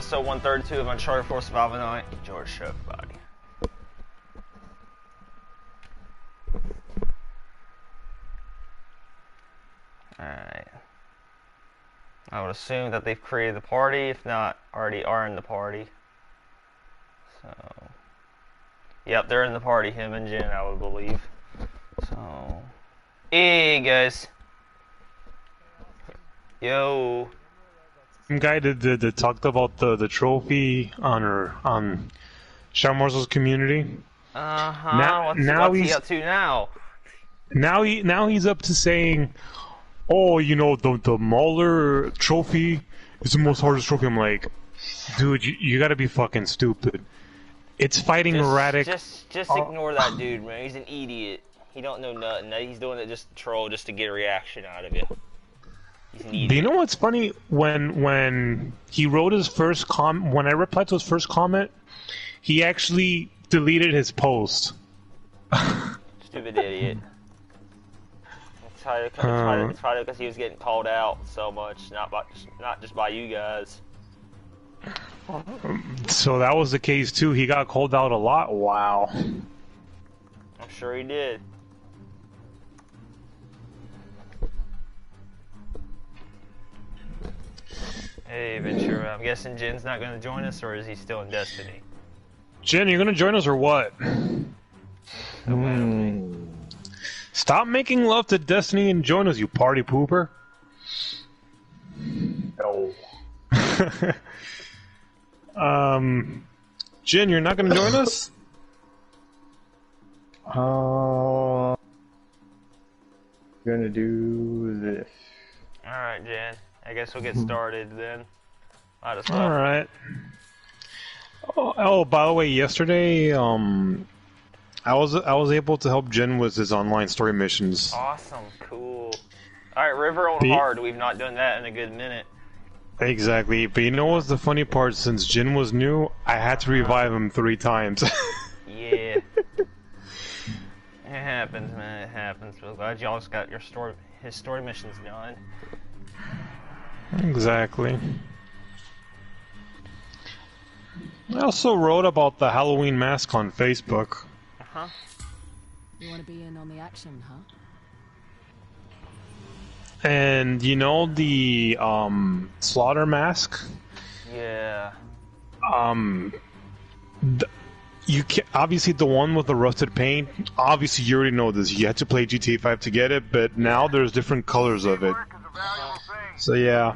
episode 132 of Uncharted 4 Survival Night. George Show, everybody. Alright. I would assume that they've created the party, if not, already are in the party. So... Yep, they're in the party, him and Jen, I would believe. So... Hey, guys. Yo. Some guy that talked about the trophy on Shamorzo's community. What's he up to now? Now he's up to saying, oh, you know, the Mauler trophy is the most hardest trophy. I'm like, dude, you gotta be fucking stupid. It's fighting erratic. Just ignore that dude, man. He's an idiot. He don't know nothing. He's doing it just to troll, just to get a reaction out of you. Do you know what's funny? When he wrote his first when I replied to his first comment, he actually deleted his post. Stupid idiot. It's probably because he was getting called out so much, not just by you guys. So that was the case too. He got called out a lot. Wow. I'm sure he did. Hey, Venturi, I'm guessing Jen's not going to join us, or is he still in Destiny? Jen, you're going to join us or what? Stop making love to Destiny and join us, you party pooper. No. Jen, you're not going to join us? Gonna do this. Alright, Jen. I guess we'll get started then. Might as well. Alright. Oh, by the way, yesterday, I was able to help Jen with his online story missions. Awesome, cool. Alright, River on hard. We've not done that in a good minute. Exactly, but you know what's the funny part? Since Jen was new, I had to revive him 3 times. Yeah. It happens, man. It happens. We're glad y'all just got his story missions done. Exactly. I also wrote about the Halloween mask on Facebook. Uh-huh. You want to be in on the action, huh? And you know the slaughter mask? Yeah. You can obviously the one with the rusted paint. Obviously, you already know this. You had to play GTA 5 to get it, but now there's different colors of it. So yeah,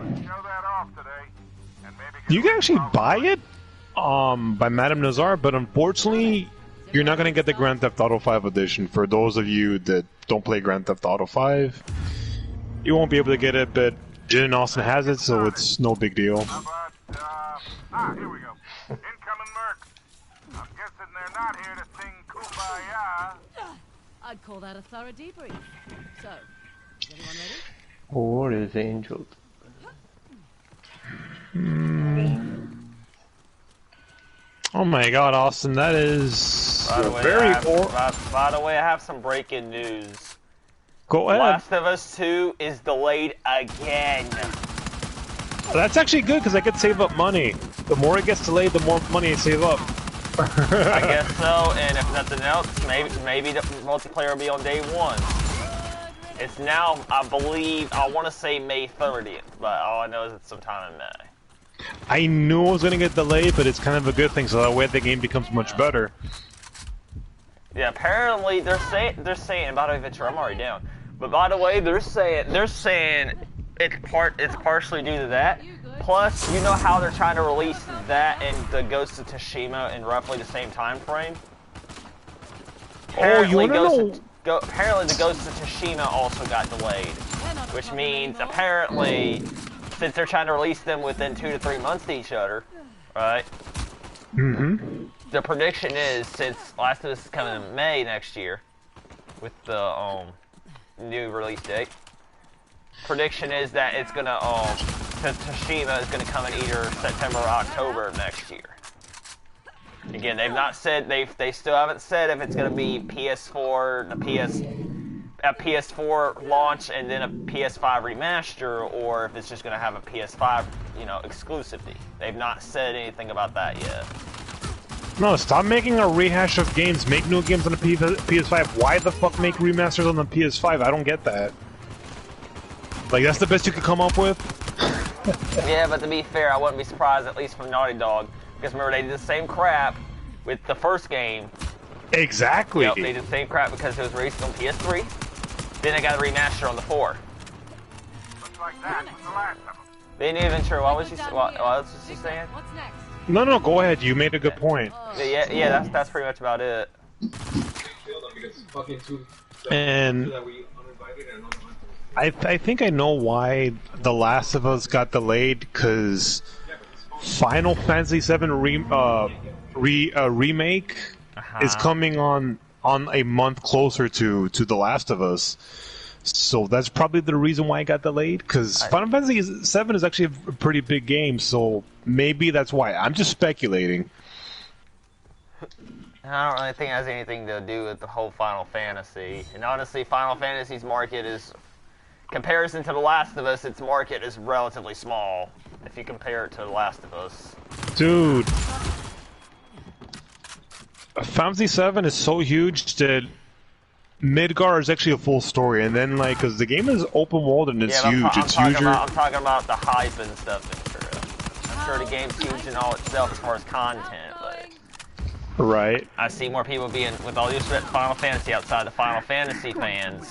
you can actually buy it by Madame Nazar, but unfortunately, you're not gonna get the Grand Theft Auto 5 edition. For those of you that don't play Grand Theft Auto 5, you won't be able to get it. But Jen and Austin has it, so it's no big deal. Here we go. Incoming mercs. I'm guessing they're not here to sing Kumbaya. I'd call that a thorough debrief. So, is everyone ready? What is Angel? Oh my God, Austin, that is By the way, by the way, I have some breaking news. Go ahead. Last of Us 2 is delayed again. That's actually good because I could save up money. The more it gets delayed, the more money I save up. I guess so, and if nothing else, maybe the multiplayer will be on day 1. It's now, I believe, I want to say May 30th, but all I know is it's sometime in May. I knew it was going to get delayed, but it's kind of a good thing, so that way the game becomes much better. Yeah, apparently they're saying, by the way, Venturi, I'm already down. But by the way, they're saying it's partially due to that. Plus, you know how they're trying to release that and the Ghost of Tsushima in roughly the same time frame? Apparently, apparently the Ghost of Tsushima also got delayed. Which means, apparently, since they're trying to release them within 2 to 3 months to each other, right? Mm-hmm. The prediction is, since Last of Us is coming in May next year, with the new release date, prediction is that it's gonna Tsushima is gonna come in either September or October next year. Again, they've not said they still haven't said if it's gonna be PS4, the a PS4 launch and then a PS5 remaster, or if it's just going to have a PS5, you know, exclusivity. They've not said anything about that yet. No, stop making a rehash of games. Make new games on the PS5. Why the fuck make remasters on the PS5? I don't get that. Like, that's the best you could come up with? Yeah, but to be fair, I wouldn't be surprised, at least from Naughty Dog, because remember, they did the same crap with the first game. Exactly. Yep, they did the same crap because it was released on PS3. Then they got a remaster on the 4. Looks like that was the last of them. They knew Venturi. What was she saying? What's next? No, go ahead. You made a good point. Yeah, that's pretty much about it. And I think I know why The Last of Us got delayed, because Final Fantasy VII remake is coming on a month closer to The Last of Us. So that's probably the reason why it got delayed, because Final Fantasy VII is actually a pretty big game, so maybe that's why. I'm just speculating. I don't really think it has anything to do with the whole Final Fantasy. And honestly, Final Fantasy's market is, comparison to The Last of Us, its market is relatively small, if you compare it to The Last of Us. Dude, Final Fantasy VII is so huge that Midgar is actually a full story, and then like, because the game is open world and it's huge, I'm talking about the hype and stuff. I'm sure the game's huge in all itself as far as content, but right. I see more people being, with all due respect to Final Fantasy, outside the Final Fantasy fans.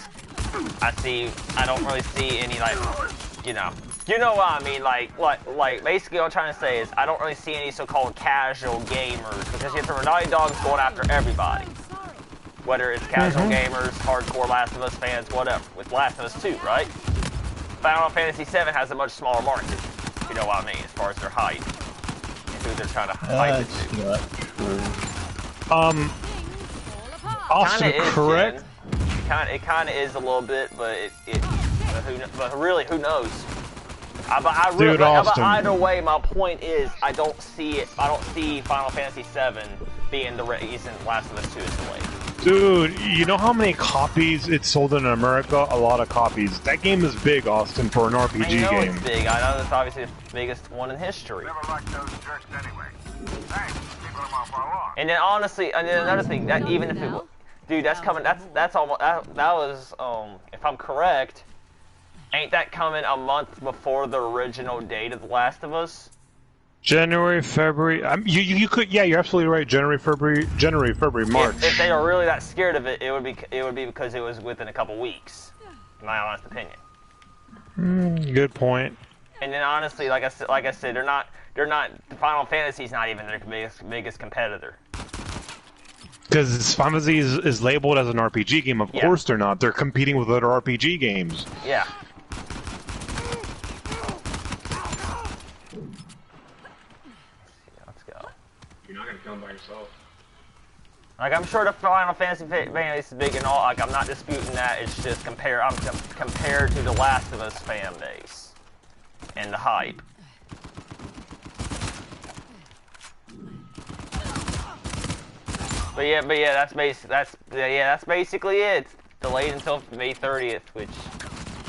I don't really see any, like, you know what I mean, like basically what I'm trying to say is I don't really see any so-called casual gamers, because you have to remember, Naughty Dog's going after everybody. Whether it's casual gamers, hardcore Last of Us fans, whatever. With Last of Us 2, right? Final Fantasy VII has a much smaller market, if you know what I mean, as far as their hype. And who they're trying to hype it to. Austin, correct? It kind of is a little bit, but but really, who knows? Dude, Austin. Either way, my point is, I don't see Final Fantasy VII being the reason Last of Us 2 is delayed. Dude, you know how many copies it sold in America? A lot of copies. That game is big, Austin, for an RPG game. I know it's big. I know it's obviously the biggest one in history. Never liked those jerks anyway. Thanks. Keeping them off our lawn. And then honestly, and then another thing, that even if it, dude, that's coming. That's almost that was if I'm correct, ain't that coming a month before the original date of The Last of Us? January, February. You could, yeah, you're absolutely right. January, February, March. If they are really that scared of it, it would be because it was within a couple weeks. In my honest opinion. Good point. And then honestly, like I said, they're not. Final Fantasy's not even their biggest competitor. Because Final Fantasy is labeled as an RPG game. Of course they're not. They're competing with other RPG games. Yeah. By yourself. Like, I'm sure the Final Fantasy fan base is big and all. Like, I'm not disputing that. It's just compared to the Last of Us fan base and the hype. But yeah, that's basically it. It's delayed until May 30th, which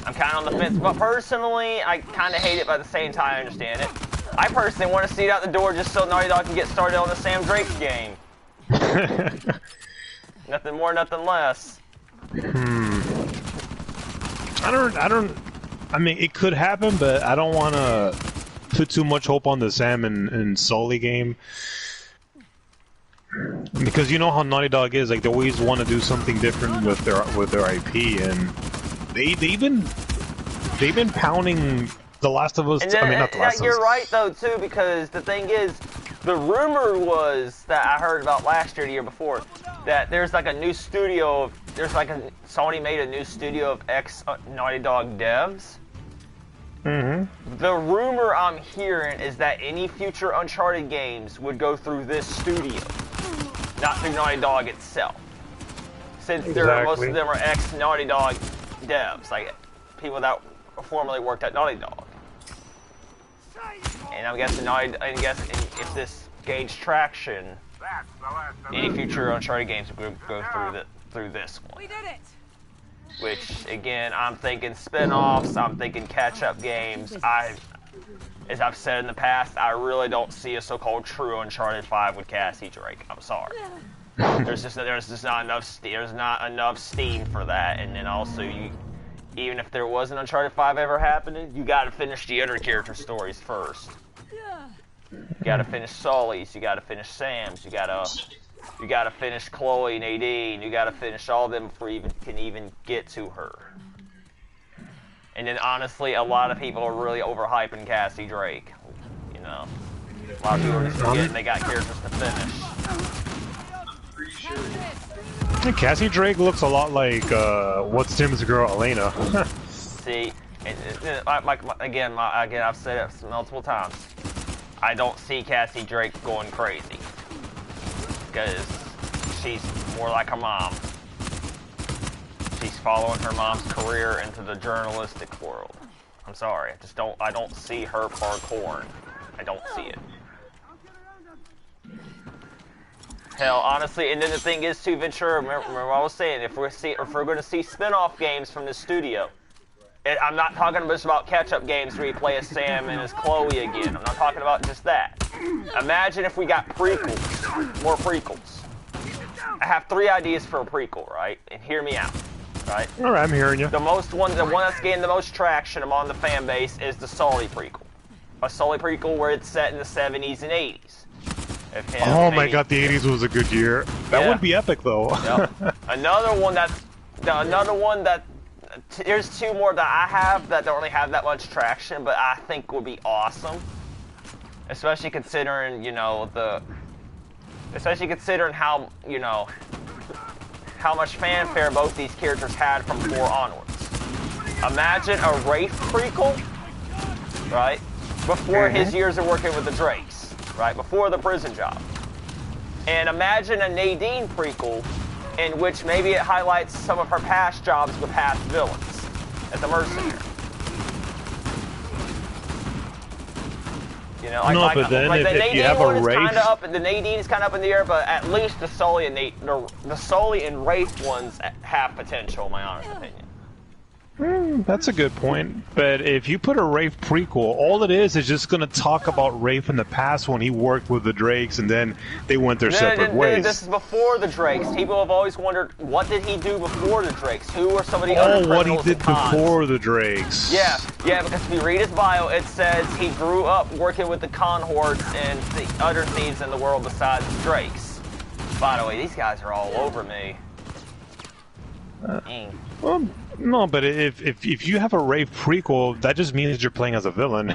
I'm kind of on the fence. But personally, I kind of hate it, but at the same time, I understand it. I personally want to see it out the door just so Naughty Dog can get started on the Sam Drake game. Nothing more, nothing less. I mean, it could happen, but I don't want to put too much hope on the Sam and Sully game. Because you know how Naughty Dog is, like, they always want to do something different with their IP, and they've been pounding The Last of Us. Then, I mean, not The Last of Us. You're right though too, because the thing is, the rumor was that I heard about last year, the year before, that there's like a new studio. Sony made a new studio of ex Naughty Dog devs. The rumor I'm hearing is that any future Uncharted games would go through this studio, not through Naughty Dog itself. Since most of them are ex Naughty Dog devs, like people that formerly worked at Naughty Dog. And I'm guessing if this gains traction, any future Uncharted games will go through this one. We did it. Which, again, I'm thinking spin-offs, I'm thinking catch-up games. As I've said in the past, I really don't see a so-called true Uncharted 5 with Cassie Drake. I'm sorry. There's just not enough steam for that, and then also even if there was an Uncharted 5 ever happening, you gotta finish the other character stories first. You gotta finish Sully's, you gotta finish Sam's, you gotta finish Chloe, Nadine, you gotta finish all of them before you can even get to her. And then honestly, a lot of people are really overhyping Cassie Drake. You know, a lot of people are just forgetting they got characters to finish. Cassie Drake looks a lot like what's Tim's girl Elena. See, again, I've said it multiple times. I don't see Cassie Drake going crazy because she's more like her mom. She's following her mom's career into the journalistic world. I'm sorry, I don't see her parkouring. I don't see it. Hell, honestly, and then the thing is too, Venturi, remember what I was saying, if we're going to see spin-off games from this studio, I'm not talking just about catch-up games where you play as Sam and as Chloe again. I'm not talking about just that. Imagine if we got prequels, more prequels. I have 3 ideas for a prequel, right? And hear me out, right? All right, I'm hearing you. The one that's getting the most traction among the fan base is the Sully prequel. A Sully prequel where it's set in the 70s and 80s. Oh my god, the 80s was a good year. That would be epic, though. Yep. Another one that there's 2 more that I have that don't really have that much traction, but I think would be awesome. Especially considering, how, how much fanfare both these characters had from 4 onwards. Imagine a Wraith prequel, right? Before his years of working with the Drakes. Right, before the prison job. And imagine a Nadine prequel in which maybe it highlights some of her past jobs with past villains as a mercenary. But then if you have a Wraith, the Nadine is kind of up in the air, but at least the Sully and Wraith ones have potential, in my honest opinion. That's a good point. But if you put a Wraith prequel, all it is just going to talk about Wraith in the past when he worked with the Drakes and then they went their separate ways. This is before the Drakes. People have always wondered, what did he do before the Drakes? Who were some of the other criminals? What he did before the Drakes. Yeah, because if you read his bio, it says he grew up working with the cohorts and the other thieves in the world besides the Drakes. By the way, these guys are all over me. Well, no, but if you have a Wraith prequel, that just means you're playing as a villain.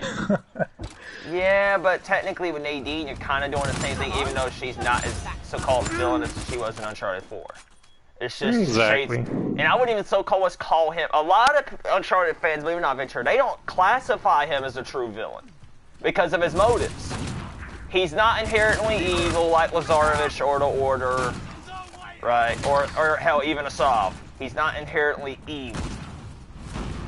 Yeah, but technically with Nadine, you're kind of doing the same thing, even though she's not as so-called villain as she was in Uncharted 4. It's just exactly. shades. And I wouldn't even call him. A lot of Uncharted fans, believe it or not, Venturi, they don't classify him as a true villain because of his motives. He's not inherently evil like Lazarevich or the Order, right? Or hell, even Asav. He's not inherently evil.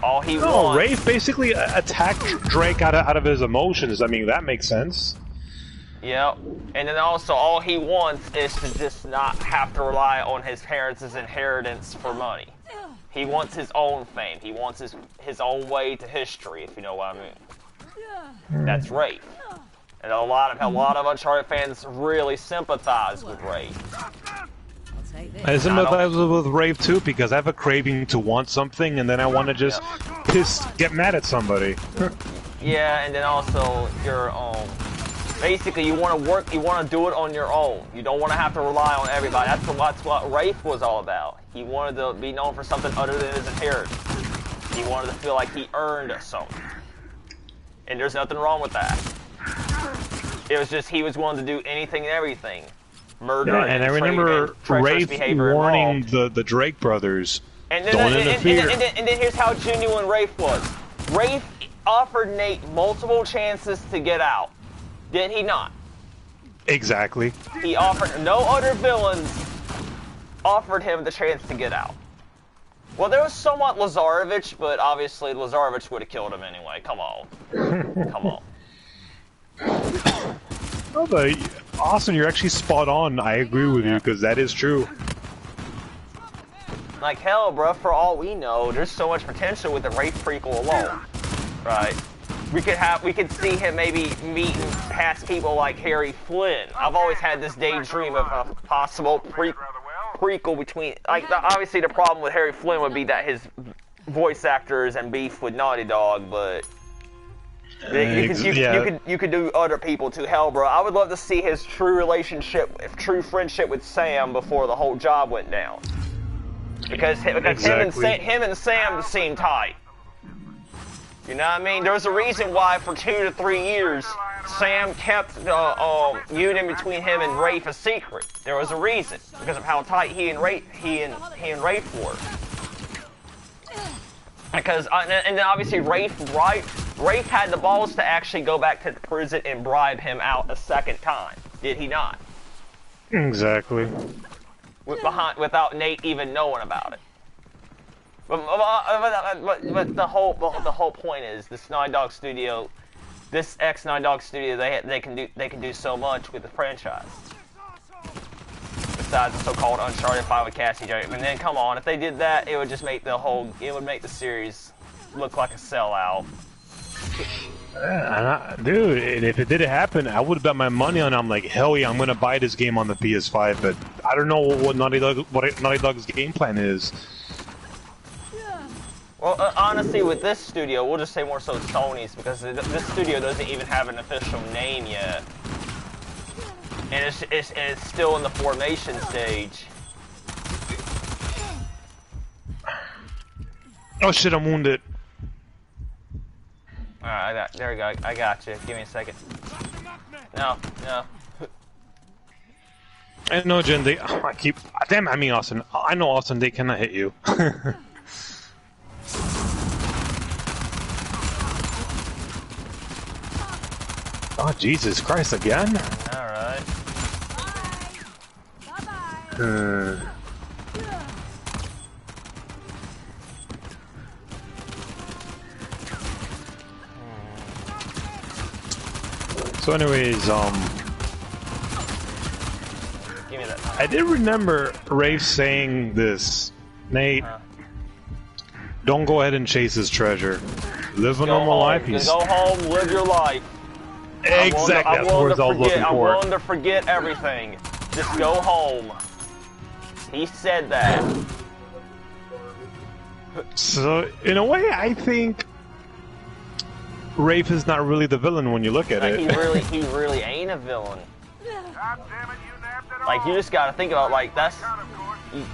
All he wants... Wraith basically attacked Drake out of his emotions. I mean, that makes sense. Yep. And then also, all he wants is to just not have to rely on his parents' inheritance for money. He wants his own fame. He wants his own way to history, if you know what I mean. That's Wraith. And a lot of Uncharted fans really sympathize with Wraith. I sympathize with Wraith too because I have a craving to want something and then I want to just get mad at somebody. Yeah, and then also your own. Basically, you want to do it on your own. You don't want to have to rely on everybody. That's what Wraith was all about. He wanted to be known for something other than his inheritance. He wanted to feel like he earned something. And there's nothing wrong with that. It was just he was willing to do anything and everything. Murder and I remember Wraith warning the Drake brothers, don't interfere. And then here's how genuine Wraith was. Wraith offered Nate multiple chances to get out. Did he not? Exactly. He offered, no other villains offered him the chance to get out. Well, there was somewhat Lazarevich, but obviously Lazarevich would have killed him anyway. Come on. Come on. Oh, but Austin, you're actually spot on. I agree with you because that is true. Like hell, bro. For all we know, there's so much potential with the Wraith prequel alone, right? We could see him maybe meeting past people like Harry Flynn. I've always had this daydream of a possible prequel between. Like, obviously, the problem with Harry Flynn would be that his voice actor is in beef with Naughty Dog, but you could do other people too. Hell, bro, I would love to see his true friendship with Sam before the whole job went down. Because him and Sam seem tight. You know what I mean? There's a reason why for 2 to 3 years Sam kept the union between him and Wraith a secret. There was a reason because of how tight he and Wraith were. Because and then obviously Wraith had the balls to actually go back to the prison and bribe him out a second time. Did he not? Exactly. Without Nate even knowing about it. But the whole point is this Naughty Dog studio, this ex Naughty Dog studio, they can do so much with the franchise. Besides the so-called Uncharted 5 with Cassie Drake. And then come on, if they did that, it would just make the series look like a sellout. Dude, if it didn't happen, I would bet my money on it. I'm like, hell yeah, I'm gonna buy this game on the PS5, but I don't know what Naughty Dog's game plan is. Well, honestly, with this studio, we'll just say more so Sony's, because this studio doesn't even have an official name yet. And it's still in the formation stage. Oh shit, I'm wounded. Alright, there we go, I got you. Give me a second. No. I know, Jen, Austin. I know, Austin, they cannot hit you. Oh, Jesus Christ, again? Alright. So anyways, Give me that. I did remember Rafe saying this. Nate, don't go ahead and chase his treasure. Live a normal life. Go home, live your life. Exactly, that's what I was looking for. I'm willing to forget everything. Just go home. He said that. So, in a way, I think Rafe is not really the villain when you look at it. He really ain't a villain. Like, you just gotta think about, like, that's...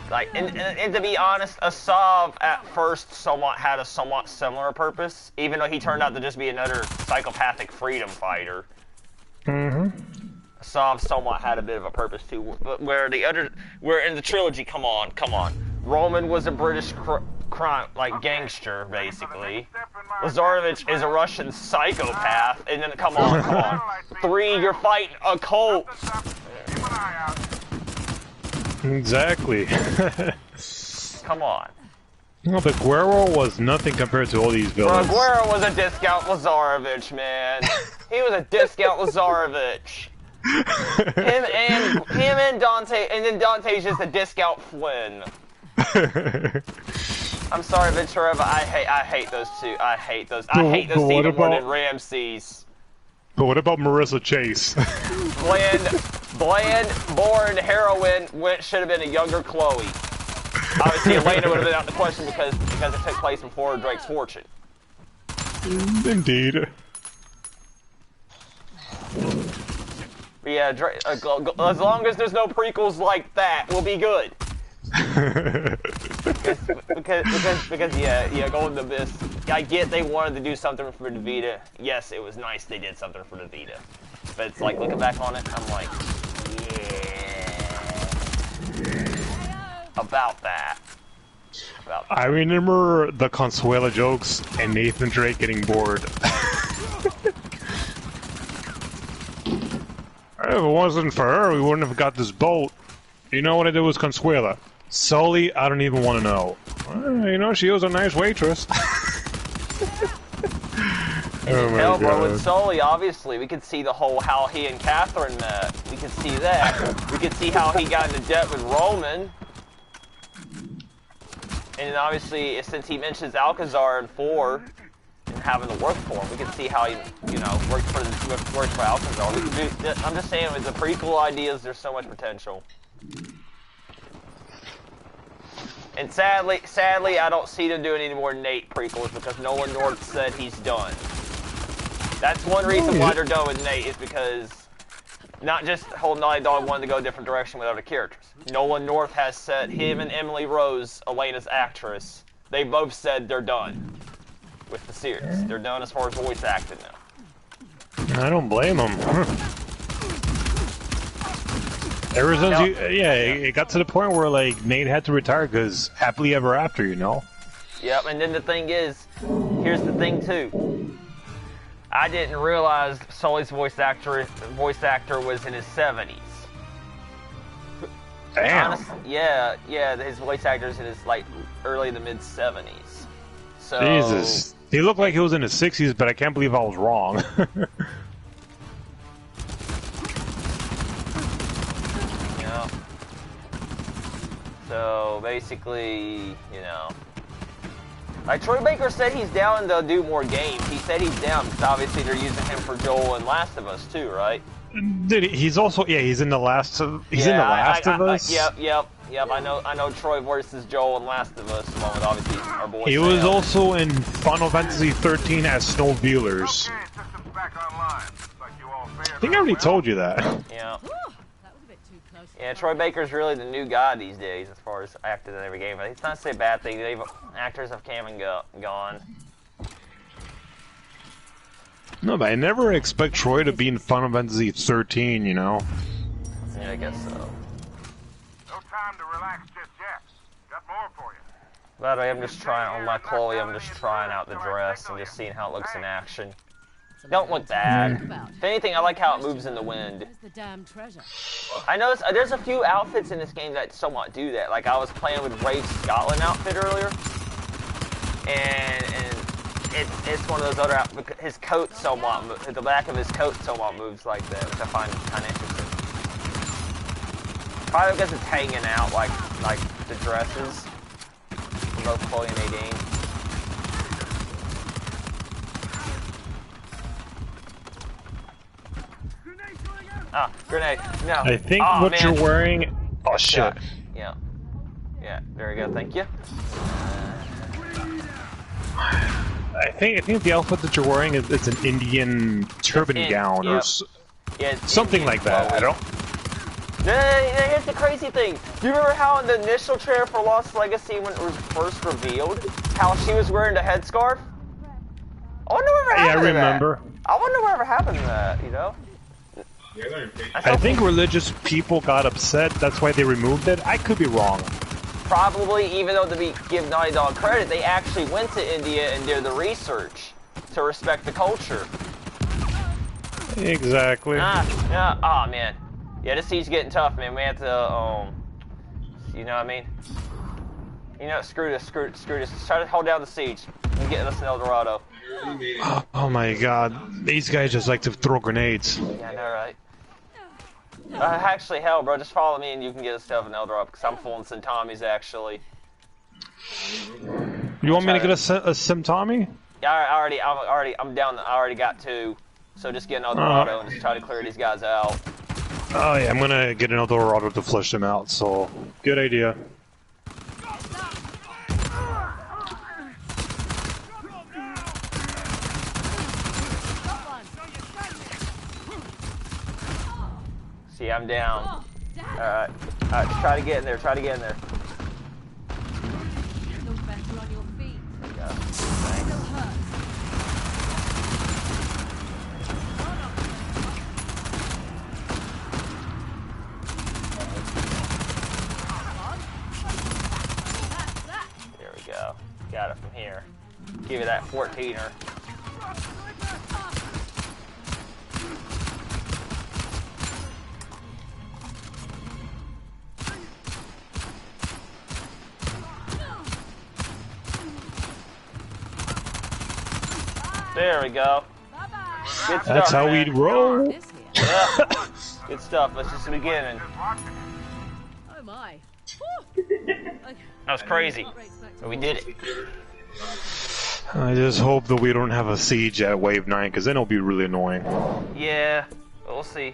Like, and to be honest, Asav at first had a somewhat similar purpose, even though he turned out to just be another psychopathic freedom fighter. Asav somewhat had a bit of a purpose too, but where in the trilogy, come on, Roman was a British crime, like, gangster, basically. Lazarevich is a Russian psychopath, and then, come on. 3, you're fighting a cult. Exactly. Come on. No, but Guerrero was nothing compared to all these villains. Bro, Guerrero was a discount Lazarevich, man. He was a discount Lazarevich. him and Dante, and then Dante's just a discount Flynn. I'm sorry, Ventura, but I hate those two. I hate those even more than Ramses. But what about Marissa Chase? Bland, born heroine, should have been a younger Chloe. Obviously, Elena would have been out of the question because it took place before Drake's Fortune. Indeed. But yeah, Drake, as long as there's no prequels like that, we'll be good. because yeah, going to this. I get they wanted to do something for the Vita. Yes, it was nice they did something for the Vita. But it's like, looking back on it, I'm like, yeah. About that. I remember the Consuela jokes and Nathan Drake getting bored. If it wasn't for her, we wouldn't have got this boat. You know what I did with Consuela? Sully, I don't even want to know. You know, she was a nice waitress. Oh my hell, bro, God. with Sully, obviously, we could see the whole how he and Catherine met. We could see that. We could see how he got into debt with Roman. And obviously, since he mentions Alcazar in 4 and having to work for him, we can see how he, worked for Alcazar. We can do, I'm just saying, with the prequel ideas, there's so much potential. And sadly, I don't see them doing any more Nate prequels because Nolan North said he's done. That's one reason why they're done with Nate is because not just whole Naughty Dog wanted to go a different direction with other characters. Nolan North has said him and Emily Rose, Elena's actress, they both said they're done with the series. They're done as far as voice acting now. I don't blame them. Ever since it got to the point where like Nate had to retire because happily ever after, Yep, and then the thing is, here's the thing too. I didn't realize Sully's voice actor was in his 70s. Damn. Honestly, yeah, his voice actor's in his early to mid 70s. So Jesus, he looked like he was in his 60s, but I can't believe I was wrong. Yeah. So basically, like Troy Baker said he's down to do more games. He said he's down because obviously they're using him for Joel and Last of Us too, right? Dude, he's also he's in the Last of Us. Yep. I know Troy versus Joel and Last of Us, along with obviously our boy. He was also in Final Fantasy 13 as Snowvealers. Okay, system's back online. Looks like you all fared I think I already told you that. Yeah. Whew, that was a bit too close. Yeah, Troy Baker's really the new guy these days as far as acting in every game. But it's not to say a bad thing. Actors have came and gone. No, but I never expect Troy to be in Final Fantasy 13, Yeah, I guess so. No time to relax just yet. Got more for you. By the way, I'm just trying on my Chloe. I'm just trying out the dress and just seeing how it looks in action. Don't look bad. If anything, I like how it moves in the wind. Where's the damn treasure? I noticed there's a few outfits in this game that somewhat do that. Like I was playing with Rave's Scotland outfit earlier, and it's one of those other outfits. His coat somewhat, the back of his coat somewhat moves like that, which I find kind of interesting. Probably because it's hanging out like the dresses. Both Chloe and Nadine. Ah, grenade. No. I think what you're wearing... Oh, shit. Yeah. Yeah, very good, thank you. I think the outfit that you're wearing is an Indian turban gown or something like that. I don't... Here's the crazy thing. Do you remember how in the initial trailer for Lost Legacy when it was first revealed, how she was wearing the headscarf? I wonder whatever happened to that. I remember. I wonder whatever happened to that, I think religious people got upset, that's why they removed it. I could be wrong. Probably, even though to give Naughty Dog credit, they actually went to India and did the research to respect the culture. Exactly. Yeah, oh man. Yeah, this siege's getting tough, man. We have to, you know what I mean? Screw this. Just try to hold down the siege and get us in El Dorado. Oh my god, these guys just like to throw grenades. Yeah, I know, right? Actually, hell, bro, just follow me and you can get us stuff in El Dorado, because I'm full in St. Tommy's, actually. You want me to get a Sim Tommy? Yeah, I'm down. I already got 2. So just get an El Dorado and just try to clear these guys out. Oh yeah, I'm gonna get an El Dorado to flush them out, so good idea. See, I'm down. Alright, just try to get in there, Look better on your feet. There you go. Still hurts. There we go. Got it from here. Give you that 14er. There we go. Good stuff, That's how man. we'd roll. This here. Yeah. Good stuff. Let's just begin. Oh my. Whew. That was crazy. But we did it. I just hope that we don't have a siege at Wave 9, because then it'll be really annoying. Yeah, we'll see.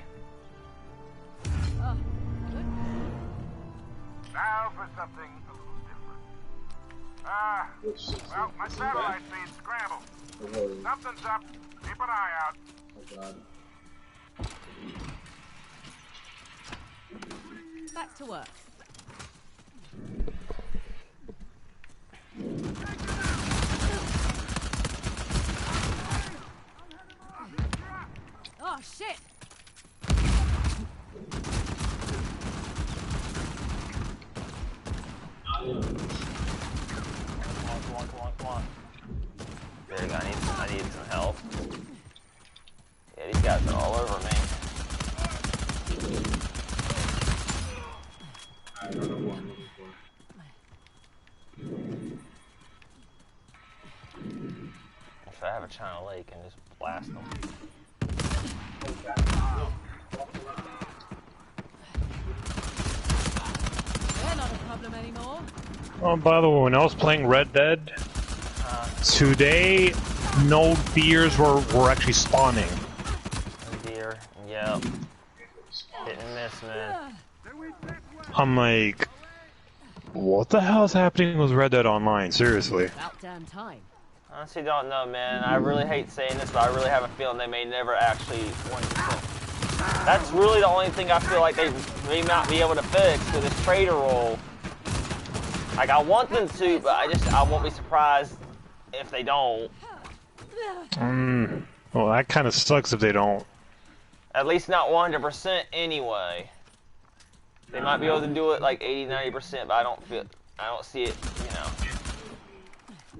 Now for something a little different. Well, my satellite feed's scrambled. Something's up. Keep an eye out. Oh god. Back to work. Oh shit! Come on. There, I need some help. Yeah, these guys are all over me. I don't know what I'm looking for. If I have a China Lake and just blast them. They're not a problem anymore. Oh, by the way, when I was playing Red Dead, today, no deers were actually spawning. Deer, yep. Hit and miss, man. I'm like, what the hell is happening with Red Dead Online? Seriously. About damn time. Honestly, don't know, man. I really hate saying this, but I really have a feeling they may never actually 100%. That's really the only thing I feel like they may not be able to fix with this trader role. Like, I want them to, but I won't be surprised if they don't. Well, that kind of sucks if they don't. At least not 100% anyway. They might be able to do it like 80-90%, but I don't see it, you know.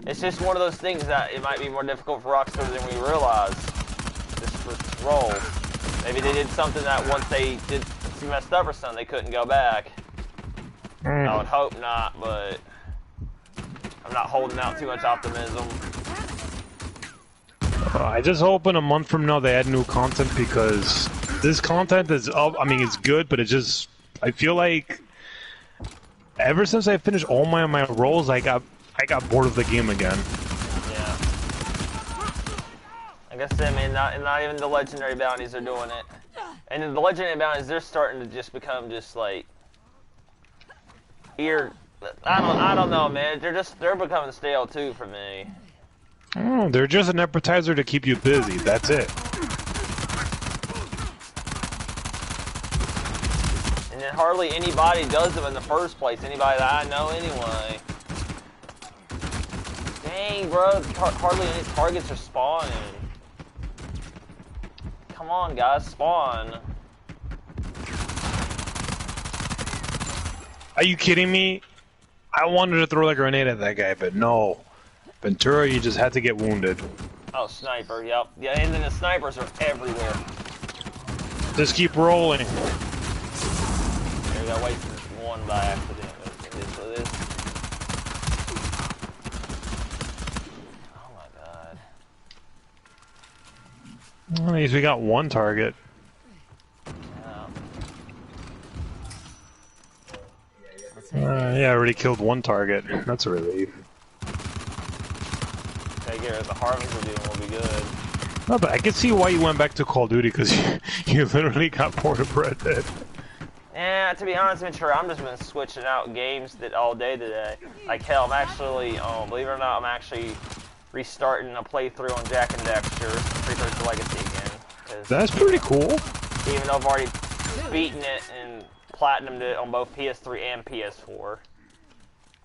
It's just one of those things that it might be more difficult for Rockstar than we realize. This role. Maybe they did something that once they did messed up or something, they couldn't go back. I would hope not, but I'm not holding out too much optimism. I just hope in a month from now they add new content, because this content is up. I mean, it's good, but it just, I feel like ever since I finished all my roles, I got bored of the game again. Yeah. Like I said, man, not even the legendary bounties are doing it. And then the legendary bounties, they're starting to just become just like I don't know, man. They're becoming stale too for me. Oh, they're just an appetizer to keep you busy. That's it. And then hardly anybody does them in the first place. Anybody that I know anyway. Dang, bro. Hardly any targets are spawning. Come on, guys. Spawn. Are you kidding me? I wanted to throw a grenade at that guy, but no. Venturi, you just had to get wounded. Oh, sniper. Yep. Yeah, and then the snipers are everywhere. Just keep rolling. Maybe I wasted one by accident. It is what it is. Oh my god. At least we got one target. Yeah. Yeah, I already killed one target. That's a relief. Take care of the harvester doing will be good. No, but I can see why you went back to Call of Duty, because you literally got bored of Red Dead. Yeah, to be honest, Venturi, I'm just been switching out games all day today. Like hell, I'm actually, believe it or not, I'm actually restarting a playthrough on Jack and Dexter, Prequel Legacy again. That's pretty cool. Even though I've already beaten it and platinumed it on both PS3 and PS4.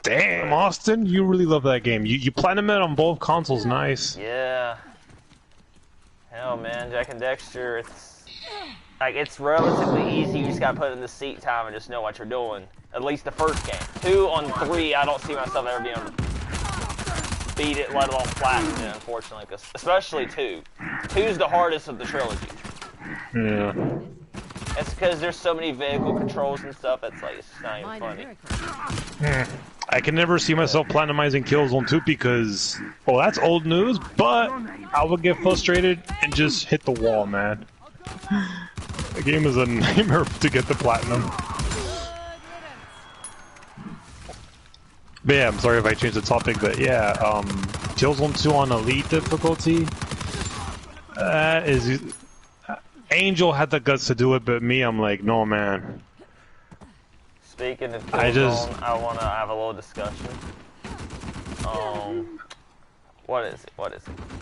Damn, Austin, you really love that game. You platinum it on both consoles, nice. Yeah. Hell, man, Jack and Dexter, it's relatively easy. You just gotta put in the seat time and just know what you're doing. At least the first game. 2 on 3, I don't see myself ever being able to beat it, let alone platinum it, unfortunately. Especially 2. 2's the hardest of the trilogy. Yeah. It's because there's so many vehicle controls and stuff. It's like it's not even funny. I can never see myself platinumizing Killzone 2 because, well, that's old news, but I would get frustrated and just hit the wall, man. The game is a nightmare to get the platinum. But yeah, I'm sorry if I changed the topic, but yeah, Killzone 2 on Elite difficulty. Angel had the guts to do it, but me, I'm like, no, man. Speaking of Killzone, I want to have a little discussion. What is it?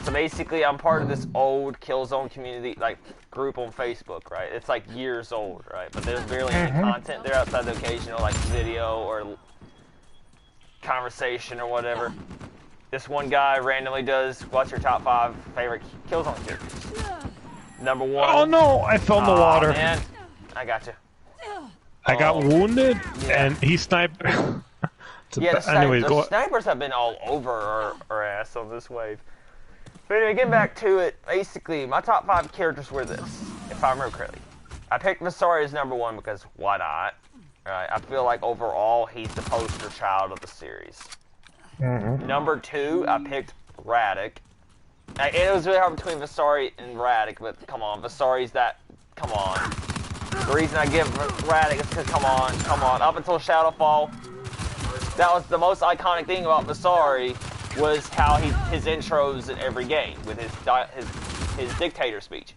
So basically, I'm part of this old Killzone community, like, group on Facebook, right? It's like years old, right? But there's barely any content there outside the occasional, like, video or conversation or whatever. This one guy randomly does, what's your top 5 favorite Killzone characters? Number 1. Oh no, I fell in the water. Man. I got you. I got wounded, and he sniped. Yeah, anyways, the snipers have been all over our ass on this wave. But anyway, getting back to it, basically, my top 5 characters were this, if I remember correctly. I picked Venturi as number 1 because why not? Right? I feel like overall, he's the poster child of the series. Number 2, I picked Radic. It was really hard between Venturi and Radic, but come on, Venturi's that, come on. The reason I give Radic is because, come on, up until Shadowfall, that was the most iconic thing about Venturi was how his intros in every game with his dictator speeches.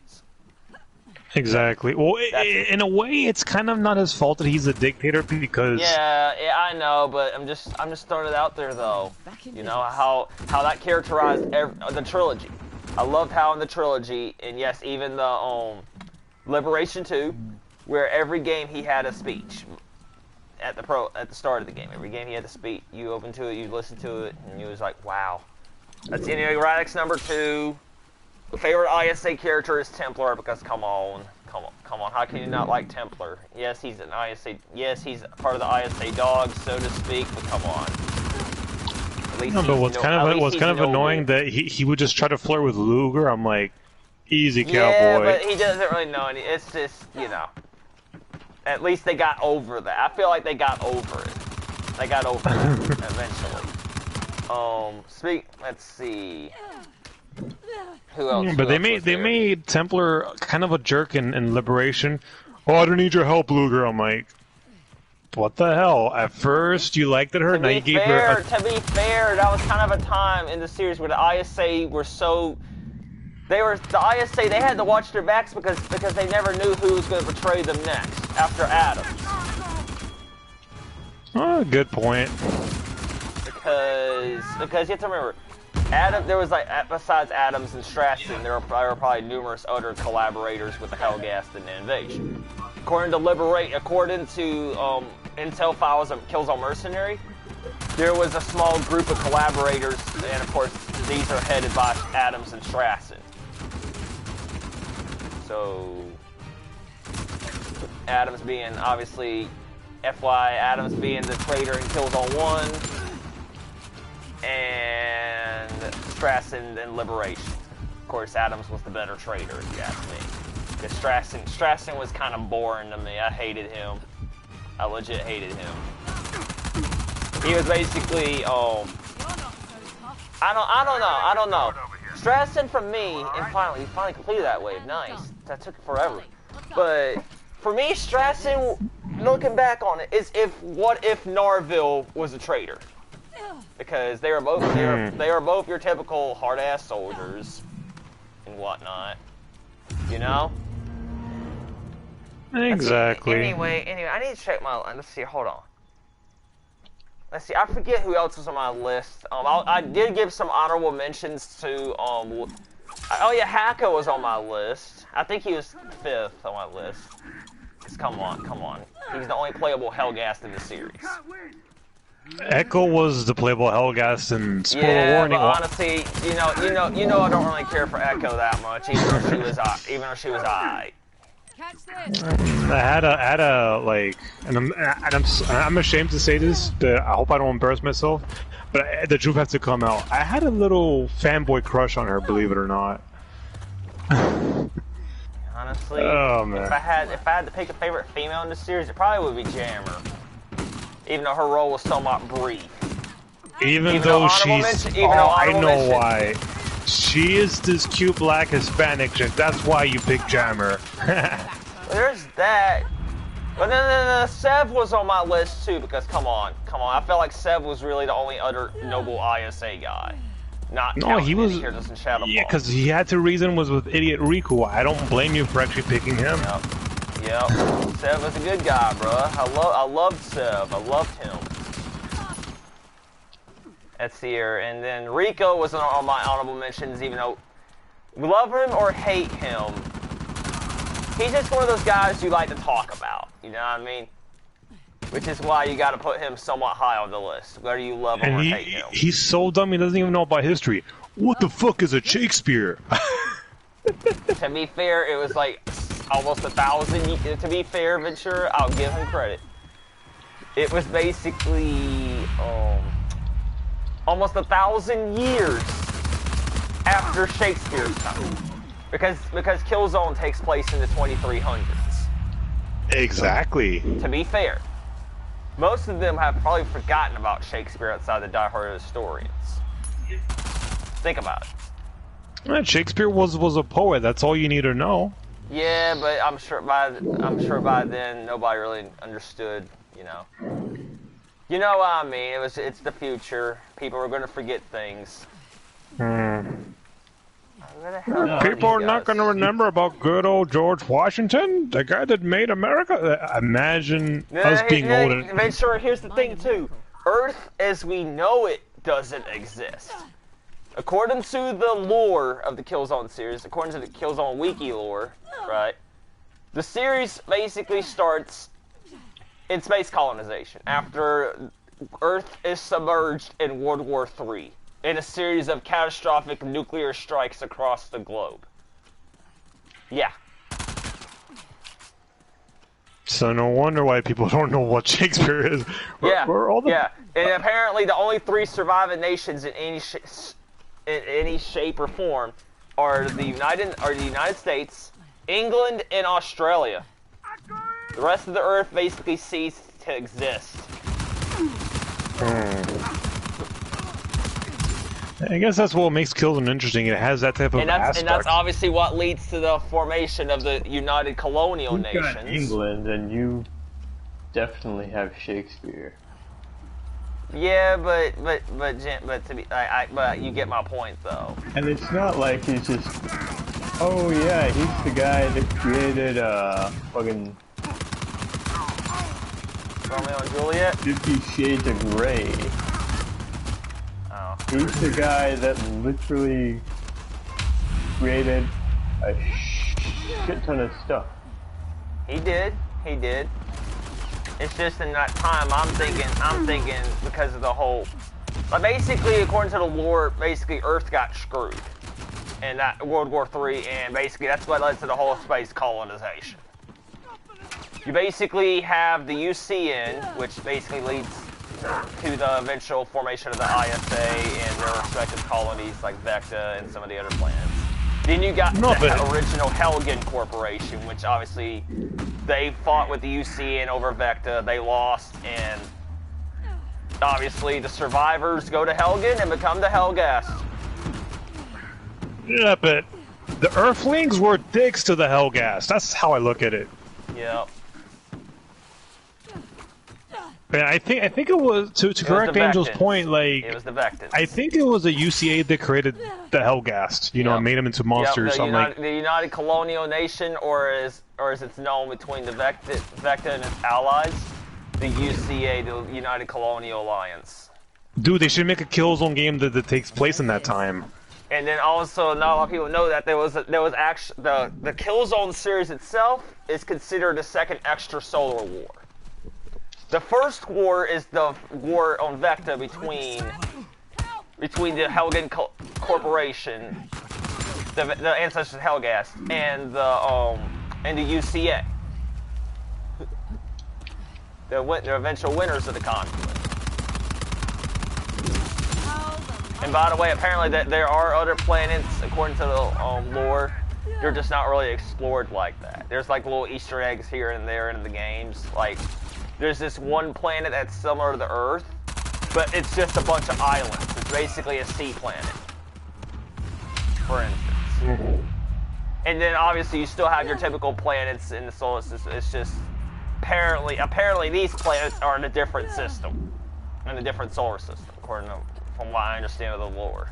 Exactly. Well, in a way, it's kind of not his fault that he's a dictator because. Yeah, I know, but I'm just throwing it out there though. You know how that characterized the trilogy. I loved how in the trilogy, and yes, even the Liberation 2, where every game he had a speech. At the start of the game, every game he had a speech. You open to it, you listen to it, and you was like, "Wow." That's anyway. Radic's number 2. Favorite ISA character is Templar because come on. How can you not like Templar? Yes, he's an ISA. Yes, he's part of the ISA dogs, so to speak. But come on. At least but what's kind of annoying that he would just try to flirt with Luger. I'm like, easy cowboy. Yeah, but he doesn't really know any. It's just At least they got over that. I feel like they got over it. They got over it eventually. Let's see. Who else? But they made Templar kind of a jerk in Liberation. Oh, I don't need your help, Luger. I'm like, what the hell? At first you liked her, now you gave her. To be fair, that was kind of a time in the series where the ISA were so. They had to watch their backs because they never knew who was going to betray them next after Adams. Oh, good point. Because you have to remember, there was besides Adams and Strassen, there were probably numerous other collaborators with the Helghast and the Invasion. According to Intel files of Killzone Mercenary, there was a small group of collaborators, and of course these are headed by Adams and Strassen. So, Adams being, obviously, Adams being the traitor in Killzone 1, and Strassen in Liberation. Of course, Adams was the better traitor, if you ask me. Because Strassen was kind of boring to me. I hated him. I legit hated him. He was basically, I don't know. Strassen for me, and finally completed that wave. Nice. That took forever. But for me, Strassen, looking back on it, is what if Narville was a traitor? Because they were both your typical hard ass soldiers and whatnot. You know? Exactly. Anyway, I need to check my. Let's see. Hold on. Let's see. I forget who else was on my list. I did give some honorable mentions to. Oh yeah, Haka was on my list. I think he was 5th on my list. Just come on. He's the only playable Helghast in the series. Echo was the playable Helghast, and spoiler warning. But honestly, you know, I don't really care for Echo that much, even though she was alright. I had a like, and I'm ashamed to say this, but I hope I don't embarrass myself. But the truth has to come out. I had a little fanboy crush on her, believe it or not. Honestly, oh, man. if I had to pick a favorite female in the series, it probably would be Jammer. Even though her role was somewhat brief. Even though she's... I know why. She is this cute black Hispanic chick. That's why you pick Jammer. There's that. But no. Sev was on my list too because come on. I felt like Sev was really the only other noble ISA guy. Not No, he was. Heroes in Shadowfall. Yeah, because he had to reason was with idiot Riku. I don't blame you for actually picking him. Yep. Sev was a good guy, bruh. I loved Sev. I loved him. That's here. And then Rico was on my honorable mentions, even though love him or hate him, he's just one of those guys you like to talk about. You know what I mean? Which is why you got to put him somewhat high on the list, whether you love him or hate him. He's so dumb he doesn't even know about history. What the fuck is a Shakespeare? To be fair, it was like almost 1,000. To be fair, Ventura, I'll give him credit. It was basically almost 1,000 years after Shakespeare's time, because Killzone takes place in the 2300s. Exactly. To be fair, most of them have probably forgotten about Shakespeare outside the diehard historians. Think about it. Shakespeare was a poet. That's all you need to know. Yeah, but I'm sure by then nobody really understood. You know what I mean? It's the future. People are going to forget things. People are not going to remember about good old George Washington, the guy that made America. Imagine us being old. Sure, here's the thing too. Earth as we know it doesn't exist. According to the lore of the Killzone series, according to the Killzone wiki lore, right? The series basically starts in space colonization after Earth is submerged in World War III. In a series of catastrophic nuclear strikes across the globe. Yeah. So no wonder why people don't know what Shakespeare is. Yeah. And apparently the only 3 surviving nations in any shape or form are the United States, England, and Australia. The rest of the Earth basically ceased to exist. I guess that's what makes Killzone interesting. It has that type of aspect. And that's obviously what leads to the formation of the United Colonial Nations. You've got England, and you definitely have Shakespeare. Yeah, but you get my point though. And it's not like he's just, oh yeah, he's the guy that created fucking Romeo and Juliet? 50 Shades of Grey. Oh. He's the guy that literally created a shit ton of stuff. He did. It's just in that time I'm thinking because of the whole, like basically according to the lore, basically Earth got screwed in that World War III, and basically that's what led to the whole space colonization. You basically have the UCN, which basically leads to the eventual formation of the ISA and their respective colonies like Vecta and some of the other planets. Then you got the original Helghast Corporation, which obviously they fought with the UCN over Vecta. They lost, and obviously the survivors go to Helghast and become the Helghast. Yeah, but the Earthlings were dicks to the Helghast. That's how I look at it. Yep. Yeah, I think it was to correct Angel's point. Like it was the Vectans. I think it was a UCA that created the Helghast. You know, made them into monsters. Yep, the United Colonial Nation, or as it's known between the Vecta and its allies, the UCA, the United Colonial Alliance. Dude, they should make a Killzone game that takes place in that time. And then also, not a lot of people know that there was actually the Killzone series itself is considered a second extrasolar war. The first war is the war on Vecta between the Helghast Corporation, the ancestors of Helghast, and the UCA, the eventual winners of the conflict. And by the way, apparently that there are other planets, according to the lore, they're just not really explored like that. There's like little Easter eggs here and there in the games, like. There's this one planet that's similar to the Earth, but it's just a bunch of islands. It's basically a sea planet, for instance. And then obviously you still have your typical planets in the solar system. It's just apparently these planets are in a different system, in a different solar system, according to from what I understand of the lore.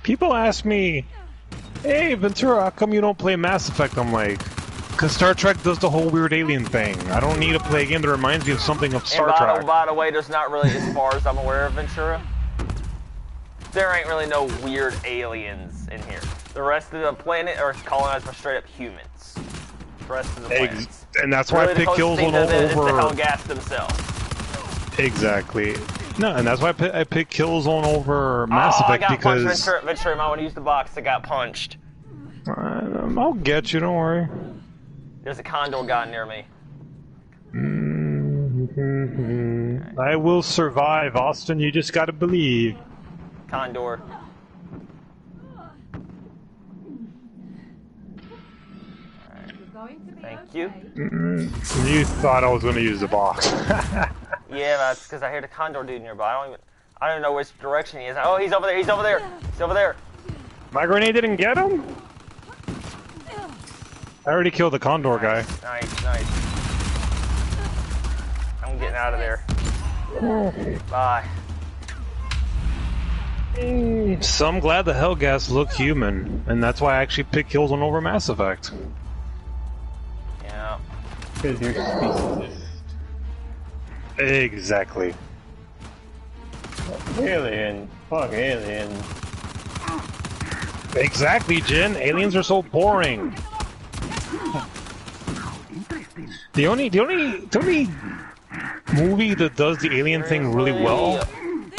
People ask me, "Hey, Ventura, how come you don't play Mass Effect?" I'm like, "Cause Star Trek does the whole weird alien thing. I don't need to play a game that reminds me of something of Star Trek." By the way, there's not really, as far as I'm aware of Ventura, there ain't really no weird aliens in here. The rest of the planet are colonized by straight up humans. The rest of the planet. And that's why I picked Killzone over... It's the Helghast themselves. Exactly. No, and that's why I picked Killzone over Mass Effect, I got because... punched. Ventura, I want to use the box that got punched. I'll get you, don't worry. There's a condor guy near me. I will survive, Austin. You just gotta believe. Condor. Thank you. You thought I was going to use the box. Yeah, that's because I hear the condor dude nearby. I don't know which direction he is. Oh, he's over there. He's over there. He's over there. My grenade didn't get him? I already killed the condor guy. Nice, nice. I'm getting out of there. Bye. So I'm glad the Helghast look human, and that's why I actually picked Killzone over Mass Effect. Yeah. Because you're species. Exactly. Alien. Fuck alien. Exactly, Jin. Aliens are so boring. The only movie that does the alien thing really well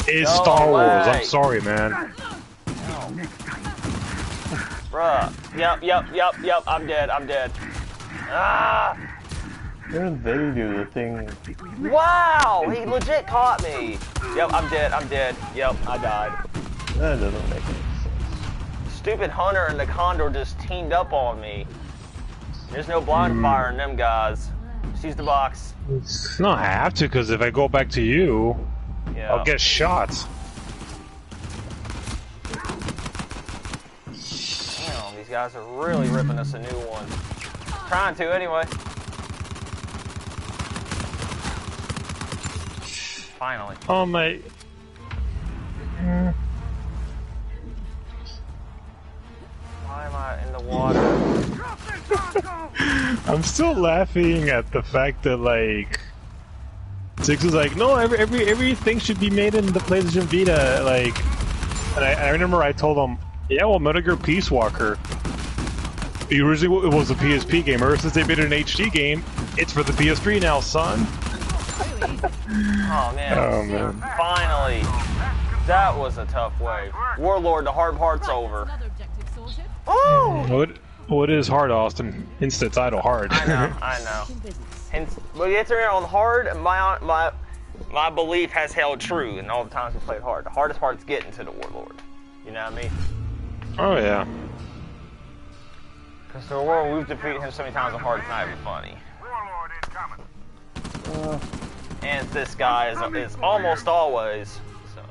is Star Wars. I'm sorry, man. No. Bruh. Yep. I'm dead. Ah! How did they do the thing? Wow! He legit caught me. Yep, I'm dead. Yep, I died. That doesn't make any sense. Stupid Hunter and the Condor just teamed up on me. There's no blind fire in them guys. Just use the box. No, I have to, because if I go back to you, Yeah. I'll get shot. Damn, these guys are really ripping us a new one. Trying to, anyway. Finally. Oh, mate. Why am I in the water? I'm still laughing at the fact that, like, Six was like, no, everything should be made in the PlayStation Vita, like, and I remember I told him, yeah, well, Metal Gear Peace Walker, originally it was a PSP game, ever since they made it an HD game, it's for the PS3 now, son. Oh man. Oh, man. Finally. That was a tough wave. Warlord, the hard part's over. Another objective sorted. Oh! What is hard, Austin? Instant title hard. I know. Hence, but it's on hard. My belief has held true in all the times we played hard. The hardest part's getting to the Warlord. You know what I mean? Oh yeah. Because the Warlord, we've defeated him so many times on hard, it's not even funny. Warlord incoming. And this guy is almost always. So.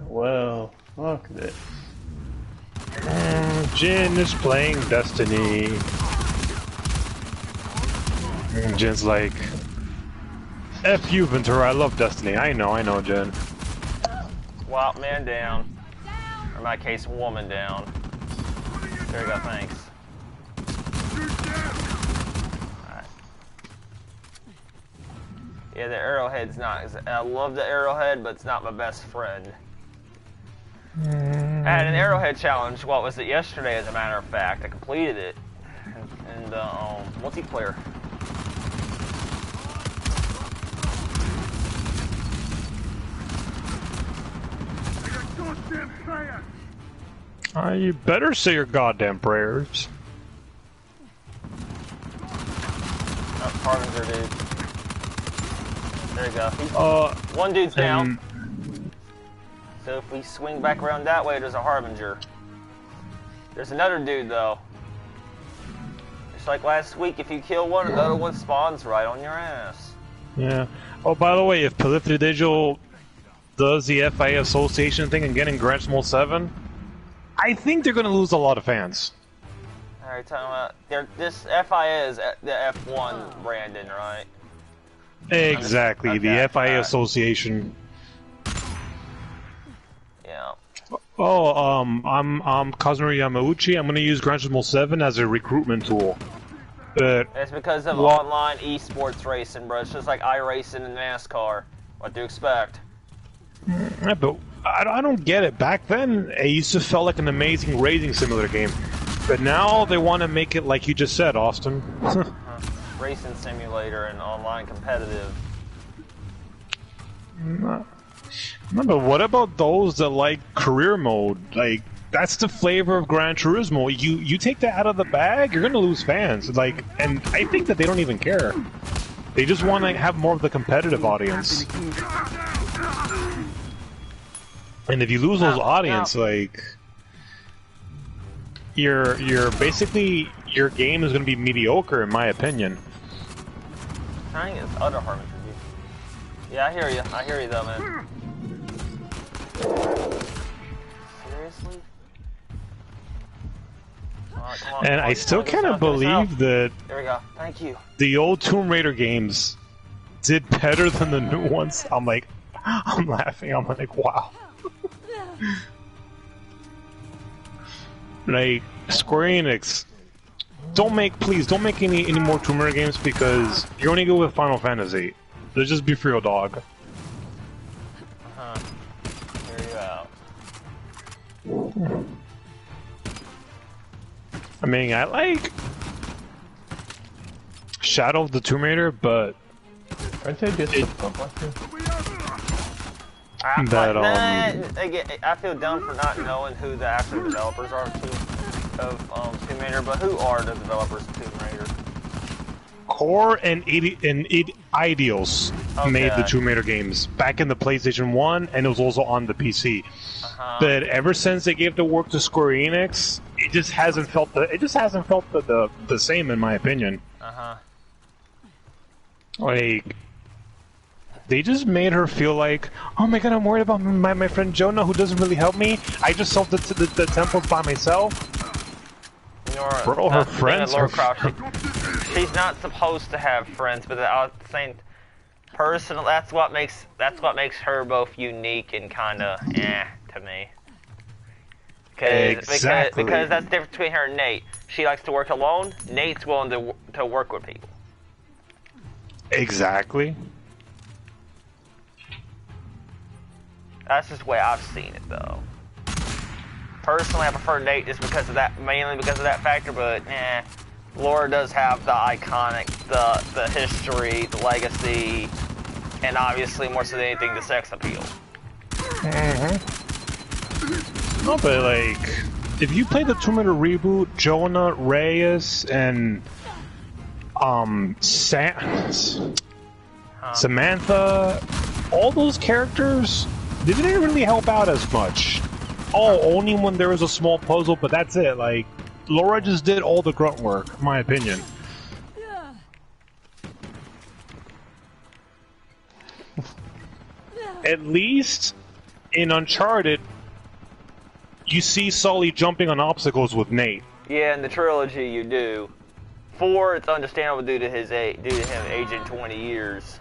Well, fuck this. Jin is playing Destiny. And Jin's like, F you, Ventura, I love Destiny. I know, Jin. Wow, man down. Or in my case, woman down. There you go, thanks. Alright. Yeah, the arrowhead's not. I love the arrowhead, but it's not my best friend. I had an arrowhead challenge. What was it yesterday? As a matter of fact, I completed it. And multiplayer. You better say your goddamn prayers. Oh, Harbinger dude. There you go. One dude's down. So if we swing back around that way, there's a Harbinger. There's another dude though. Just like last week, if you kill one, the other one spawns right on your ass. Yeah. Oh, by the way, if Prolific Digital does the FIA Association thing and getting Gran Turismo 7, I think they're going to lose a lot of fans. Alright, talking about this FIA is the F1 Brandon, right? Exactly, Okay, the FIA alright. Association. Yeah. Oh, I'm Kazunori Yamauchi. I'm going to use Gran Turismo 7 as a recruitment tool. But It's because of online esports racing, bro. It's just like iRacing and NASCAR. What do you expect? yeah, but I don't get it. Back then, it used to feel like an amazing racing simulator game. But now they want to make it like you just said, Austin. Racing simulator and online competitive. No, but what about those that like career mode? Like, that's the flavor of Gran Turismo. You take that out of the bag, you're gonna lose fans. Like, and I think that they don't even care. They just want to have more of the competitive audience. And if you lose those audience, like, you're basically, your game is gonna be mediocre, in my opinion. Trying is utter harmony. Yeah, I hear you though, man. Seriously? Come on, And I still cannot believe that There we go. Thank you. the old Tomb Raider games did better than the new ones. I'm laughing. I'm like, wow. Like, Square Enix, please don't make any more Tomb Raider games, because you're only good with Final Fantasy. Let's just be for real, dog. Hear you out. I mean, I like Shadow of the Tomb Raider, but Aren't they just a publisher? Again, I feel dumb for not knowing who the actual developers are of Tomb Raider, but who are the developers of Tomb Raider? Core and Ideals made the Okay. Tomb Raider games back in the PlayStation 1, and it was also on the PC. But ever since they gave the work to Square Enix, it just hasn't felt the same, in my opinion. Like, they just made her feel like, oh my god, I'm worried about my friend Jonah, who doesn't really help me. I just solved the Templars by myself. Bro, her friends are... She's not supposed to have friends, but I was saying, personal. That's what makes her both unique and kind of to me. Exactly. Because that's the difference between her and Nate. She likes to work alone. Nate's willing to work with people. Exactly. That's just the way I've seen it, though. Personally, I prefer Nate just because of that, mainly because of that factor. But Laura does have the iconic, the history, the legacy, and obviously more so than anything, the sex appeal. No, but like, if you play the Tomb Raider reboot, Jonah, Reyes, and Samantha, all those characters, they didn't really help out as much. Oh, only when there was a small puzzle, but that's it. Like, Laura just did all the grunt work, in my opinion. At least in Uncharted, you see Sully jumping on obstacles with Nate. Yeah, in the trilogy you do. 4, it's understandable due to him aging 20 years.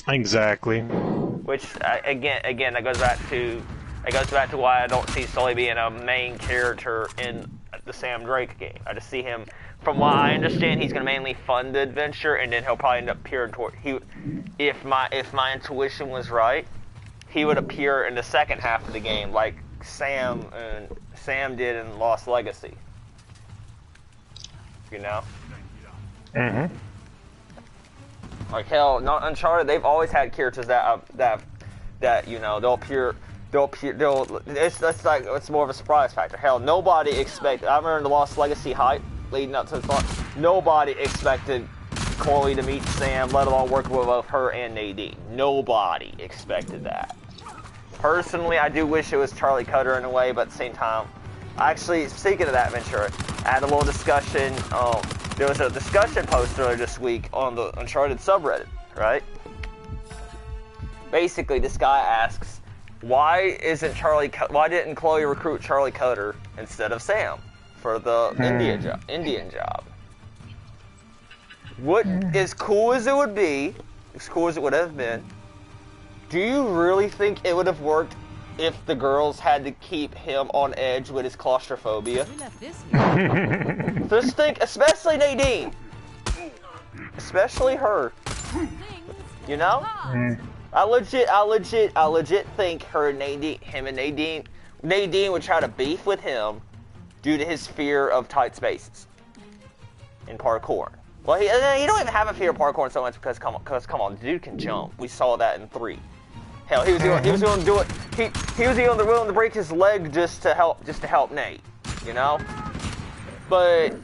Exactly. Which again, that goes back to why I don't see Sully being a main character in the Sam Drake game. I just see him, from what I understand, he's going to mainly fund the adventure, and then he'll probably end up appearing toward. If my intuition was right, he would appear in the second half of the game, like Sam did in Lost Legacy. You know. Like hell, not Uncharted. They've always had characters that you know they'll appear. It's more of a surprise factor. Hell, nobody expected. I remember the Lost Legacy hype leading up to the thought. Nobody expected Chloe to meet Sam, let alone work with both her and Nadine. Nobody expected that. Personally, I do wish it was Charlie Cutter in a way, but at the same time, actually, speaking of that, Venturi, I had a little discussion. There was a discussion post earlier this week on the Uncharted subreddit, right? Basically, this guy asks, why didn't Chloe recruit Charlie Coder instead of Sam for the Indian job? What, as cool as it would be, as cool as it would have been, do you really think it would have worked if the girls had to keep him on edge with his claustrophobia? We left this here. Just think, especially Nadine. Especially her. You know? I legit think Nadine would try to beef with him due to his fear of tight spaces in parkour. Well, he don't even have a fear of parkour so much because come on, the dude can jump. We saw that in 3. Hell, he was willing to do it. He was even willing to break his leg just to help Nate, you know. But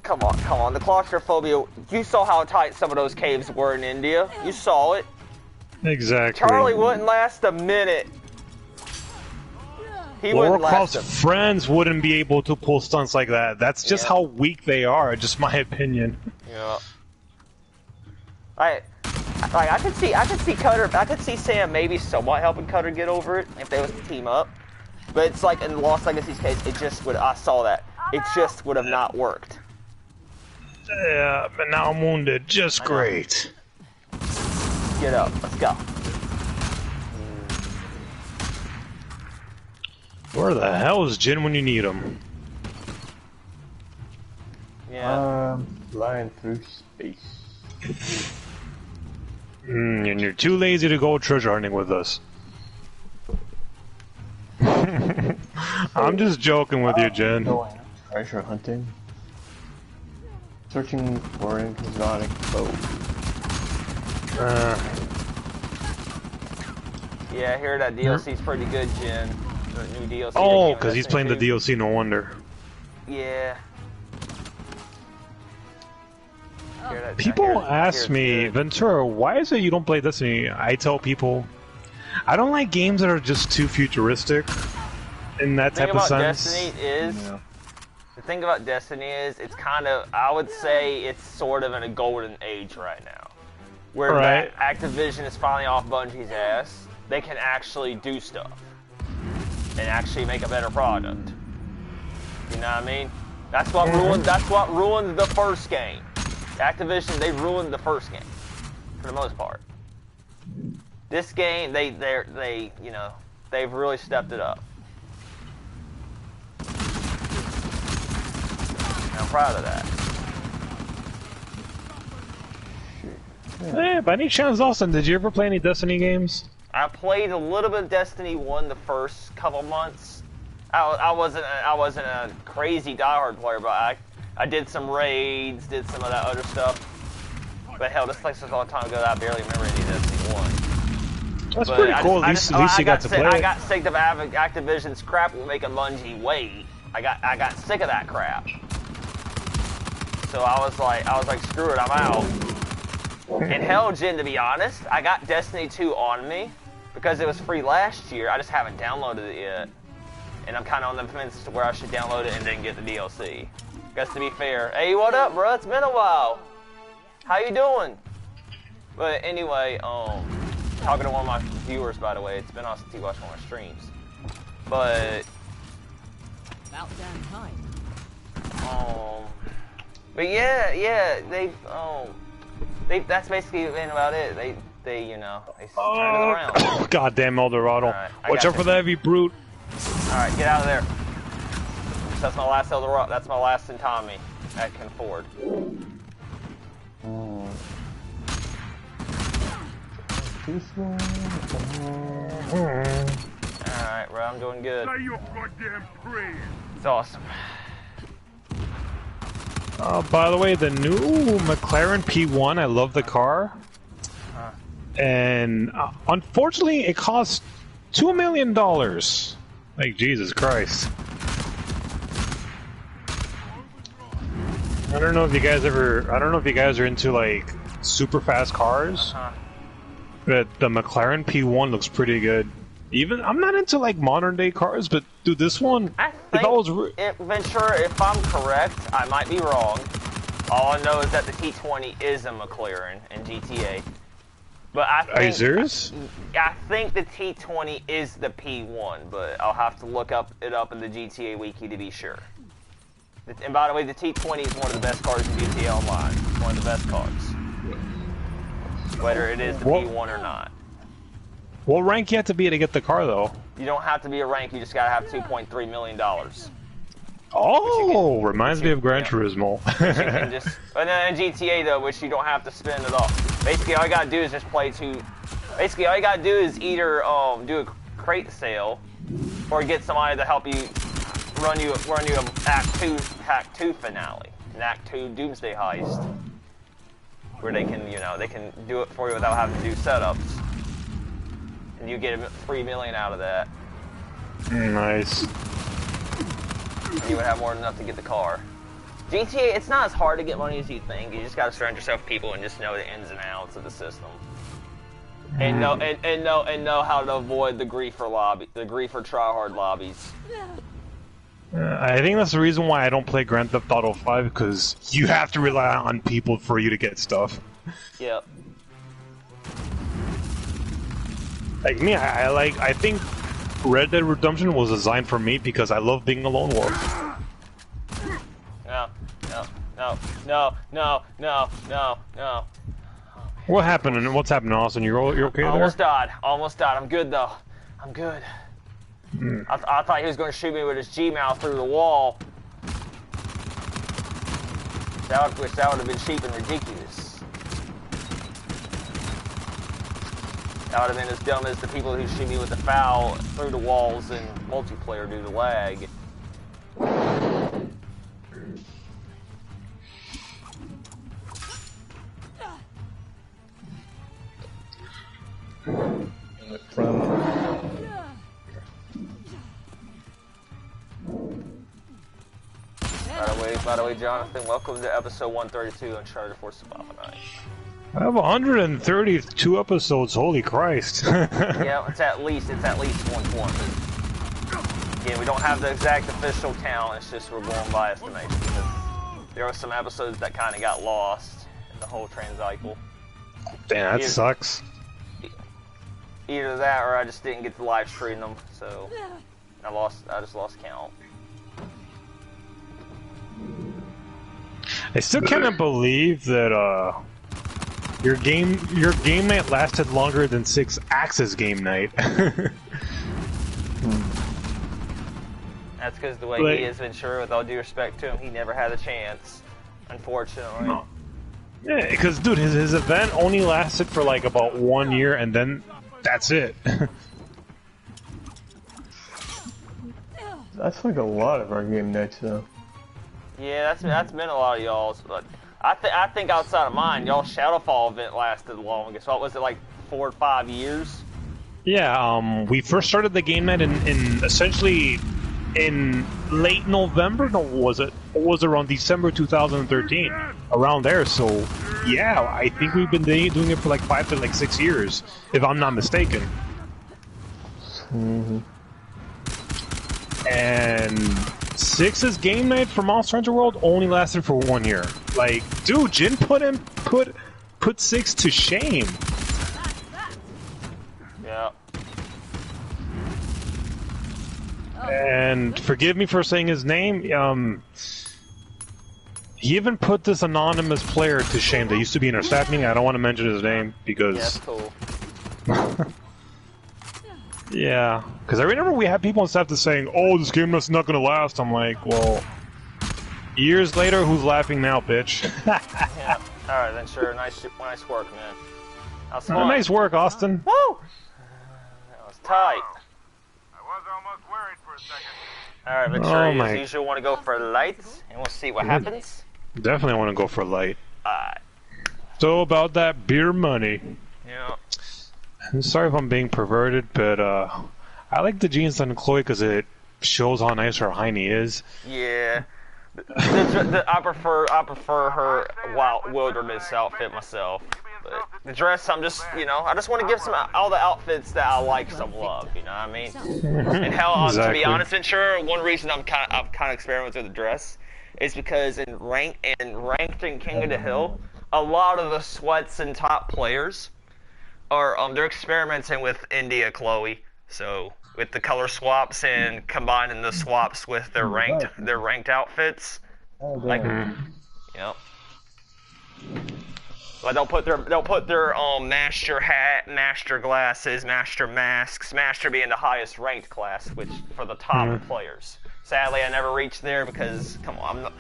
come on, the claustrophobia. You saw how tight some of those caves were in India. You saw it. Exactly. Charlie wouldn't last a minute. He wouldn't last a minute. Friends wouldn't be able to pull stunts like that. That's just how weak they are. Just my opinion. Yeah. I could see Cutter. I could see Sam maybe somewhat helping Cutter get over it if they was to team up. But it's like in Lost Legacy's case, it just would. I saw that. It just would have not worked. Yeah, but now I'm wounded. Just great. Get up. Let's go. Where the hell is Jin when you need him? Yeah. Flying through space. And you're too lazy to go treasure hunting with us. I'm just joking with you, Jen. Going treasure hunting. Searching for an exotic boat. Yeah, I hear that DLC's pretty good, Jen. The new DLC. Oh, because he's playing the DLC, no wonder. Yeah. People ask me, Ventura, why is it you don't play Destiny? I tell people, I don't like games that are just too futuristic in that type of sense. The thing about Destiny is, it's kind of, I would say it's sort of in a golden age right now. Where that Activision is finally off Bungie's ass, they can actually do stuff. And actually make a better product. You know what I mean? That's what ruined the first game. Activision, they ruined the first game, for the most part. This game, they've really stepped it up. And I'm proud of that. Hey, by any chance, Austin, did you ever play any Destiny games? I played a little bit of Destiny 1 the first couple months. I wasn't a crazy diehard player, but I did some raids, did some of that other stuff. But hell, this place was a long time ago that I barely remember any of Destiny 1. That's pretty cool. At least you got to play it. I got sick of Activision's crap making Bungie wait. I got sick of that crap. So I was like, screw it, I'm out. And hell, Jen, to be honest, I got Destiny 2 on me because it was free last year. I just haven't downloaded it yet. And I'm kind of on the fence as to where I should download it and then get the DLC. Guess to be fair. Hey, what up, bro? It's been a while. How you doing? But anyway, talking to one of my viewers, by the way. It's been awesome to watch one of my streams. But About damn time. But yeah, that's basically been about it. They turned it around. Goddamn Eldorado. Right, Watch out for the heavy brute. Alright, get out of there. That's my last Eldorado. That's my last Tommy at Can Ford. Alright, bro, I'm doing good. Say your goddamn prayers. It's awesome. By the way, the new McLaren P1, I love the car. And unfortunately, it costs $2 million. Like, Jesus Christ. I don't know if you guys are into, like, super fast cars. But the McLaren P1 looks pretty good. Even, I'm not into, like, modern day cars, but, dude, this one, Ventura, if I'm correct, I might be wrong. All I know is that the T20 is a McLaren in GTA. But I Are you think serious? I think the T20 is the P1, but I'll have to look it up in the GTA Wiki to be sure. And by the way, the T20 is one of the best cars in GTA Online. It's one of the best cars. Whether it is the What? P1 or not. What rank you have to be to get the car, though? You don't have to be a rank, you just gotta have $2.3 million. Oh, reminds me of Gran Turismo. You can just, and then in GTA though, which you don't have to spend at all. Basically, all you gotta do is just play two. Basically, all you gotta do is either do a crate sale, or get somebody to help you run you a Act 2 finale, an Act 2 Doomsday heist, where they can they can do it for you without having to do setups, and you get $3 million out of that. Nice. And you would have more than enough to get the car. GTA, it's not as hard to get money as you think. You just gotta surround yourself with people and just know the ins and outs of the system, and know how to avoid the griefer tryhard lobbies. I think that's the reason why I don't play Grand Theft Auto 5, because you have to rely on people for you to get stuff. Yep. Like me, I think Red Dead Redemption was designed for me because I love being a lone wolf. No. What happened? What's happening, Austin? You're okay there? Almost died. I'm good though. I'm good. I thought he was going to shoot me with his G-mouth through the wall. That would have been cheap and ridiculous. That would have been as dumb as the people who shoot me with the foul through the walls in multiplayer due to lag. By the way, Jonathan, welcome to episode 132 Uncharted 4 Survival. I have 132 episodes. Holy Christ! Yeah, it's at least 120. Again, we don't have the exact official count. It's just we're going by estimation because there were some episodes that kind of got lost in the whole transcycle. Damn, that sucks. Either that, or I just didn't get to live stream them, so I just lost count. I still cannot believe that your game night lasted longer than 6 Axis game night. That's because the way he is, Venturi, with all due respect to him, he never had a chance, unfortunately. No. Yeah, because dude, his event only lasted for like about 1 year, and then that's it. That's like a lot of our game nights, though. Yeah, that's been a lot of y'all's, but I think outside of mine, y'all's Shadowfall event lasted the longest. What was it, like 4 or 5 years? Yeah, we first started the game night in essentially in late November. No, was it? Or was it around December 2013? Around there. So, yeah, I think we've been doing it for like 5 to 6 years, if I'm not mistaken. Mm-hmm. And 6's game night for Monster Hunter World only lasted for 1 year. Like, dude, Jin put 6 to shame. Yeah. And forgive me for saying his name. He even put this anonymous player to shame that used to be in our staff meeting. I don't want to mention his name because. Yeah, that's cool. Yeah, because I remember we had people on staff that saying, "Oh, this game is not going to last." I'm like, well, years later, who's laughing now, bitch? Yeah. All right, then sure. Nice work, man. That was fun. Nice work, Austin. Woo! That was tight. I was almost worried for a second. All right, Venturi, as usual, want to go for lights, and we'll see what happens. Definitely want to go for light. Alright. So about that beer money. Yeah. I'm sorry if I'm being perverted, but I like the jeans on Chloe because it shows how nice her hiney is. Yeah. I prefer her wilderness outfit myself. But the dress, I just want to give all the outfits that I like some love. You know what I mean? And hell, Exactly. to be honest, Ventura, one reason I'm kind of experimenting with the dress is because in ranked in King of the Hill, a lot of the sweats and top players are they're experimenting with India Chloe. So with the color swaps and combining the swaps with their ranked outfits. Oh, Like, damn. yep. Like they'll put their master hat, master glasses, master masks, master being the highest ranked class, which for the top players. Sadly, I never reached there because come on,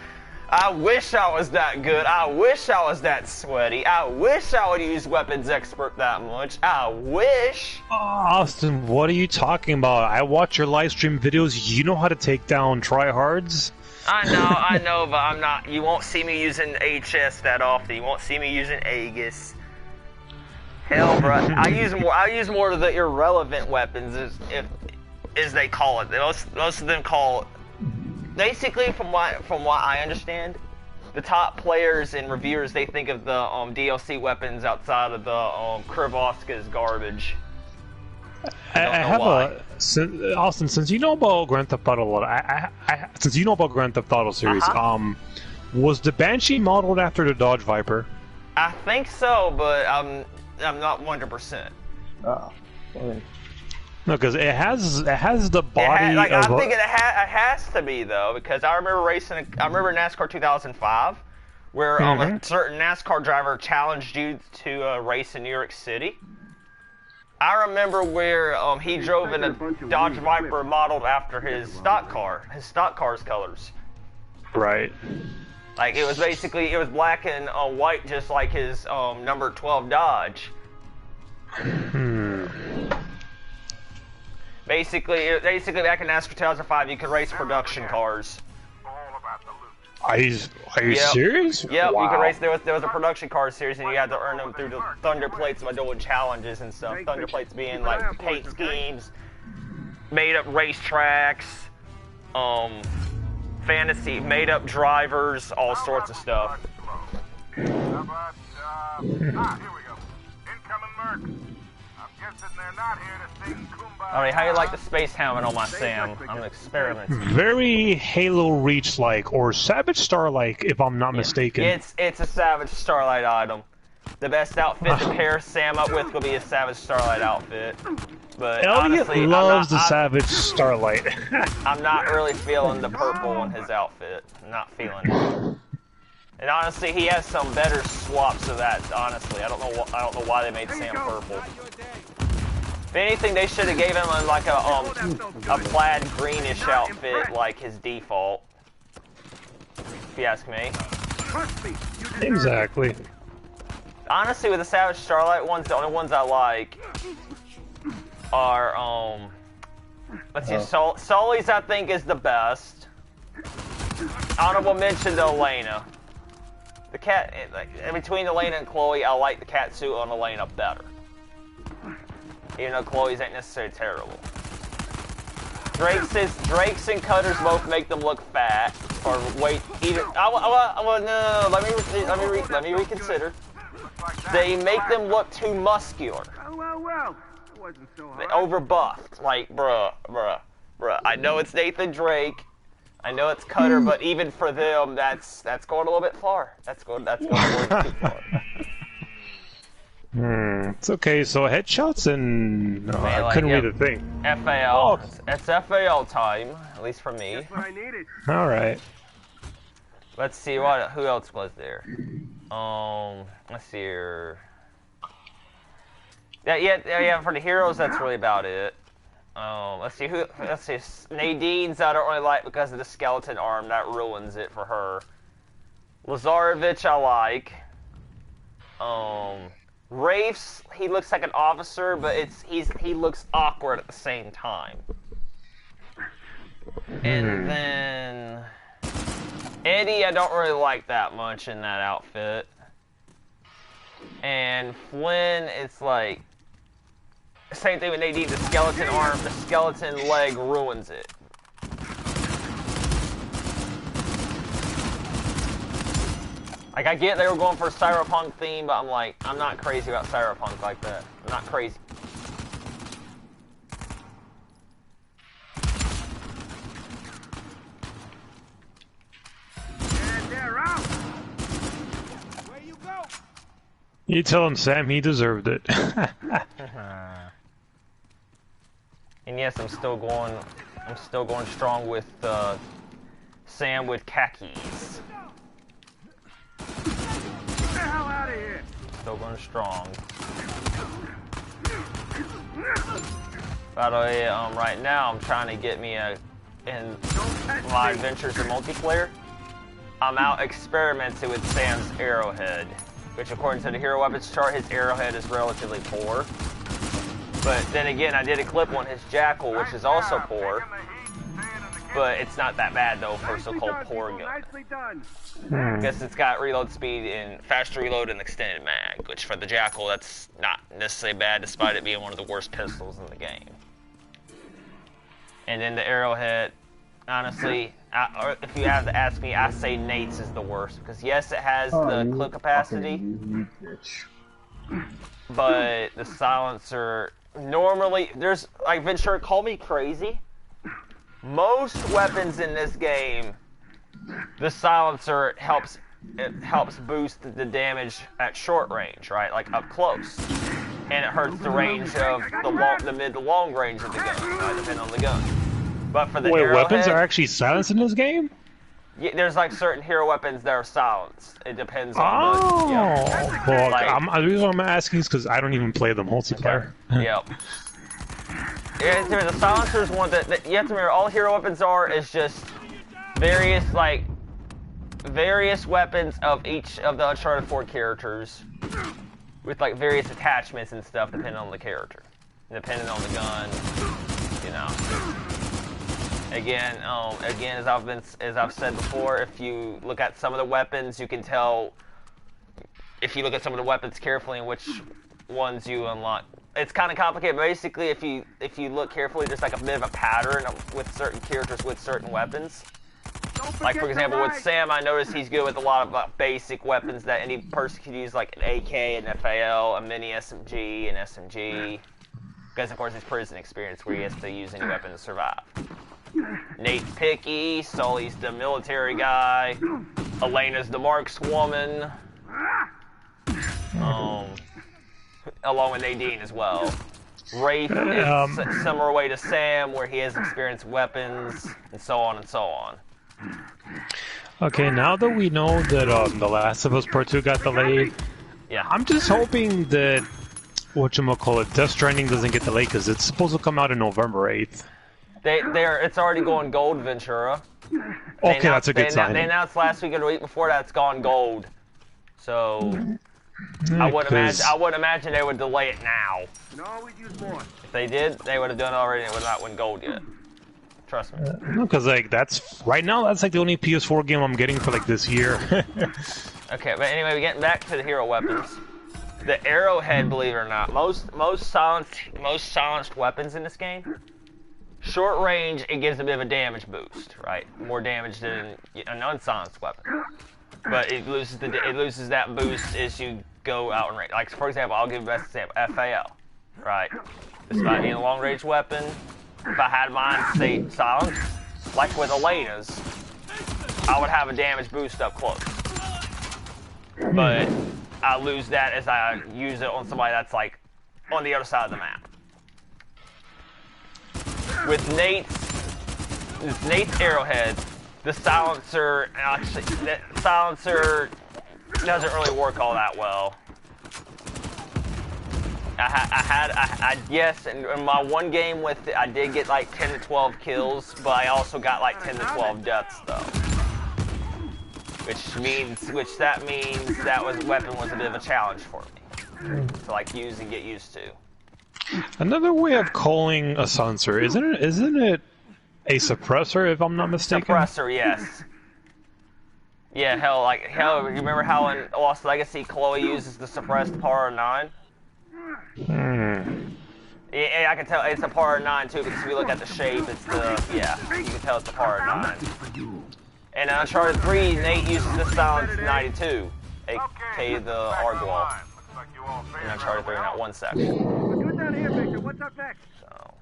I wish I was that good. I wish I was that sweaty. I wish I would use weapons expert that much. I wish. Austin, what are you talking about? I watch your live stream videos. You know how to take down tryhards. I know, but I'm not. You won't see me using HS that often. You won't see me using Aegis. Hell, bro, I use more of the irrelevant weapons, as they call it. Most of them call it. Basically, from what I understand, the top players and reviewers, they think of the DLC weapons outside of the Krivovsk as garbage. I have Austin, since you know about Grand Theft Auto a lot, since you know about Grand Theft Auto series, was the Banshee modeled after the Dodge Viper? I think so, but I'm not 100%. Oh, sorry. No, because it has the body. I'm thinking it has to be though, because I remember NASCAR 2005, where a certain NASCAR driver challenged you to race in New York City. I remember where he drove in a Dodge Viper modeled after his stock car's colors. Right. Like it was black and white, just like his number 12 Dodge. Basically back in NASCAR 2005, you could race production cars. Are you serious? Yep, wow. You could race. There was a production car series, and you had to earn them through the Thunder Plates by doing challenges and stuff. Thunder Plates being like paint schemes, made up racetracks, fantasy, made up drivers, all sorts of stuff. Here we go. Incoming Merc. I'm guessing they're not here to sing Kumbaya. Alright, how you like the space helmet on my Sam? I'm experimenting. Very Halo Reach-like, or Savage Star-like, if I'm not mistaken. It's a Savage Starlight item. The best outfit to pair Sam up with will be a Savage Starlight outfit. But Elliot honestly, loves the Savage Starlight. I'm not really feeling the purple on his outfit. I'm not feeling it. And honestly, he has some better swaps of that. Honestly, I don't know why they made Sam purple. If anything, they should have gave him a plaid greenish outfit like his default. If you ask me. Exactly. Honestly, with the Savage Starlight ones, the only ones I like are let's see, Sully's I think is the best. Honorable mention to Elena. The cat, between Elena and Chloe, I like the cat suit on Elena better. Even though Chloe's ain't necessarily terrible. Drake's and Cutters both make them look fat. Or wait, either. No. Let me reconsider. They make them look too muscular. Well. It wasn't so hard. They overbuffed. Like, bruh. I know it's Nathan Drake. I know it's Cutter, but even for them, that's going a little bit far. That's going a little too far. It's okay. So headshots and I couldn't read a thing. FAL. It's FAL time, at least for me. That's what I needed. All right. Let's see who else was there. Let's see here. Yeah. For the heroes, that's really about it. Let's see. Nadine's I don't really like because of the skeleton arm. That ruins it for her. Lazarevich I like. Rafe's, he looks like an officer, but he looks awkward at the same time. And then Eddie I don't really like that much in that outfit. And Flynn, it's like same thing with Nadine, the skeleton arm, the skeleton leg ruins it. Like, I get they were going for a cyberpunk theme, but I'm like, I'm not crazy about cyberpunk like that. I'm not crazy. And they're out. Where you go? You tell him, Sam, he deserved it. And yes, I'm still going strong with Sam with khakis. Get the hell out of here! Still going strong. By the way, right now I'm trying to get me in my adventures in multiplayer. I'm out experimenting with Sam's arrowhead, which according to the hero weapons chart, his arrowhead is relatively poor. But then again, I did a clip on his jackal, which is also poor. But it's not that bad though for a so-called poor gun. I guess it's got reload speed and faster reload and extended mag, which for the jackal, that's not necessarily bad, despite it being one of the worst pistols in the game. And then the arrowhead, honestly, if you have to ask me, I say Nate's is the worst because yes, it has the clip capacity, but the silencer. Normally, there's like Venturi, call me crazy. Most weapons in this game, the silencer helps boost the damage at short range, right? Like up close, and it hurts the range of the mid to long range of the gun, right? Depending on the gun. But for the weapons are actually silenced in this game? Yeah, there's like certain hero weapons that are silenced. It depends on the... Well, like, the reason I'm asking is because I don't even play the multiplayer. Okay. Yep. The silencer is one that you have to remember. All hero weapons is just various weapons of each of the Uncharted 4 characters with like various attachments and stuff depending on the character, depending on the gun, you know. Again, as I've said before, if you look at some of the weapons, you can tell if you look at some of the weapons carefully and which ones you unlock. It's kind of complicated. Basically, if you look carefully, there's like a bit of a pattern with certain characters with certain weapons. Like for example, with Sam, I noticed he's good with a lot of basic weapons that any person could use, like an AK, an FAL, a mini SMG, an SMG. Because of course it's prison experience where he has to use any weapon to survive. Nate's picky, Sully's the military guy, Elena's the markswoman, along with Nadine as well. Rafe is a similar way to Sam, where he has experienced weapons, and so on and so on. Okay, now that we know that The Last of Us Part 2 got delayed, yeah, I'm just hoping that, whatchamacallit, Death Stranding doesn't get delayed, because it's supposed to come out on November 8th. It's already going gold, Ventura. Okay, that's a good sign. They announced last week or the week before that it's gone gold. So I wouldn't imagine they would delay it now. If they did, they would have done it already and it would not win gold yet. Trust me. Because like that's like the only PS4 game I'm getting for like this year. Okay, but anyway, we're getting back to the hero weapons. The arrowhead, believe it or not, most silenced weapons in this game. Short range, it gives a bit of a damage boost, right? More damage than an unsilenced weapon. But it loses that boost as you go out in range. Like for example, I'll give the best example: FAL, right? Despite being a long range weapon, if I had mine stay silenced, like with Elena's, I would have a damage boost up close. But I lose that as I use it on somebody that's like on the other side of the map. With Nate's arrowhead, the silencer doesn't really work all that well. Yes, in my one game with it, I did get like 10 to 12 kills, but I also got like 10 to 12 deaths though. Which means that weapon was a bit of a challenge for me to like use and get used to. Another way of calling a silencer, isn't it a suppressor, if I'm not mistaken? Suppressor, yes. Yeah, you remember how in Lost Legacy Chloe uses the suppressed Power 9? Yeah, I can tell it's a Power 9 too, because if you look at the shape, you can tell it's a Power 9. And in Uncharted 3, Nate uses the Silence 92, aka the Argual. In Uncharted 3 in that one section. So,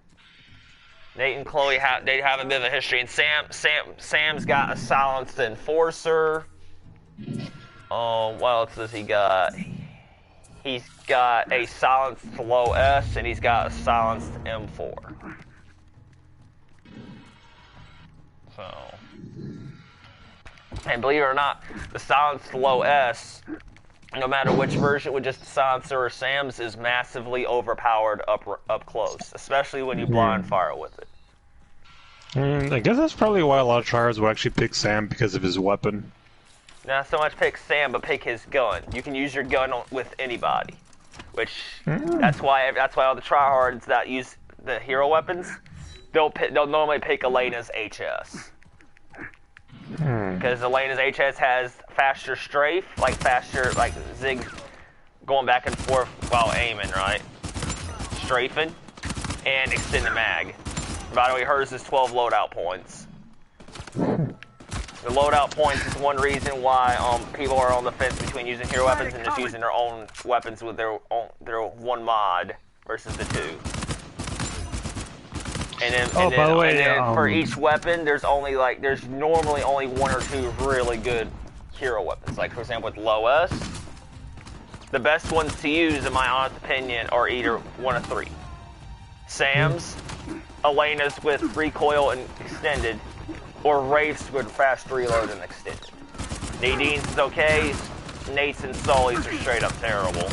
Nate and Chloe have a bit of a history, and Sam's got a silenced enforcer. What else does he got? He's got a silenced low S, and he's got a silenced M4. So, and believe it or not, the silenced low S, no matter which version with just silencer or SAMs, is massively overpowered up close, especially when you blind fire with it. I guess that's probably why a lot of tryhards will actually pick Sam because of his weapon. Not so much pick Sam, but pick his gun. You can use your gun with anybody, which that's why all the tryhards that use the hero weapons, they'll normally pick Elena's HS, because Elena's HS has faster strafe, like zig, going back and forth while aiming, right? Strafing, and extended mag. By the way, hers is 12 loadout points. The loadout points is one reason why people are on the fence between using hero weapons and just using their own weapons with their one mod versus the two. And then, by the way, for each weapon, there's normally only one or two really good hero weapons. Like for example, with low S, the best ones to use, in my honest opinion, are either one of three: Sam's, Elena's with recoil and extended, or Wraith's with fast reload and extended. Nadine's is okay. Nate's and Sully's are straight up terrible.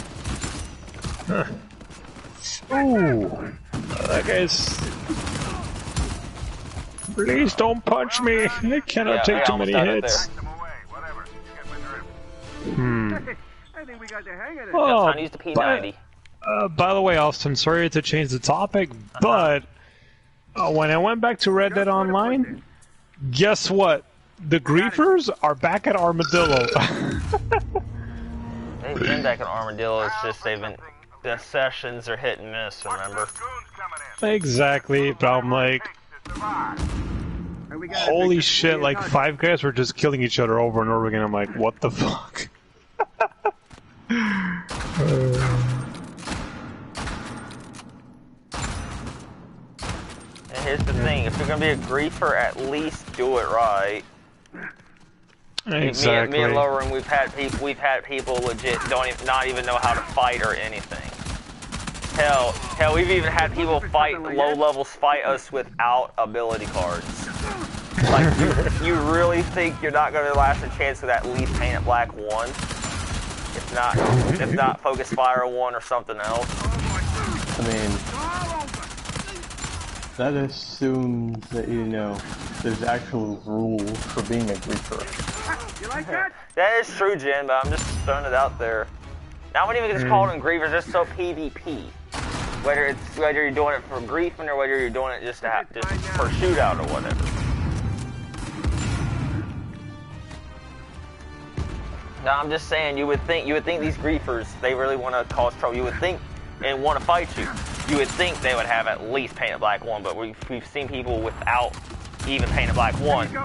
Ooh, that guy's. Please don't punch me. I cannot take too many hits. I think we got the hang of it. Oh, I used the P90. by the way, Austin, sorry to change the topic, but when I went back to Red Dead Online, guess what? The griefers are back at Armadillo. They've been back at Armadillo, it's just the sessions are hit and miss, remember? Exactly, but I'm like, holy shit, like 5 guys were just killing each other over and over again. I'm like, what the fuck? And here's the thing, if you're gonna be a griefer, at least do it right. Exactly. Me and Lowering, we've had people legit not even know how to fight or anything. Hell, we've even had people fight low levels fight us without ability cards. Like, you really think you're not gonna last a chance with at least Paint It Black 1? If not Focus Fire 1 or something else. I mean, that assumes that, there's actual rules for being a griefer. You like that? That is true, Jen, but I'm just throwing it out there. I wouldn't even just call them griefers, just so PvP. Whether you're doing it for griefing or whether you're doing it just for shootout or whatever. Now I'm just saying, you would think these griefers, they really want to cause trouble. You would think and want to fight you. You would think they would have at least Paint It Black 1, but we've seen people without even Paint It Black 1.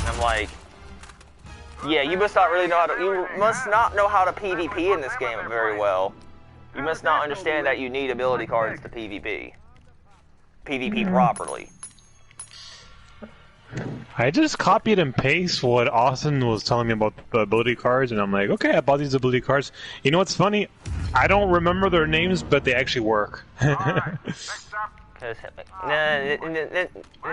I'm like, yeah, you must not know how to PvP in this game very well. You must not understand that you need ability cards to PvP properly. I just copied and pasted what Austin was telling me about the ability cards, and I'm like, okay, I bought these ability cards. You know what's funny? I don't remember their names, but they actually work. And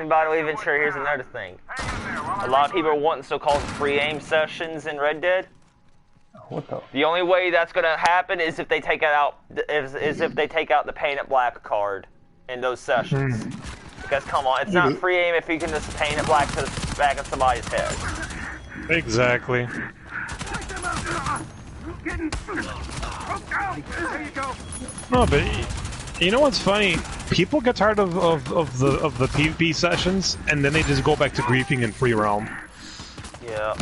by the way, Venturi, here's another thing. A lot of people are wanting so-called free aim sessions in Red Dead. What the? The only way that's gonna happen is if they take out the Paint It Black card in those sessions. Because come on, it's not free aim if you can just paint it black to the back of somebody's head. Exactly. No, but you know what's funny? People get tired of the PvP sessions, and then they just go back to griefing in free realm. Yeah.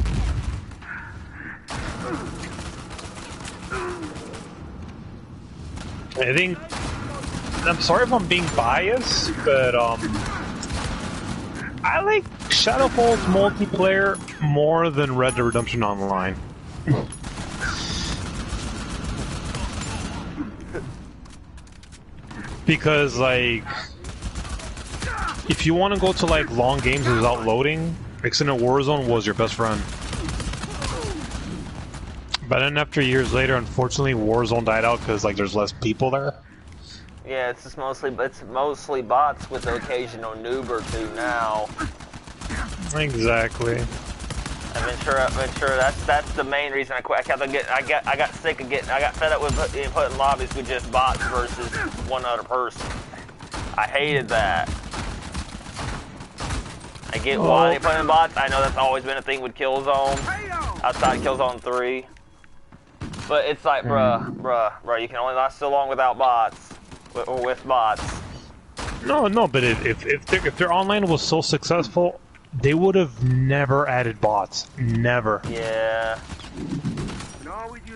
I think. I'm sorry if I'm being biased, but I like Shadowfall's multiplayer more than Red Dead Redemption Online. Because, like, if you want to go to, like, long games without loading, Extended Warzone was your best friend. But then after years later, unfortunately, Warzone died out because like there's less people there. Yeah, it's mostly bots with the occasional noob or two now. Exactly. And Ventura, that's the main reason I quit. I got sick of getting, I got fed up with putting lobbies with just bots versus one other person. I hated that. I get why they put in bots. I know that's always been a thing with Killzone, outside of Killzone 3. But it's like, bruh, you can only last so long without bots, or with bots. No, but if their online was so successful, they would have never added bots. Never. Yeah.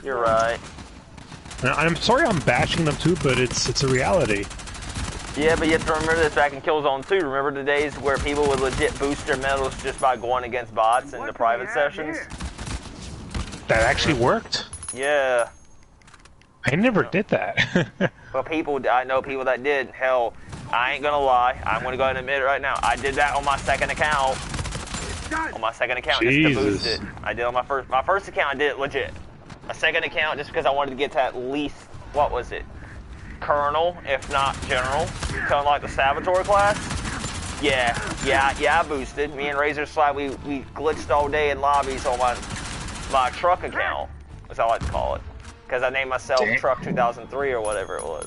You're right. I'm sorry I'm bashing them too, but it's a reality. Yeah, but you have to remember this back in Killzone 2. Remember the days where people would legit boost their medals just by going against bots in the private sessions? That actually worked? Yeah. I never did that. But I know people that did. Hell, I ain't gonna lie. I'm gonna go ahead and admit it right now. I did that on my second account. Just to boost it. I did on my first account. I did it legit. A second account just because I wanted to get to at least, what was it? Colonel, if not General, kind of like the Saboteur class. Yeah, I boosted. Me and Razor Slide, we glitched all day in lobbies on my truck account, as I like to call it, because I named myself Truck 2003 or whatever it was,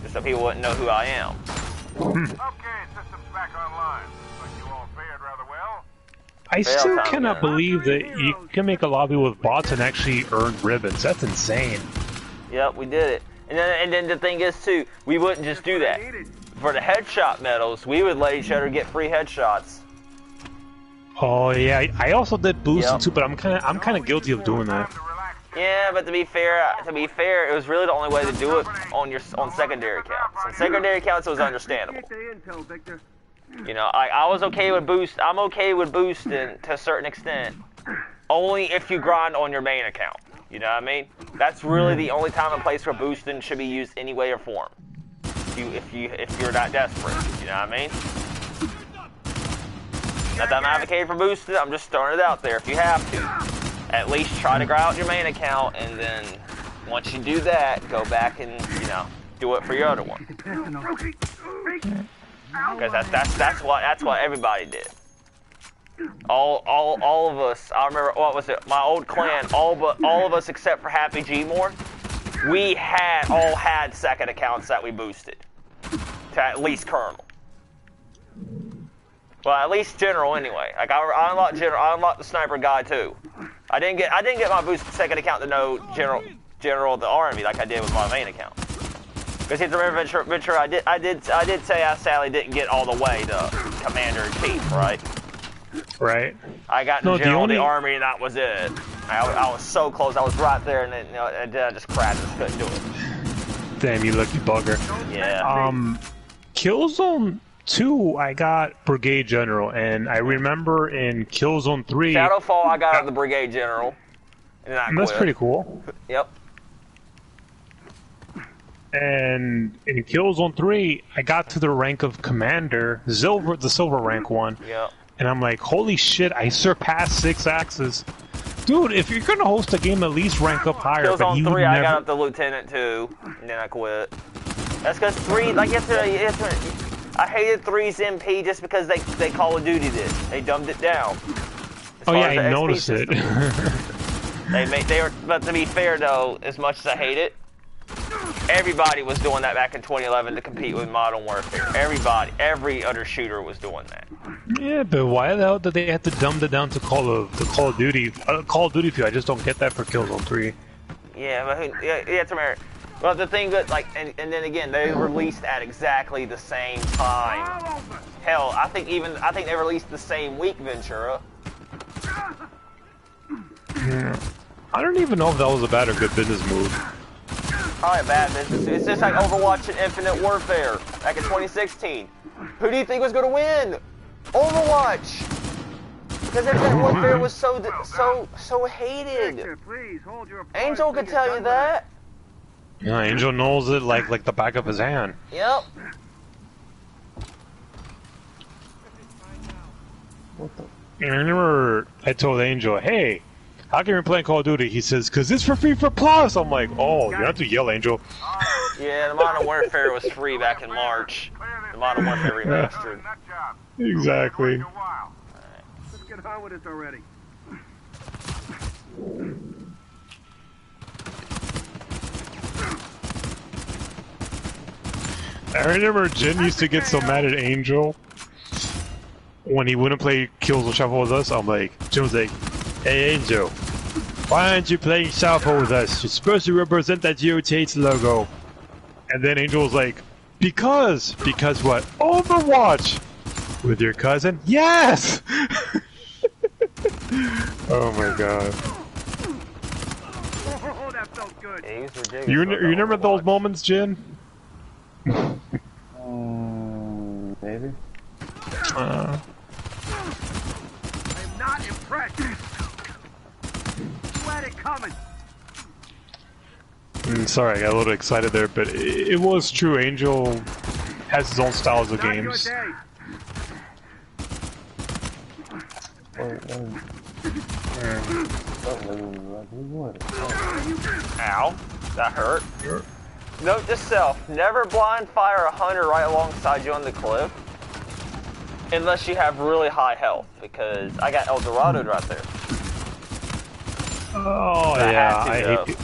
just so people wouldn't know who I am. Okay, system's back online. But you all fared rather well. I still cannot believe that you can make a lobby with bots and actually earn ribbons. That's insane. Yep, we did it. And then the thing is too, we wouldn't just do that. For the headshot medals, we would let each other get free headshots. Oh yeah, I also did boosting too, but I'm kind of guilty of doing that. Yeah, but to be fair, it was really the only way to do it on secondary accounts. On secondary accounts, it was understandable. You know, I was okay with boost. I'm okay with boosting to a certain extent, only if you grind on your main account. You know what I mean? That's really the only time and place where boosting should be used any way or form. If you're not desperate, you know what I mean? Not that I'm advocating for boosting, I'm just throwing it out there. If you have to, at least try to grind out your main account, and then once you do that, go back and do it for your other one. Because that's what everybody did. All of us. I remember, what was it? My old clan. All of us except for Happy Gmore. We all had second accounts that we boosted to at least Colonel. Well, at least General anyway. Like I unlocked General. I unlocked the Sniper guy too. I didn't get my boost second account to know General of the Army like I did with my main account. Because you have to remember, Ventura, I did say I sadly didn't get all the way to Commander in Chief, right? Right. I got to General of the Army, and that was it. I was so close. I was right there, and then I just crashed. Just couldn't do it. Damn, you lucky bugger. Yeah. Killzone 2, I got Brigade General, and I remember in Killzone 3... Shadowfall, I got out of the Brigade General. And I quit. That's pretty cool. Yep. And in Killzone 3, I got to the rank of Commander, the silver rank one. Yep. And I'm like, holy shit, I surpassed 6 axes. Dude, if you're gonna host a game, at least rank up higher. Killzone 3, I got up to Lieutenant 2, and then I quit. That's because 3, like yesterday, I hated 3's MP just because they Call of Duty did. They dumbed it down. Oh yeah, I noticed it. But to be fair though, as much as I hate it, everybody was doing that back in 2011 to compete with Modern Warfare. Every other shooter was doing that. Yeah, but why the hell did they have to dumb it down to Call of Duty? Call of Duty feel. I just don't get that for Killzone 3. Yeah, but it's America. Well, the thing that, like, and then again, they released at exactly the same time. Hell, I think they released the same week, Ventura. Yeah. I don't even know if that was a bad or good business move. Probably a bad business. It's just like Overwatch and Infinite Warfare back in 2016. Who do you think was going to win? Overwatch. Because Infinite Warfare was so hated. Angel could tell you that. Yeah, Angel knows it like the back of his hand. Yep. I remember I told Angel, hey, how come you're playing Call of Duty? He says, because it's for free for Plus. I'm like, oh, you don't have to yell, Angel. Yeah, the Modern Warfare was free back in March. The Modern Warfare remastered. Exactly. Let's get on with this already. I remember Jen used to get so mad at Angel when he wouldn't play Kills with Shuffle with us. I'm like, Jen was like, hey Angel, why aren't you playing Shuffle with us? You're supposed to represent that GOTH logo. And then Angel was like, because what? Overwatch! With your cousin? Yes! Oh my god. Oh, that felt good. Yeah, he was ridiculous You with remember those Overwatch. moments, Jen? Maybe. I am not impressed. You had it coming. Sorry, I got a little excited there, but it was true. Angel has his own styles of Not your games. day. Ow. That hurt. Note to self, never blind fire a hunter right alongside you on the cliff. Unless you have really high health, because I got El Dorado'd right there. Oh, I yeah, had I to, hate it.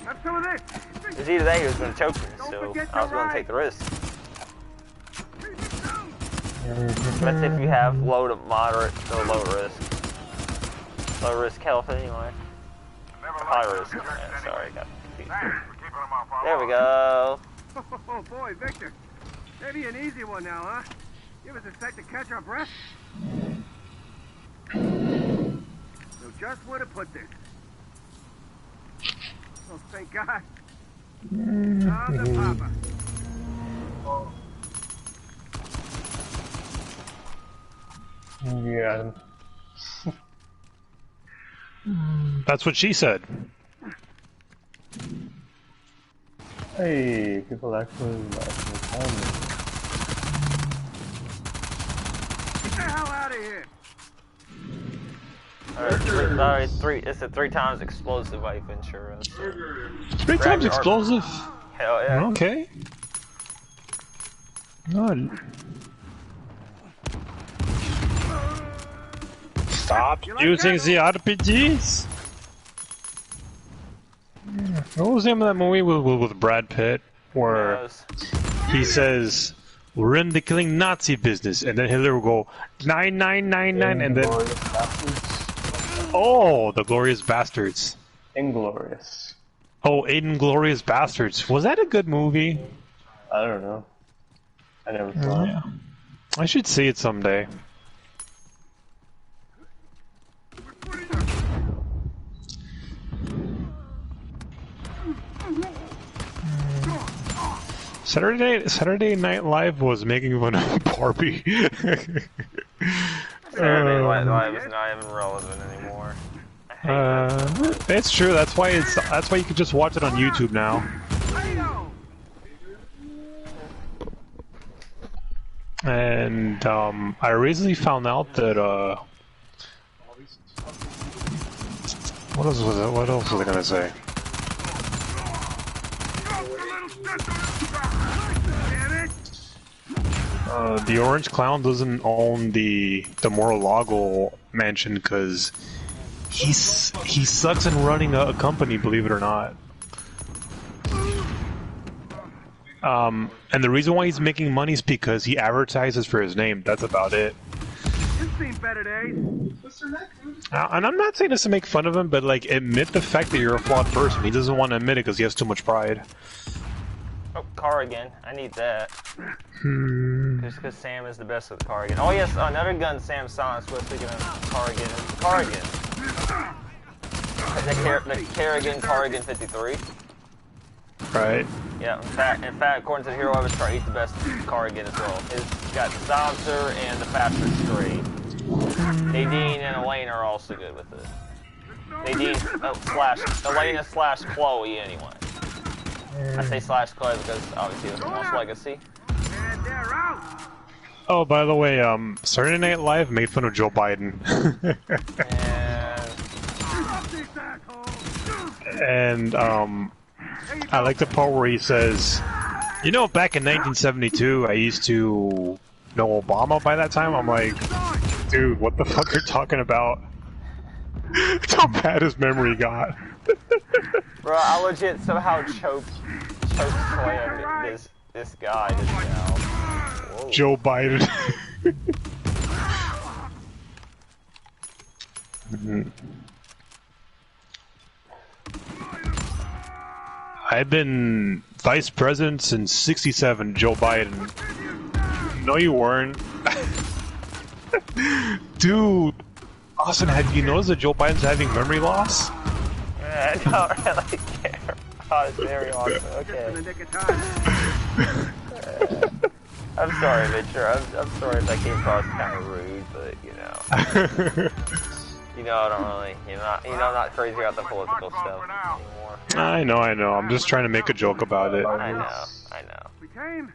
Have some of this. It was either that or he was going to choke me, so I was going to take the risk. That's if you have low to moderate to low risk. Low risk health anyway. High risk. Yeah, sorry, I got confused. There we go. Oh boy, Victor. Maybe an easy one now, huh? Give us a sec to catch our breath. So just where to put this. Oh, thank God. On the papa. Yeah. That's what she said. Hey, people actually tell me. Get the hell out of here. Alright, it's a 3 times explosive by Ventura. So. 3 Grab times your explosive? Hell yeah. Okay. Good. Stop using the RPGs! What was the name of that movie with Brad Pitt? Where Yes. he says, we're in the killing Nazi business, and then Hitler will go, 9999, and then... Inglorious Bastards. Oh, the Glorious Bastards. Inglorious. Oh, Inglorious Bastards. Was that a good movie? I don't know. I never saw it. Yeah. I should see it someday. Saturday Night Live was making fun of Barbie. Saturday Night Live is not even relevant anymore. I hate that. It's true. That's why you can just watch it on YouTube now. And I recently found out that what else was I gonna say? The Orange Clown doesn't own the Mar-a-Lago mansion because he sucks in running a company, believe it or not. And the reason why he's making money is because he advertises for his name. That's about it. You've seen better days. And I'm not saying this to make fun of him, but like, admit the fact that you're a flawed person. He doesn't want to admit it because he has too much pride. Oh, car again. I need that. Just because Sam is the best with car again. Oh yes, another gun Sam silenced was speaking of car again. Car again. The Kerrigan Carrigan 53. Right. Yeah, in fact, according to the Hero Avatar, he's the best car again as well. He's got the silencer and the faster straight. Nadine and Elena are also good with it. Nadine slash Elena slash Chloe anyway. I say slash Chloe because obviously it's the most legacy. And they're out. Oh, by the way, Saturday Night Live made fun of Joe Biden. And And, I like the part where he says, you know, back in 1972, I used to know Obama by that time. I'm like, dude, what the fuck are you talking about? That's how bad his memory got. bro, I legit somehow choke slammed this guy just now. Whoa. Joe Biden. I've been vice president since '67, Joe Biden. No, you weren't. Dude, Austin, have you noticed that Joe Biden's having memory loss? I don't really care. Oh, it's very awesome. Okay. I'm sorry, Venturi. I'm sorry if that came across kind of rude, but you know, I don't really, I'm not crazy about the political stuff anymore. I know. I'm just trying to make a joke about it. I know. We came.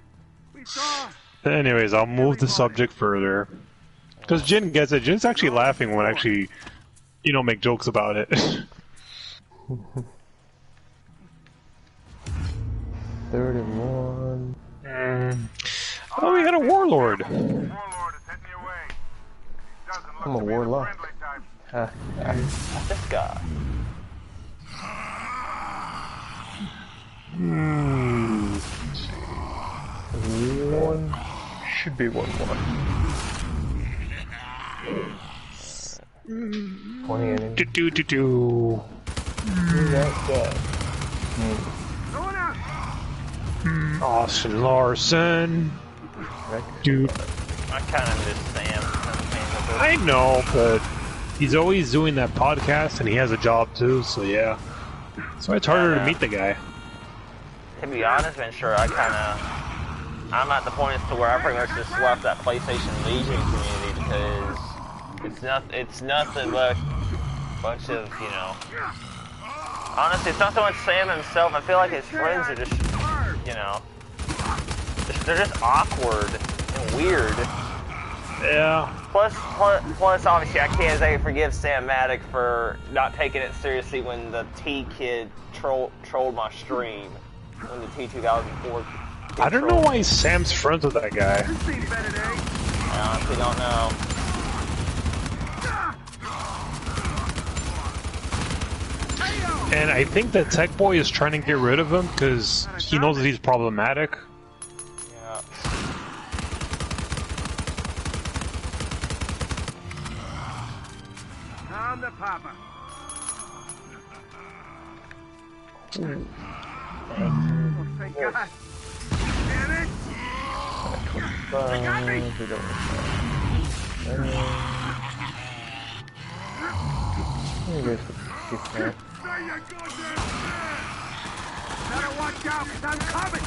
We saw. Anyways, I'll move the subject further. Because Jin gets it. Jin's actually laughing when I actually, make jokes about it. 31. Oh, we had a warlord. Warlord is heading your way. Doesn't look I'm a to be the warlock. friendly type. This guy. One should be 1-1. 20 enemies. Do. That guy. Going out. Austin Larson. Dude, I kind of miss Sam. I know, but he's always doing that podcast and he has a job too, so yeah. So it's harder to meet the guy. To be honest, Venturi, I'm at the point as to where I pretty much just left that PlayStation Legion community because it's nothing but a bunch of, honestly, it's not so much Sam himself. I feel like his friends are just, they're just awkward and weird. Yeah. Plus, obviously, I can't say forgive Sam Maddock for not taking it seriously when the T kid trolled my stream. When the T2004. I don't know why Sam's friends with that guy. I honestly don't know. And I think that Tech Boy is trying to get rid of him because he knows that he's problematic. Yeah. I'm the papa. Oh, thank God. Damn it! They got me! We don't you guys keep that. Say your goddamn better watch out, 'cause I'm coming!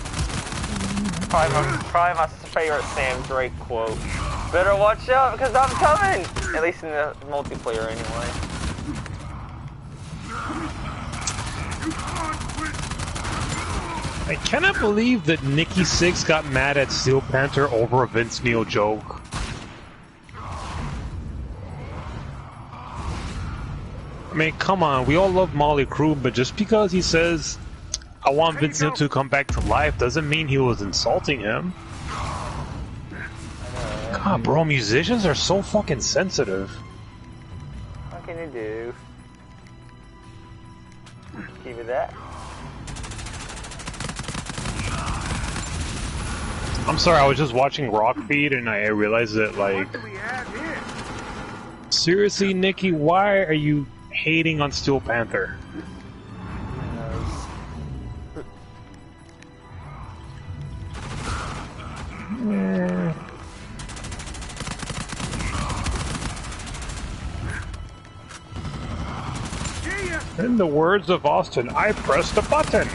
Probably my favorite Sam Drake quote. Better watch out, because I'm coming! At least in the multiplayer, anyway. I cannot believe that Nikki Sixx got mad at Steel Panther over a Vince Neil joke. I mean, come on, we all love Molly Crew, but just because he says, I want Vince Neil to come back to life, doesn't mean he was insulting him. God, bro, musicians are so fucking sensitive. What can you do? Give it that. I'm sorry, I was just watching Rockfeed and I realized that, like, What do we have here? seriously, Nikki, why are you hating on Steel Panther? See ya! In the words of Austin, I pressed a button.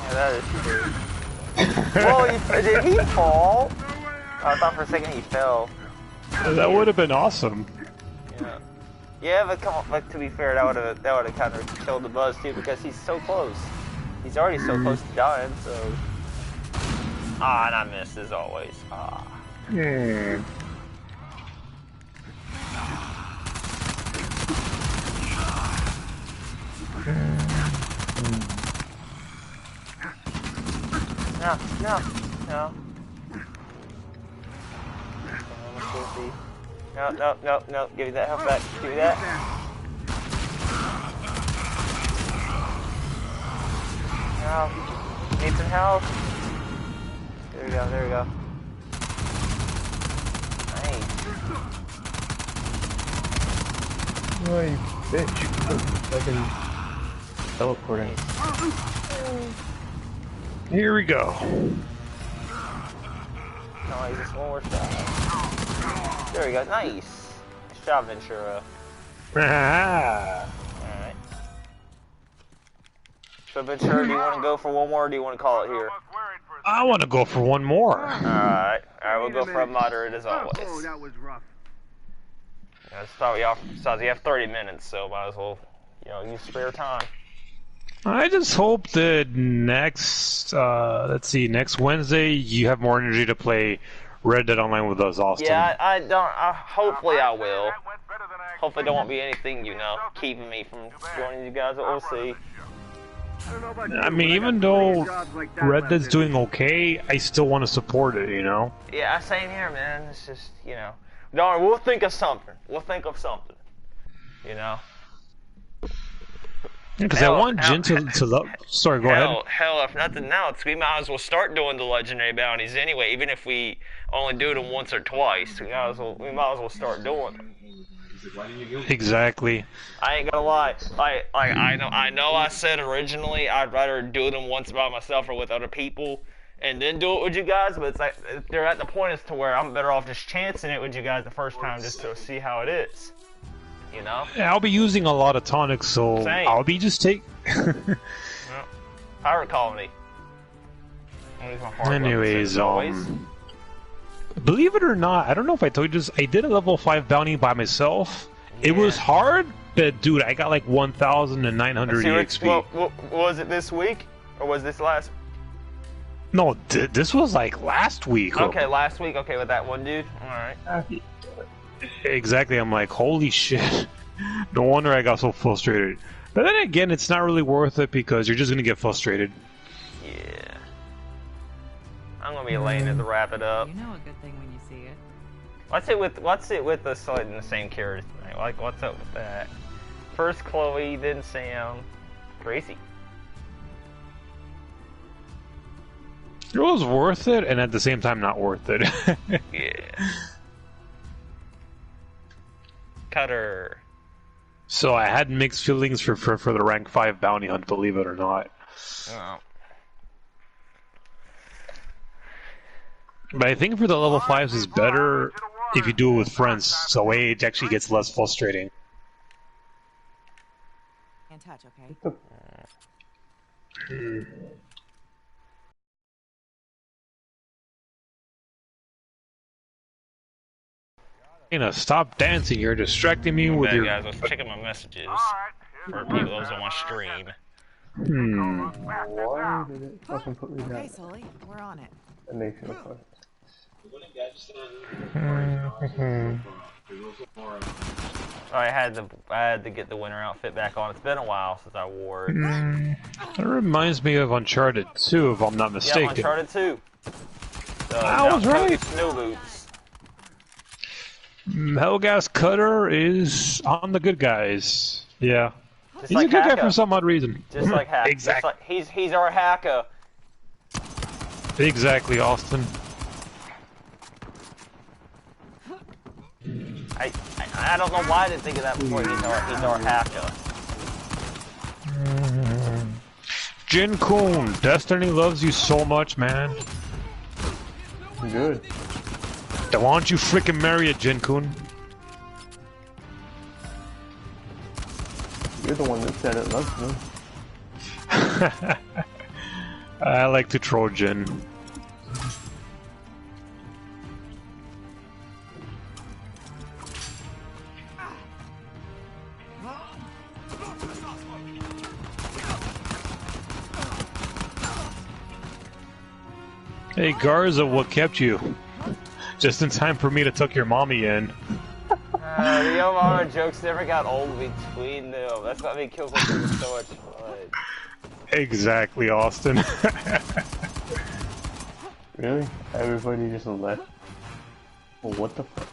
Yeah, that is true. Whoa, did he fall? I thought for a second he fell. That would have been awesome. Yeah. Yeah, but come on, but to be fair, that would have kind of killed the buzz too because he's so close. He's already so close to dying, so. Ah, and I missed as always. Ah. Hmm. No, no, no. No, no, no, no. Give me that health back. Give me that. No. Need some help. There we go, there we go. Nice. Oh, you bitch. Fucking teleporting. Here we go. Nice, just one more shot. There we go, nice. Nice job, Ventura. Alright. So, Ventura, do you want to go for one more, or do you want to call it here? I want to go for one more. Alright, we'll go for a moderate as always. Oh, that was rough. I just thought you have 30 minutes, so might as well, use spare time. I just hope that next, next Wednesday you have more energy to play Red Dead Online with us, Austin. Yeah, I don't. Hopefully I will. Hopefully there won't be anything, keeping me from joining you guys, but we'll see. I mean, even though Red Dead's doing okay, I still want to support it, Yeah, same here, man. It's just, Darn, we'll think of something. Because I want Jin to love. Sorry, go ahead. Hell, if nothing else, we might as well start doing the legendary bounties anyway. Even if we only do them once or twice, we might as well start doing them. Exactly. I ain't gonna lie. I know. I said originally I'd rather do them once by myself or with other people, and then do it with you guys. But it's like they're at the point as to where I'm better off just chancing it with you guys the first time, just to see how it is. Yeah, I'll be using a lot of tonics, so Same. I'll be just take. Pirate Colony. Anyways, believe it or not, I don't know if I told you this. I did a level 5 bounty by myself. Yeah. It was hard, but dude, I got like 1,900 EXP. What was it this week, or was this last? No, this was like last week. Okay, last week. Okay, with that one dude. All right. Exactly. I'm like, holy shit. No wonder I got so frustrated. But then again, it's not really worth it because you're just gonna get frustrated. Yeah. I'm gonna be laying it to wrap it up. You know a good thing when you see it. What's it with us in the same character thing? Like, what's up with that? First Chloe, then Sam. Crazy. It was worth it, and at the same time, not worth it. Yeah. Cutter. So I had mixed feelings for the rank 5 bounty hunt, believe it or not. Oh. But I think for the level 5s is better if you do it with friends, so it actually gets less frustrating. Can't touch, okay? Stop dancing, you're distracting me with your... guys, I was checking my messages for people that was on my stream. Why did it fucking put me Okay, down? Sully, we're on it. That makes no sense. I had to get the winter outfit back on. It's been a while since I wore it. That reminds me of Uncharted 2, if I'm not mistaken. Yeah, Uncharted 2. So, I was right. Snow boots. Helghast Cutter is on the good guys. Yeah. Just He's like a good guy Haka. for some odd reason. Just like Hack. Exactly. Just like, he's our hacker. Exactly, Austin. I don't know why I didn't think of that before. He's our hacker. Jin Kun, Destiny loves you so much, man. Good. Why don't you frickin' marry a Jin Kun? You're the one that said it loves me. I like to troll Jin. Hey Garza, what kept you? Just in time for me to tuck your mommy in. The Yo Mama jokes never got old between them. That's what made Killzone so much fun. Exactly, Austin. Really? Everybody just left? Well, what the fuck?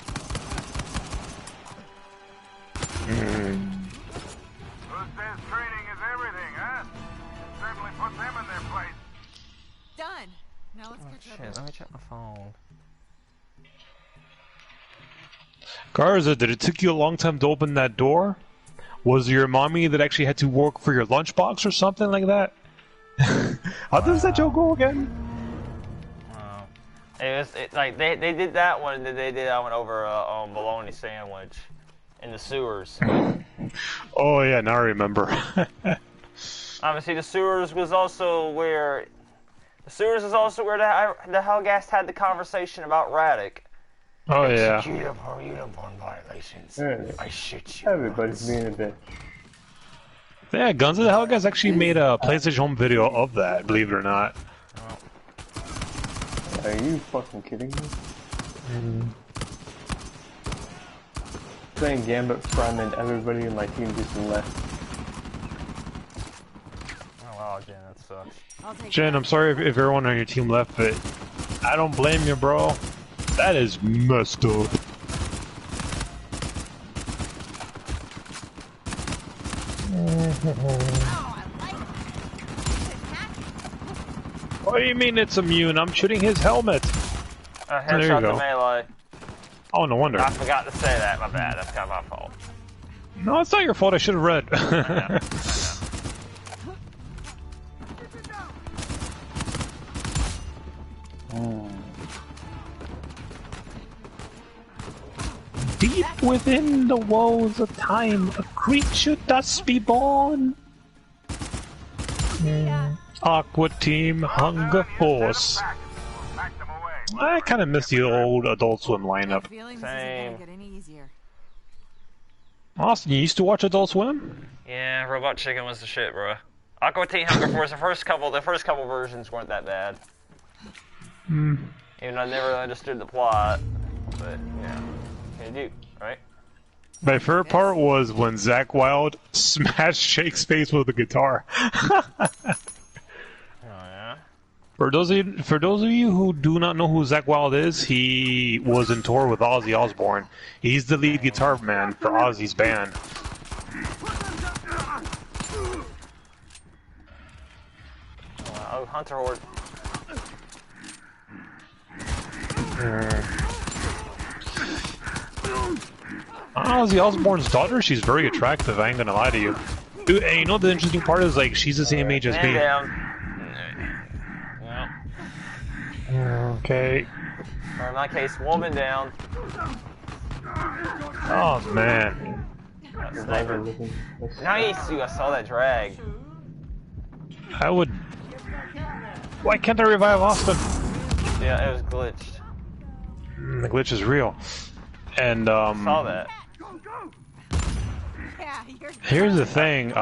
Who says training is everything, huh? Certainly put them in their place. Done. Now let's catch up. Shit, let me check my phone. Garza, did it take you a long time to open that door? Was your mommy that actually had to work for your lunchbox or something like that? How does that joke go again? Like they did that one, and then they did that one over a bologna sandwich in the sewers. Oh yeah, now I remember. Obviously, the sewers was also where the Helghast had the conversation about Raddick. Oh yeah. Execute upon uniform violations. Yeah. I shit you. Everybody's being a bitch. Yeah, Guns of the Helghast actually made a PlayStation Home video of that, believe it or not. Are you fucking kidding me? Playing Gambit Prime and everybody in my team just left. Oh wow, Jen, that sucks. Jen, I'm sorry if everyone on your team left, but I don't blame you, bro. That is messed up. What do you mean it's immune? I'm shooting his helmet. Headshot there you go. to melee. Oh, no wonder. I forgot to say that. My bad. That's kind of my fault. No, it's not your fault. I should have read. I know. Deep within the walls of time, a creature does be born. Aqua Team Hunger Force. Pack them away. I kind of miss the old Adult Swim lineup. Feeling Same. this isn't gonna get any easier. Austin, you used to watch Adult Swim? Yeah, Robot Chicken was the shit, bro. Aqua Teen Hunger Force. The first couple versions weren't that bad. Even though I never understood the plot, but yeah, you do, right? My favorite part was when Zach Wilde smashed Shake's face with a guitar. Oh yeah. For those of you who do not know who Zach Wilde is, he was in tour with Ozzy Osbourne. He's the lead guitar man for Ozzy's band. Oh, Hunter Horde. Ozzy Osbourne's daughter, she's very attractive, I ain't gonna lie to you. Dude, and you know the interesting part is, like, she's the same age as Man me. down. Well, Okay. or in my case, woman down. Oh, man. Sniper. Nice, dude, I saw that drag. I would... Why can't I revive Austin? Yeah, it was glitched. The glitch is real. And, Saw that. Yeah, you're here's the thing,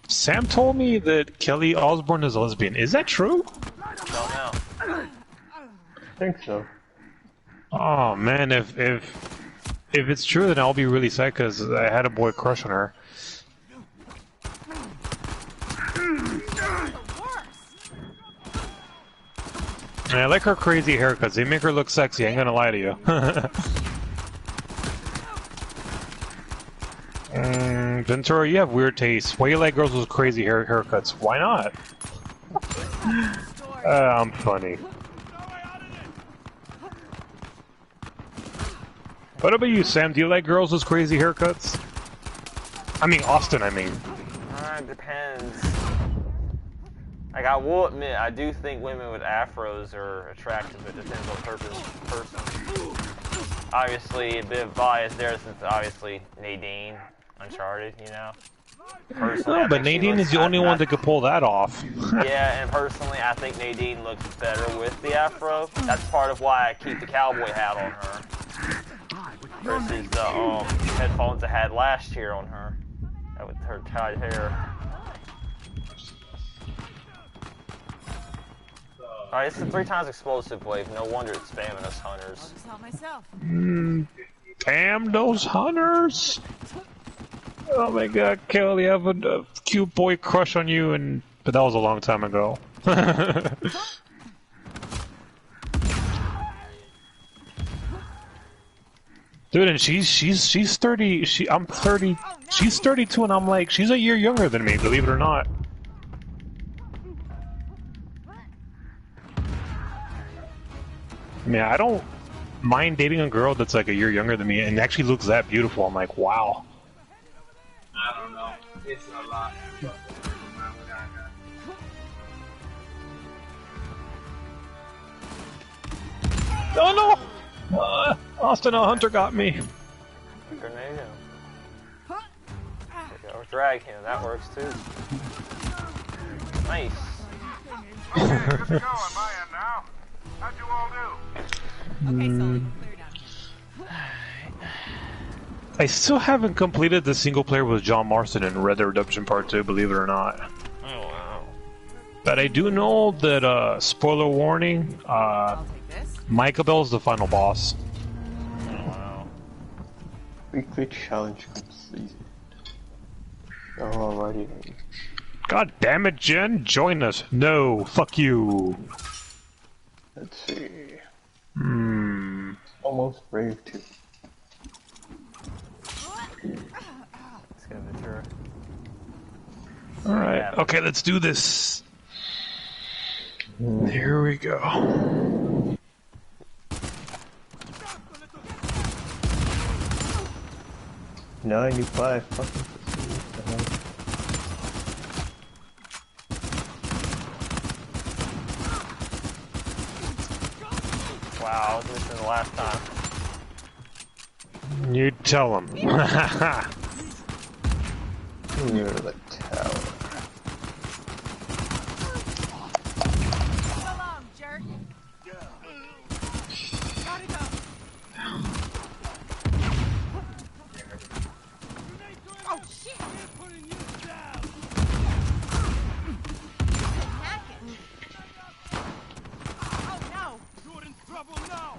Sam told me that Kelly Osbourne is a lesbian. Is that true? Don't know. I think so. Oh man, if it's true, then I'll be really sad because I had a boy crush on her. And I like her crazy haircuts. They make her look sexy. I ain't gonna lie to you. Venturi, you have weird taste. Why you like girls with crazy haircuts? Why not? I'm funny. What about you, Sam? Do you like girls with crazy haircuts? I mean, Austin, I mean. It depends. Like, I will admit, I do think women with afros are attractive. It depends on person. Obviously, a bit of bias there since obviously Nadine, Uncharted, you know. Personally, No, I but think she Nadine looks- is the only one that could pull that off. Yeah, and personally, I think Nadine looks better with the afro. That's part of why I keep the cowboy hat on her. Versus the headphones I had last year on her. With her tied hair. Alright, it's a 3 times explosive wave. No wonder it's spamming us hunters. I'll just help myself. Damn those hunters! Oh my god, Kelly, I have a cute boy crush on you, but that was a long time ago. Dude, and she's 30. I'm 30. She's 32, and I'm like, she's a year younger than me. Believe it or not. Yeah, I don't mind dating a girl that's like a year younger than me and actually looks that beautiful. I'm like, wow. I don't know. It's a lot. Oh no! Austin, a hunter got me. Grenade him. Or drag him. That works too. Nice. Okay, good to go on my end now. How'd you all do? Okay, Sully, clear down here. I still haven't completed the single player with John Marston in Red Dead Redemption Part 2, believe it or not. Oh wow. But I do know that, spoiler warning, I'll take this. Michael Bell's the final boss. Oh wow. Weekly challenge completed. Alrighty then. God damn it, Jen, join us. No, fuck you. Let's see. Almost brave too. Let's go Ventura. Alright, okay, let's do this. Here we go. $95 fucking percent. Wow, I was missing the last time. You tell him. Near the tower. So long, jerk. Gotta go. Oh shit! Hacking. Oh no! You're in trouble now.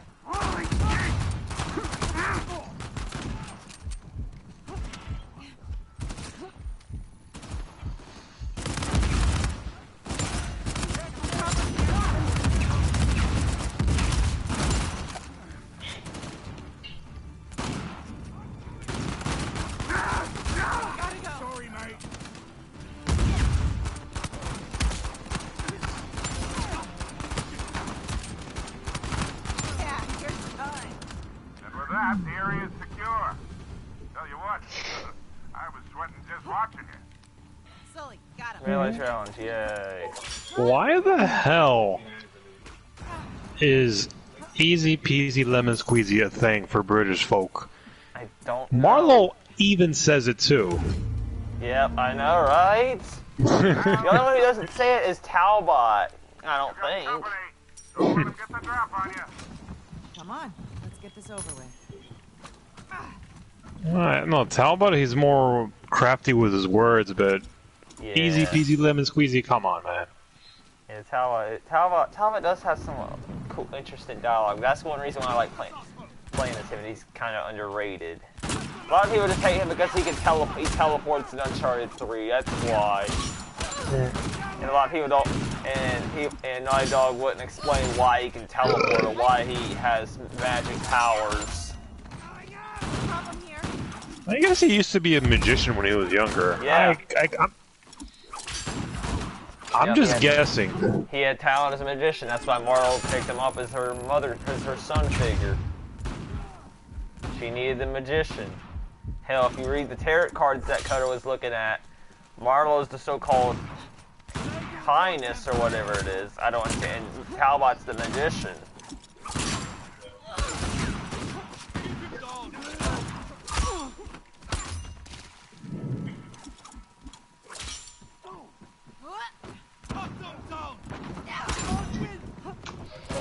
Gotta go. Sorry, mate. Yeah, you're done. And with that, the area is secure. Tell you what, I was sweating just watching you. Sully, got him. Melee challenge, yay. Why the hell is easy peasy lemon squeezy a thing for British folk? I don't know. Marlo even says it too. Yep, I know, right? The only one who doesn't say it is Talbot. I don't Got think. company. Don't let him get the drop on you. Come on, let's get this over with. Alright, no, Talbot, he's more crafty with his words, but Yeah. easy peasy lemon squeezy, come on, man. Yeah, Talbot does have some cool, interesting dialogue. That's one reason why I like playing as him. And he's kind of underrated. A lot of people just hate him because he teleports in Uncharted 3. That's why. And a lot of people don't. And Naughty Dog wouldn't explain why he can teleport or why he has magic powers. Problem here. I guess he used to be a magician when he was younger. Yeah. I'm Yep, just yeah. guessing. He had talent as a magician. That's why Marlo picked him up as her son figure. She needed the magician. Hell, if you read the tarot cards that Cutter was looking at, Marlo's the so-called highness or whatever it is. I don't understand. Talbot's the magician.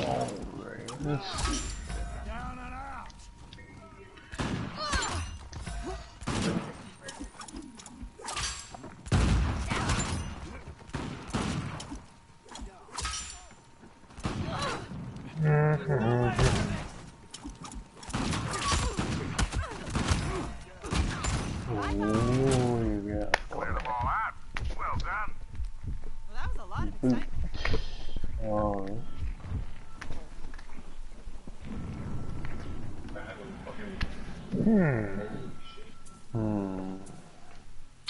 Alright, let's see. Oh, yeah. Clear them all out. Well done. Well, that was a lot of excitement. Oh.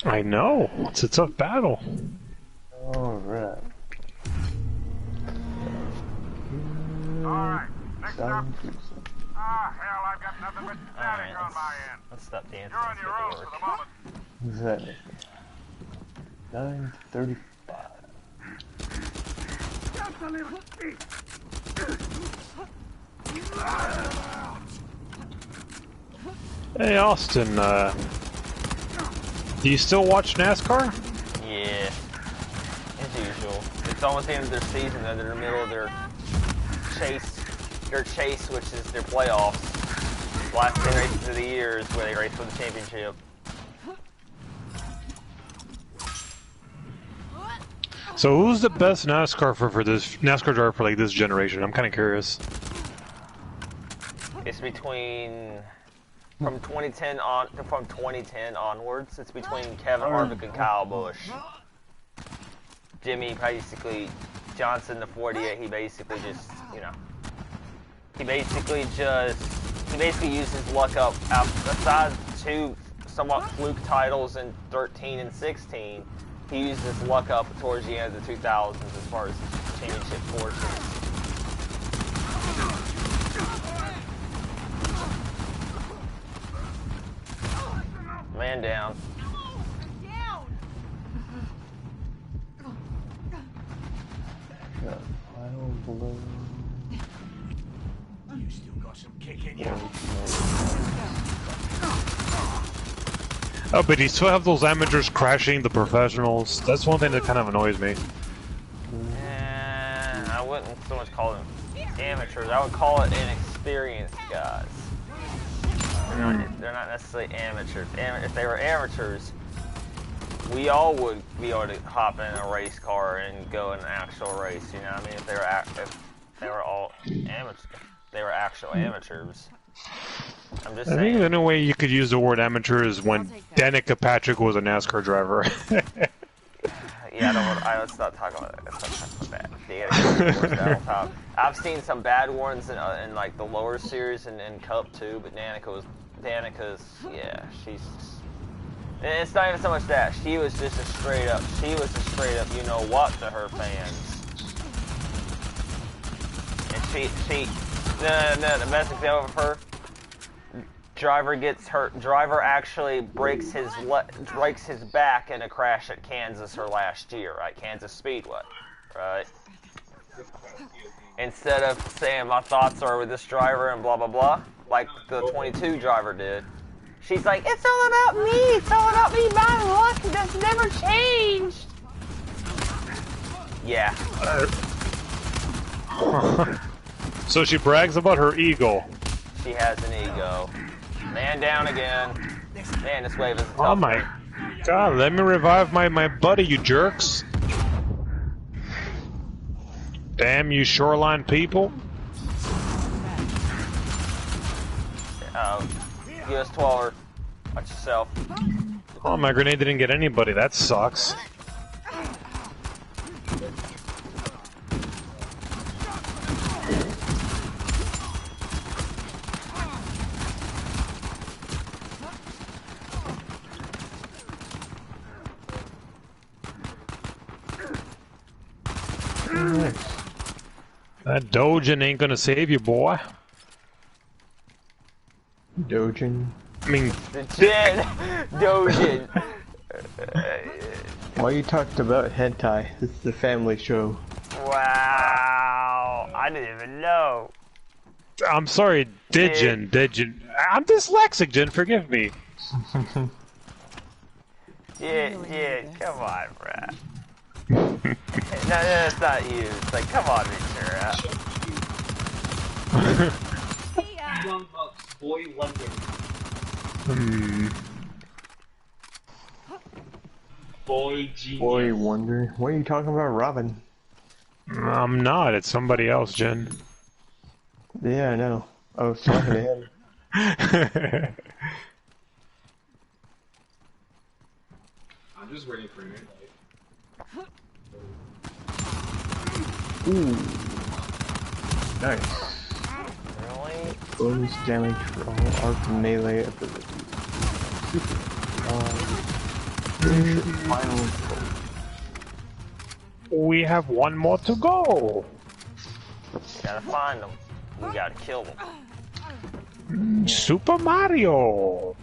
I know. It's a tough battle. Alright. Alright, next up. Sounds Ah, hell, I've got nothing but static on my end. Let's stop dancing. You're on Let's your get own to for work. the moment. Who's that? 9:35. Hey, Austin, do you still watch NASCAR? Yeah, as usual. It's almost the end of their season, though. They're in the middle of their chase, which is their playoffs. Last 10 races of the year is where they race for the championship. So who's the best NASCAR for this NASCAR driver for like this generation? I'm kind of curious. It's between from 2010 onwards. It's between Kevin Harvick and Kyle Busch. Jimmy basically Johnson, the 48. He basically just he basically uses luck up. Besides two somewhat fluke titles in 13 and 16, he used his luck up towards the end of the 2000s as far as championship fortunes. Man down. Got pile below. You still got some kick in you. Oh, but you still have those amateurs crashing the professionals. That's one thing that kind of annoys me. I wouldn't so much call them amateurs. I would call it inexperienced guys. They're not necessarily amateurs. If they were amateurs, we all would be able to hop in a race car and go in an actual race. You know what I mean? If they were all amateurs, they were actual amateurs. I'm just I saying. think the only way you could use the word amateur is when Danica Patrick was a NASCAR driver. Yeah, let's not talk about that. Let's not talk about that. I've seen some bad ones in like the lower series and in Cup too, but Danica's, yeah, she's. It's not even so much that she was just a straight up, you know what to her fans. And no, the best example of her. Driver gets hurt. Driver actually breaks his back in a crash at Kansas her last year, right? Kansas Speedway, right? Instead of saying my thoughts are with this driver and blah blah blah, like the 22 driver did, she's like, it's all about me. It's all about me. My luck has never changed. Yeah. So she brags about her ego. She has an ego. Man down again. Man, this wave is tough. Oh my god, let me revive my buddy, you jerks. Damn you shoreline people. US 12er. Watch yourself. Oh, my grenade didn't get anybody, that sucks. That Dojin ain't gonna save you, boy. Dojin. I mean, Dojin. Why you talked about hentai? This is a family show. Wow. I didn't even know. I'm sorry, Digin. I'm dyslexic, Jin, forgive me. Yeah, come on, bruh. No, it's not you. It's like, come on, Ventura. Young Bucks, Boy Wonder. Boy Genius. Boy Wonder. What are you talking about, Robin? I'm not, it's somebody else, Jin. Yeah, I know. I was talking to him. I'm just waiting for your invite. Ooh. Nice. Really? Bonus damage for all arc melee abilities. Super. Finish your final goal. We have one more to go. Gotta find them. We gotta kill them. Super Mario.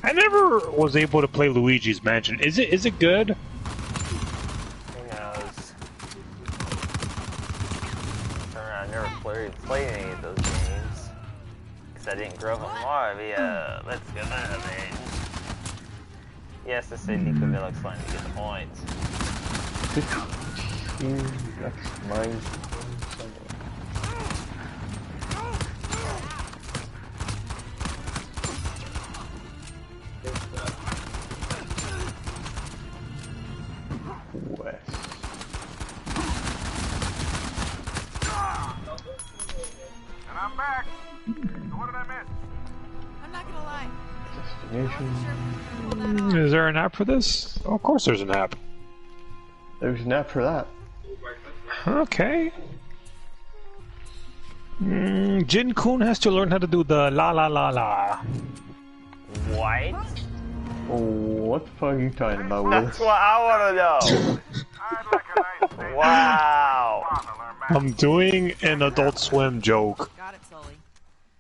I never was able to play Luigi's Mansion. Is it good? Who knows? I never played any of those games. Because I didn't grow up on Mario. Yeah, let's go there, man. Yes, the city Nico looks fun to get the points. 15, that's mine. West. And I'm back. So what did I miss? I'm not gonna lie. Destination. Pull that off. Is there an app for this? Oh, of course there's an app. There's an app for that. Okay. Jin Kun has to learn how to do the la la la la. What? Oh, what the fuck are you talking about, That's Will? what I wanna know. I'd like a nice day. Wow. I'm doing an Adult Swim joke Got it, Sully.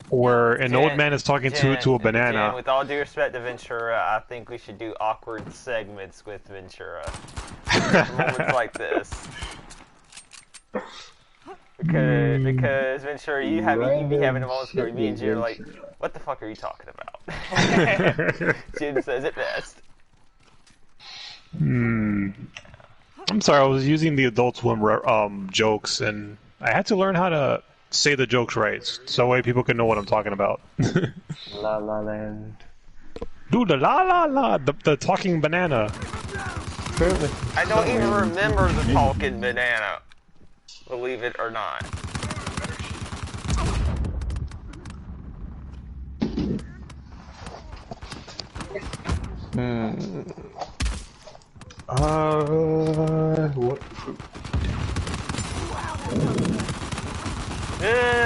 where an old Jen- man is talking to a Jen, banana. with all due respect to Ventura, I think we should do awkward segments with Ventura. Moments like this. Because Ventura, you be having a moments where me and Jen are like, what the fuck are you talking about? Jen says it best. I'm sorry, I was using the Adult Swim jokes, and I had to learn how to say the jokes right, so that way people can know what I'm talking about. La La Land. Dude, the la la la, the talking banana. Apparently. I don't even remember the talking banana. Believe it or not. What?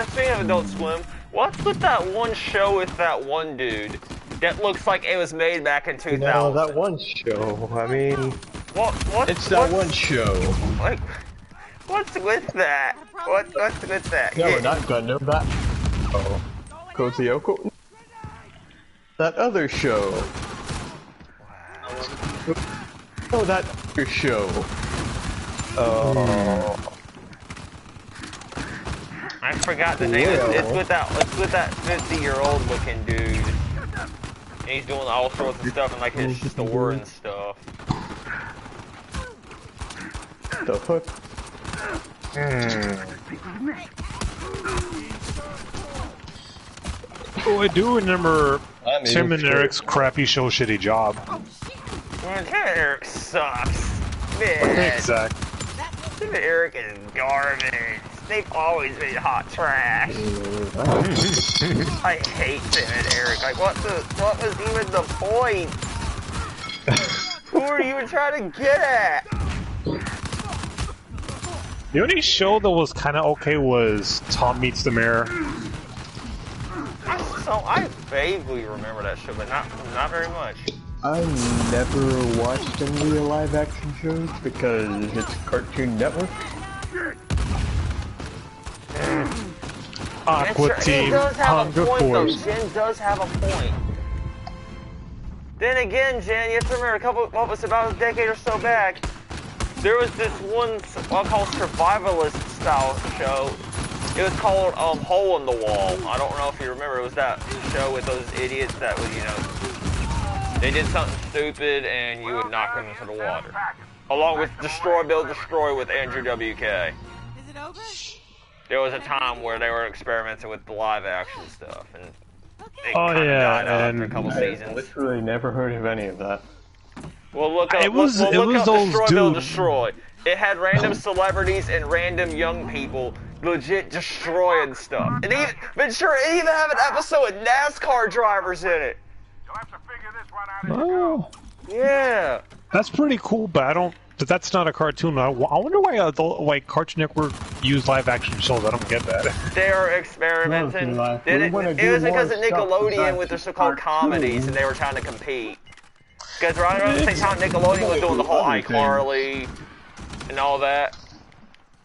Speaking of Adult Swim, what's with that one show with that one dude that looks like it was made back in 2000? No, that one show. I mean, What? it's that one show. Like, what's with that? What's with that? No, we're not Gundam. That. Oh, Kozioko. That other show. Oh, that other show. Oh. I forgot the name. It's with that 50-year-old looking dude. And he's doing all sorts of stuff and like his store and stuff. The fuck? Oh, I do remember I'm Tim and into it. Eric's crappy show shitty job. Man, Tim and Eric sucks. Man, Exactly. Tim and Eric is garbage. They've always been hot trash. I hate Tim and Eric. Like, what was even the point? Who are you even trying to get at? The only show that was kind of okay was Tom Meets the Mayor. I vaguely remember that show, but not very much. I never watched any real live action shows because it's Cartoon Network. Aqua It Team, does have Hunger a point, though. Force. Jen does have a point. Then again, Jen, you have to remember what was about a decade or so back, there was this one, what I call survivalist style show. It was called Hole in the Wall. I don't know if you remember. It was that show with those idiots that would, they did something stupid and you would knock them into the water. Along with Destroy, Build, Destroy with Andrew WK. Is it over? There was a time where they were experimenting with the live action stuff, and it Oh, kinda yeah, died out after a and- couple I seasons. literally never heard of any of that. Well, look up, It was look up those Destroy, Build, dudes. Destroy. It had random celebrities and random young people legit destroying stuff. And even Venturi even have an episode with NASCAR drivers in it. You'll have to figure this one out as you go. Oh, Yeah. that's pretty cool, but I don't. But that's not a cartoon. I wonder why Cartoon Network use live action shows. I don't get that. They are experimenting. No, It we wanna was do because of more stuff Nickelodeon besides with their just so-called comedies, cartoons. and they were trying to compete. Because right around the same time, Nickelodeon was doing the whole Other things. iCarly and all that.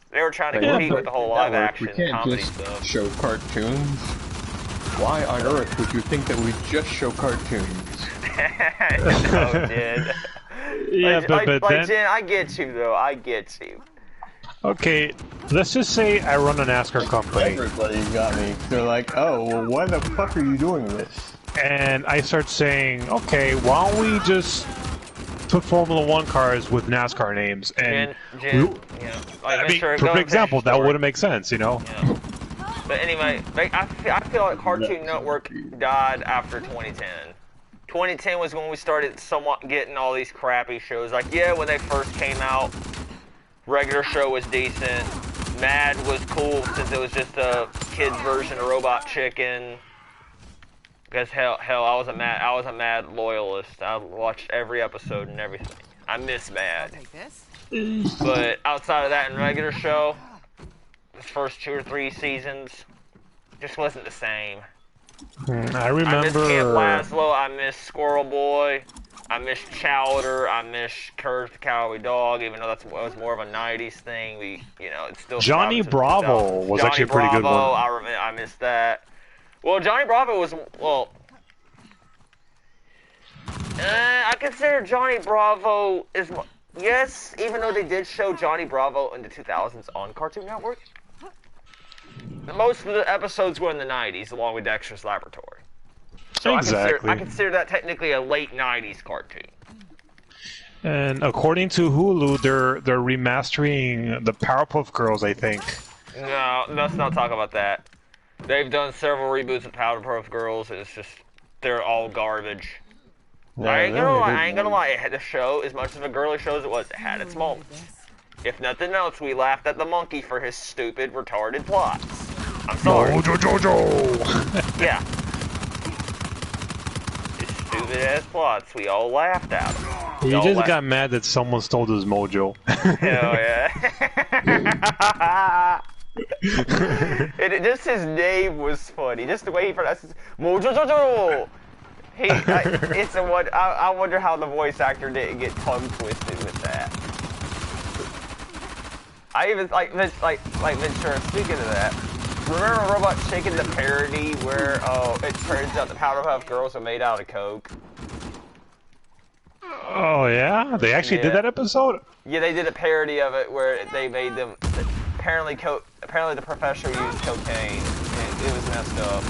They were trying to Yeah, compete but with the whole live network, action we can't comedy just stuff. show cartoons. Why on earth would you think that we just show cartoons? No, Jen. Yeah, like, but like then Jen, I get you though. I get you. okay, let's just say I run a NASCAR company, Everybody got me. They're like, oh, well, why the fuck are you doing this? and I start saying, okay, why don't we just put Formula One cars with NASCAR names? And Jen, we- you know, like, I mean, Mr. for go an and example, finish your that story. wouldn't make sense, you know? Yeah. But anyway, like, I feel like Cartoon Network died after 2010. 2010 was when we started somewhat getting all these crappy shows. Like, yeah, when they first came out, regular show was decent. Mad was cool since it was just a kid's version of Robot Chicken. Because hell, I was a Mad loyalist. I watched every episode and everything. I miss Mad. Take this. But outside of that, in regular show, the first 2 or 3 seasons just wasn't the same. I I miss remember. Camp Laszlo, I miss Squirrel Boy, I miss Chowder, I miss Courage the Cowardly Dog, even though that was more of a 90s thing. It's still Johnny surviving to the Bravo 2000s. was Johnny actually a pretty good Bravo, one. I missed that. Well, Johnny Bravo was, I consider Johnny Bravo yes, even though they did show Johnny Bravo in the 2000s on Cartoon Network. Most of the episodes were in the 90s, along with Dexter's Laboratory. So Exactly. I consider that technically a late 90s cartoon. And according to Hulu, they're remastering the Powerpuff Girls, I think. No, let's not talk about that. They've done several reboots of Powerpuff Girls, and it's just, they're all garbage. Yeah, I ain't they gonna only lie, did I ain't gonna one. lie, it had the show, as much of a girly show as it was, it had its moments. If nothing else, we laughed at the monkey for his stupid, retarded plots. I'm sorry. Mojo. Yeah. His stupid ass plots, we all laughed at him. He just got mad that someone stole his mojo. Hell yeah. Just his name was funny. Just the way he pronounced it. Mojo. It's a one. I wonder how the voice actor didn't get tongue twisted with that. I even like Ventura. Speaking of that, remember Robot Chicken, the parody where it turns out the Powerpuff Girls are made out of Coke? Oh yeah, they actually did Yeah. that episode. Yeah, they did a parody of it where they made them. Apparently the professor used cocaine. It was messed up.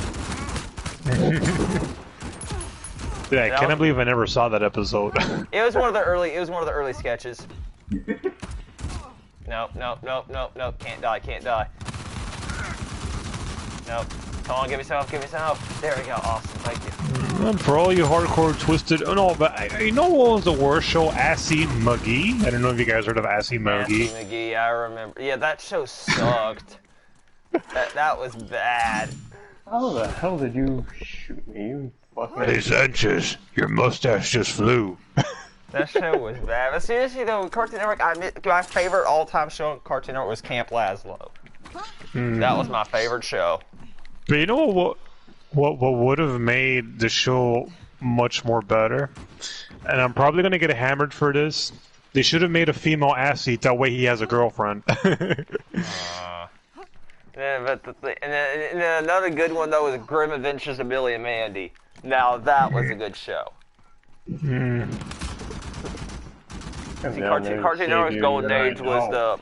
Yeah, I cannot believe I never saw that episode. It was one of the early sketches. Nope, can't die. Nope. Come on, give me some help. There we go, awesome, thank you. And for all you hardcore twisted, oh no, but you know what was the worst show? Assy Muggy. I don't know if you guys heard of Assy Muggy. Nancy McGee, I remember. Yeah, that show sucked. that was bad. How the hell did you shoot me? You fucking... Hey Sanchez, your mustache just flew. That show was bad. But seriously though, Cartoon Network, my favorite all-time show on Cartoon Network was Camp Laszlo. That was my favorite show. But you know what would have made the show much more better? And I'm probably gonna get hammered for this. They should have made a female Assy, that way he has a girlfriend. Yeah, but and then another good one though was Grim Adventures of Billy and Mandy. Now that was a good show. See, Cartoon Network's golden age was the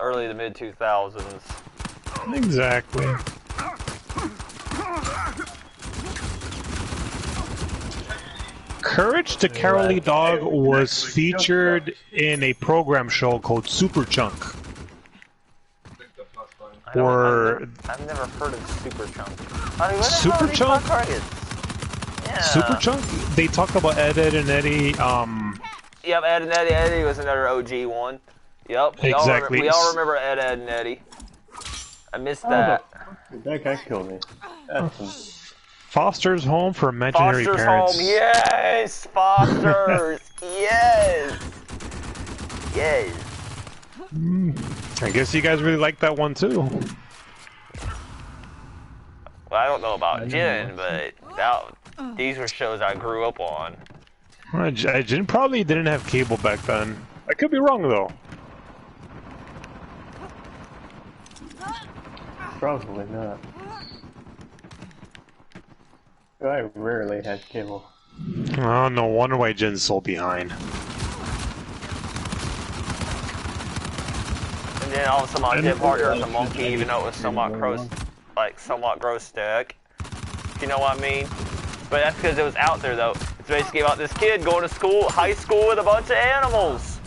early to mid 2000s. Exactly. Courage the Cowardly Dog was featured in a program show called Super Chunk. Or I've never heard of Super Chunk. Super Chunk? Yeah. Super Chunk? They talk about Ed, Ed and Eddie. Yep, Ed and Eddie. Eddie was another OG one. Yep. Exactly. We all remember Ed, Ed, and Eddie. I missed How that. the fuck did that guy kill me? That's Foster's Home for Imaginary Foster's Parents. Home, yes! Foster's, yes! Yes. I guess you guys really like that one too. Well, I don't know about Jen, but these were shows I grew up on. Jen probably didn't have cable back then. I could be wrong though. probably not. I rarely had cable. Oh, no wonder why Jen's so behind. And then all of a sudden my gym partner is a monkey, even though it was somewhat grotesque. You know what I mean? But that's because it was out there, though. It's basically about this kid going to school, high school, with a bunch of animals.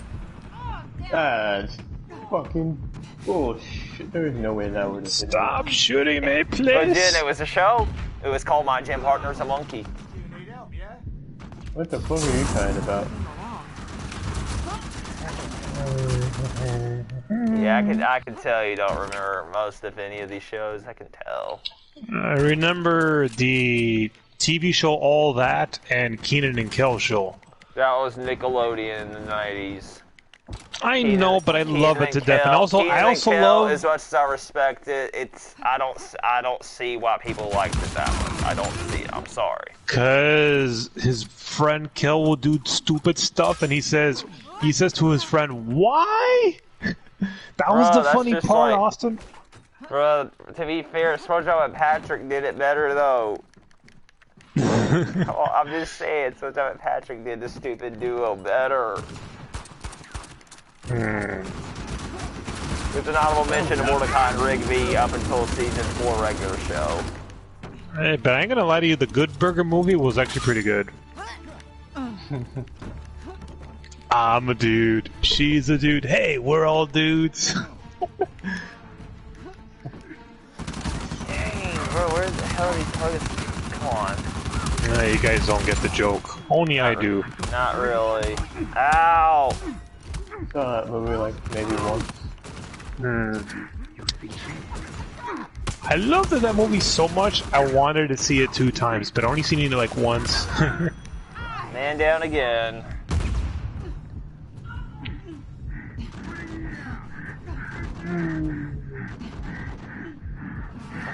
That's fucking bullshit. There's no way that would have been. Stop shooting me, please! But then it was a show. It was called My Gym Partner's a Monkey. What the fuck are you talking about? Yeah, I can tell you don't remember most of any of these shows. I can tell. I remember the TV show All That and Keenan and Kel show. That was Nickelodeon in the 90s. I know, but I love it to death. And also, I also love. As much as I respect it, I don't see why people liked it that much. I don't see it. I'm sorry. Cause his friend Kel will do stupid stuff, and he says to his friend, "Why?" That was the funny part, Austin. Bro, to be fair, SpongeBob and Patrick did it better though. I'm just saying, SpongeBob and Patrick did the stupid duo better. With an honorable mention to Mordecai and Rigby up until season 4 regular show. Hey, but I ain't gonna lie to you, the Good Burger movie was actually pretty good. I'm a dude, she's a dude, hey, we're all dudes. Dang, bro, where the hell are these targets? Come on. You guys don't get the joke. Only I do. Not really. Ow! Saw that movie like maybe once. I loved that movie so much, I wanted to see it 2 times, but I only seen it like once. Man down again.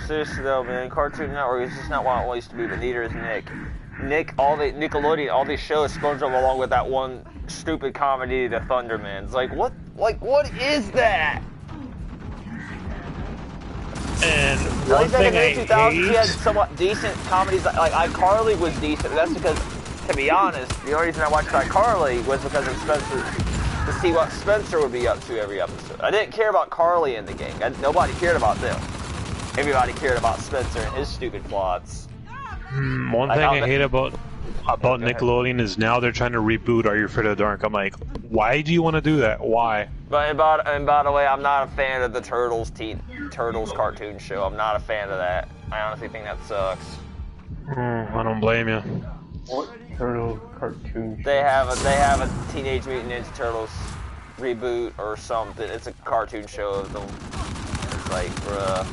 Seriously though, man, Cartoon Network is just not what it used to be, but neither is Nick. Nickelodeon, all these shows, SpongeBob along with that one stupid comedy, The Thundermans. Like, what is that? And At one least back in thing the I 2000s, hate... he had somewhat decent comedies. Like iCarly was decent. That's because, to be honest, the only reason I watched iCarly was because of Spencer, to see what Spencer would be up to every episode. I didn't care about Carly in the gang. Nobody cared about them. Everybody cared about Spencer and his stupid plots. One thing I hate about Nickelodeon is now they're trying to reboot Are You Afraid of the Dark? I'm like, why do you want to do that? Why? But and by the way, I'm not a fan of the Turtles cartoon show. I'm not a fan of that. I honestly think that sucks. I don't blame you. What turtle cartoon show? They have a Teenage Mutant Ninja Turtles reboot or something. It's a cartoon show of them. It's like, bruh.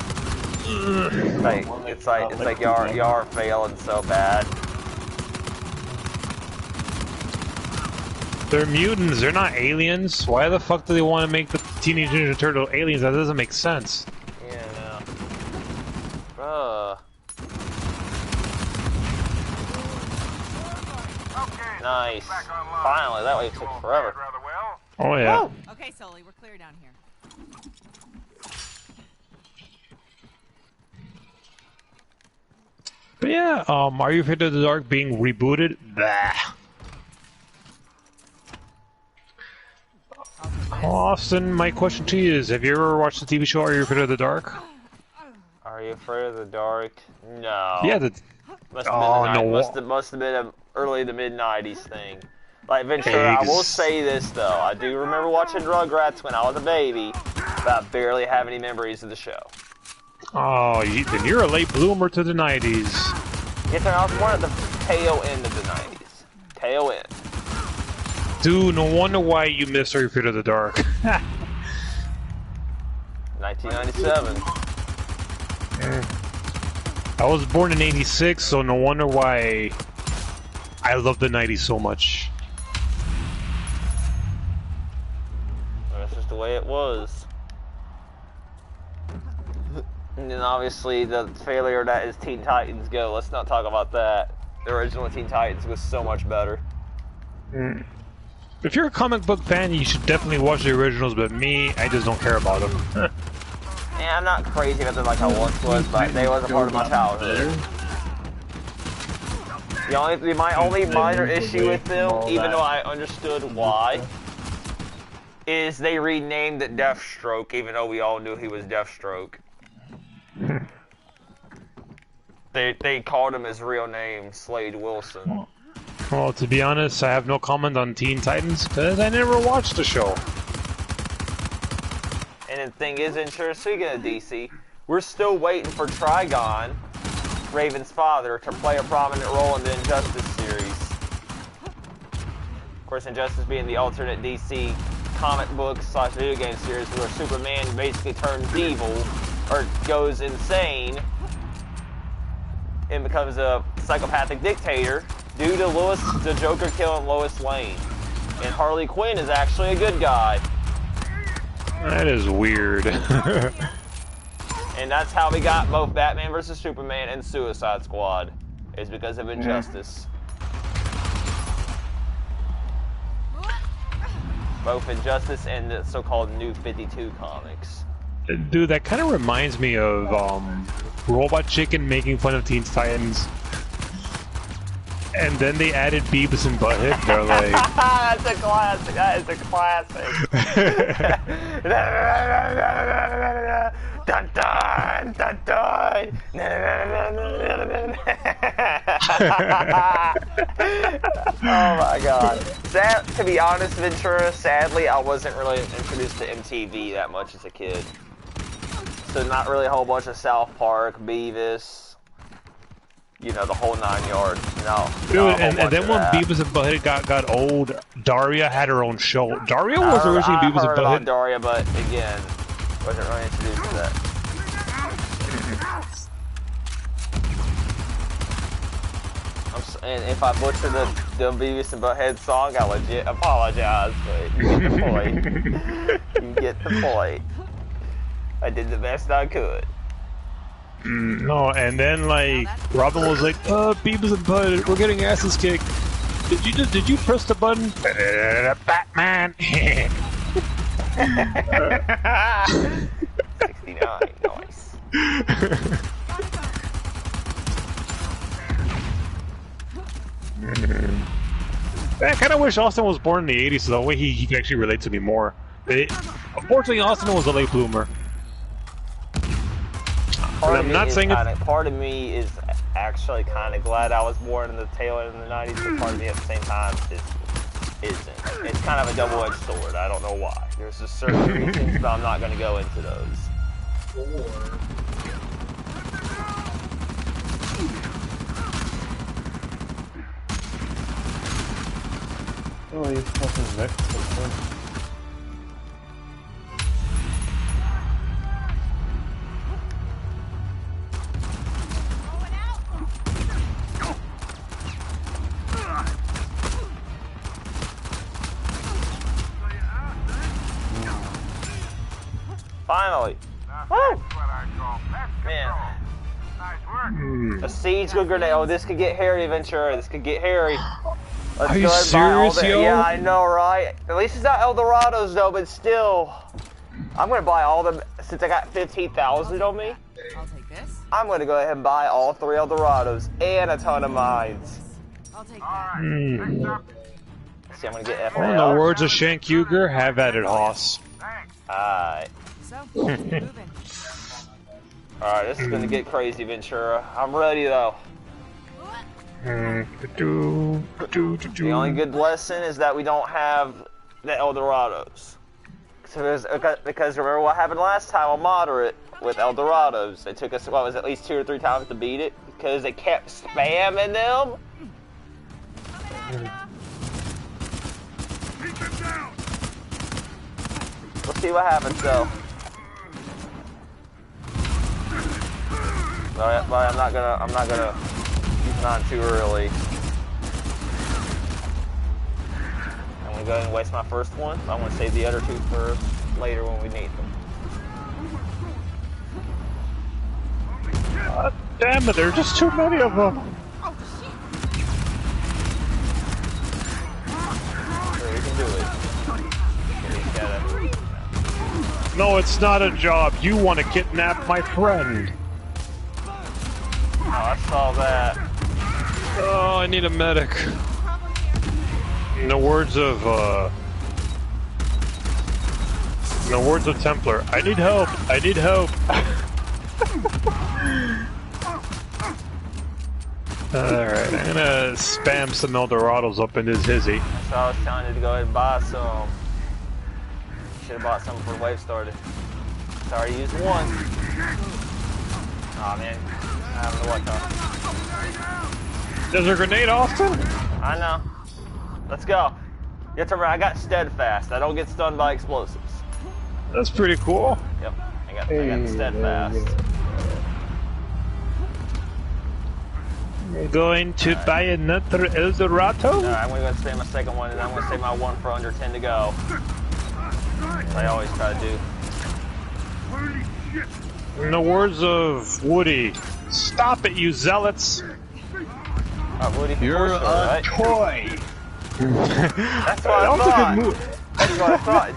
It's like y'all are failing so bad. They're mutants, they're not aliens. Why the fuck do they want to make the Teenage Ninja Turtle aliens? That doesn't make sense. Yeah, no. Nice. Finally, that way it took forever. Oh yeah. Woo! Okay, Sully, we're clear down here. But yeah, Are You Afraid of the Dark being rebooted? Bah. Austin, my question to you is, have you ever watched the TV show Are You Afraid of the Dark? Are You Afraid of the Dark? No. Yeah, must have been an early to mid 90s thing. Like Venturi, I will say this though, I do remember watching Rugrats when I was a baby, but I barely have any memories of the show. Oh, then you're a late bloomer to the 90s. Yes, I was more at the tail end of the 90s. Tail end. Dude, no wonder why you miss Are You Afraid of the Dark. 1997. I was born in '86, so no wonder why I love the '90s so much. That's just the way it was. And then obviously the failure that is Teen Titans Go. Let's not talk about that. The original Teen Titans was so much better. If you're a comic book fan, you should definitely watch the originals, but me, I just don't care about them. Yeah, I'm not crazy about them like I once was, but they was a part of my childhood. My only minor issue with them, even though I understood why, is they renamed it Deathstroke, even though we all knew he was Deathstroke. They called him his real name, Slade Wilson. Well, to be honest, I have no comment on Teen Titans, because I never watched the show. And the thing is, speaking of DC, we're still waiting for Trigon, Raven's father, to play a prominent role in the Injustice series. Of course, Injustice being the alternate DC comic book / video game series where Superman basically turns evil, or goes insane, and becomes a psychopathic dictator due to the Joker killing Lois Lane. And Harley Quinn is actually a good guy. That is weird. And that's how we got both Batman vs. Superman and Suicide Squad, is because of Injustice. Both Injustice and the so-called New 52 comics. Dude, that kind of reminds me of Robot Chicken making fun of Teen Titans. And then they added Beavis and Butthead. They're like... That's a classic. That is a classic. Dun dun dun dun. Oh my god. To be honest, Ventura, sadly, I wasn't really introduced to MTV that much as a kid. So not really a whole bunch of South Park, Beavis, you know, the whole 9 yards. No. Dude, and then when Beavis and Butthead got old, Daria had her own show. Daria was originally Beavis and Butthead. Daria, but again, wasn't really introduced to that. And if I butcher the Beavis and Butthead song, I legit apologize, but you get the point. You get the point. I did the best I could. No, and then like Robin was like, Beavis and Butthead, we're getting asses kicked. Did you press the button? Batman. 69, nice. I kind of wish Austin was born in the 80s so that way he could actually relate to me more. Unfortunately, Austin was a late bloomer. I'm not saying part of me is actually kind of glad I was born in the tail end of the 90s, but part of me at the same time isn't. It's kind of a double-edged sword. I don't know why. There's just certain reasons, but I'm not going to go into those. Oh, he's fucking next to the Finally! Woo! Man. A siege good grenade. Oh, this could get hairy, Ventura. This could get hairy. Let's Are you serious, yo? Yeah, I know, right? At least it's not Eldorados, though, but still. I'm going to buy all them. Since I got 15,000 on me, I'll take this. I'm going to go ahead and buy all 3 Eldorados and a ton of mines. I'll take that. See, I'm going to get In the words of Shank Uger, have at it, Hoss. Alright. So, moving. Alright, this is going to get crazy, Ventura. I'm ready, though. The only good lesson is that we don't have the Eldorados. Because remember what happened last time on Moderate with Eldorados? It took us, what was it, at least 2 or 3 times to beat it? Because they kept spamming them? We'll see what happens, though. But I'm not gonna use mine too early. I'm gonna go ahead and waste my first one. I want to save the other two for later when we need them. God damn it, there are just too many of them. Sure, we can do it. We gotta... No, it's not a job. You want to kidnap my friend. Oh, I saw that. Oh, I need a medic. In the words of Templar, I need help. I need help. Alright, I'm gonna spam some Eldorados up in his hizzy. So I was telling you to go ahead and buy some. Should have bought some before the wave started. Sorry, used one. Aw, man. I don't know what though. There's a grenade, Austin? I know. Let's go. You have to remember, I got steadfast. I don't get stunned by explosives. That's pretty cool. Yep. I got the steadfast. You're going to buy another Eldorado? Alright, I'm gonna go and spam my second one, and I'm gonna save my one for under 10 to go. As I always try to do. In the words of Woody, stop it, you zealots! Woody, You're sure, a right? toy! That's what I That was thought. a good move. That's what I thought it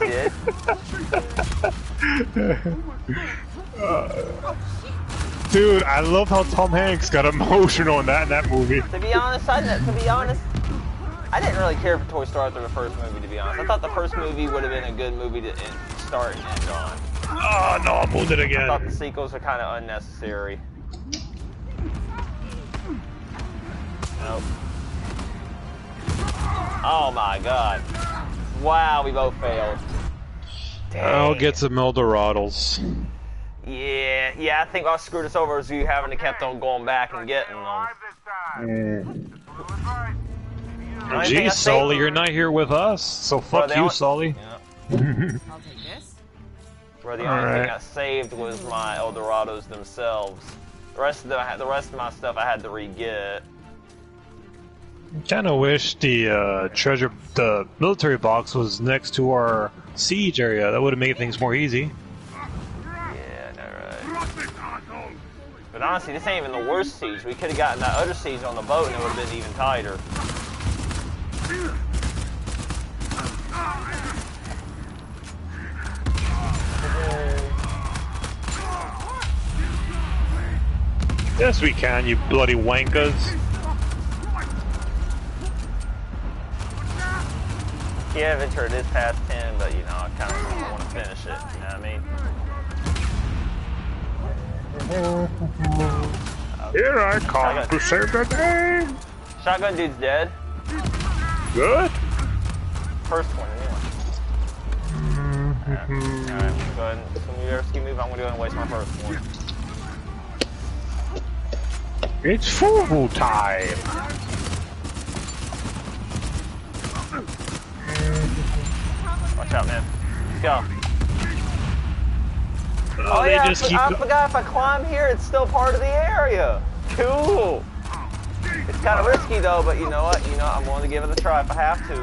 did. Dude, I love how Tom Hanks got emotional in that movie. To be honest, I didn't really care for Toy Story after the first movie, to be honest. I thought the first movie would have been a good movie to start and end on. Oh no, I'm wounded I again. thought the sequels are kind of unnecessary. Nope. Oh my god. Wow, we both failed. Dang. I'll get some Eldorados. Yeah, I think I screwed us over as you having to kept on going back and getting them. Geez, Sully, you're not here with us, so fuck you, Sully. Yeah. I'll take this. Bro, the only thing I saved was my Eldorados themselves. The rest of my stuff I had to re-get. Kinda wish the the military box was next to our siege area. That would have made things more easy. Yeah, no, right. But honestly, this ain't even the worst siege. We could have gotten that other siege on the boat and it would have been even tighter. Yes, we can, you bloody wankas. Yeah, Venturi, it is past 10, but you know, I kind of want to finish it. You know what I mean? Here I come to save the day. Shotgun dude's dead. Good. First one, anyway. Alright, go ahead and some rescue move. I'm gonna go ahead and waste my first one. It's Fubu time. Watch out, man. Let's go. Oh, they yeah, just I keep forgot if I climb here, it's still part of the area. Cool. It's kind of risky though, but you know what? I'm willing to give it a try if I have to.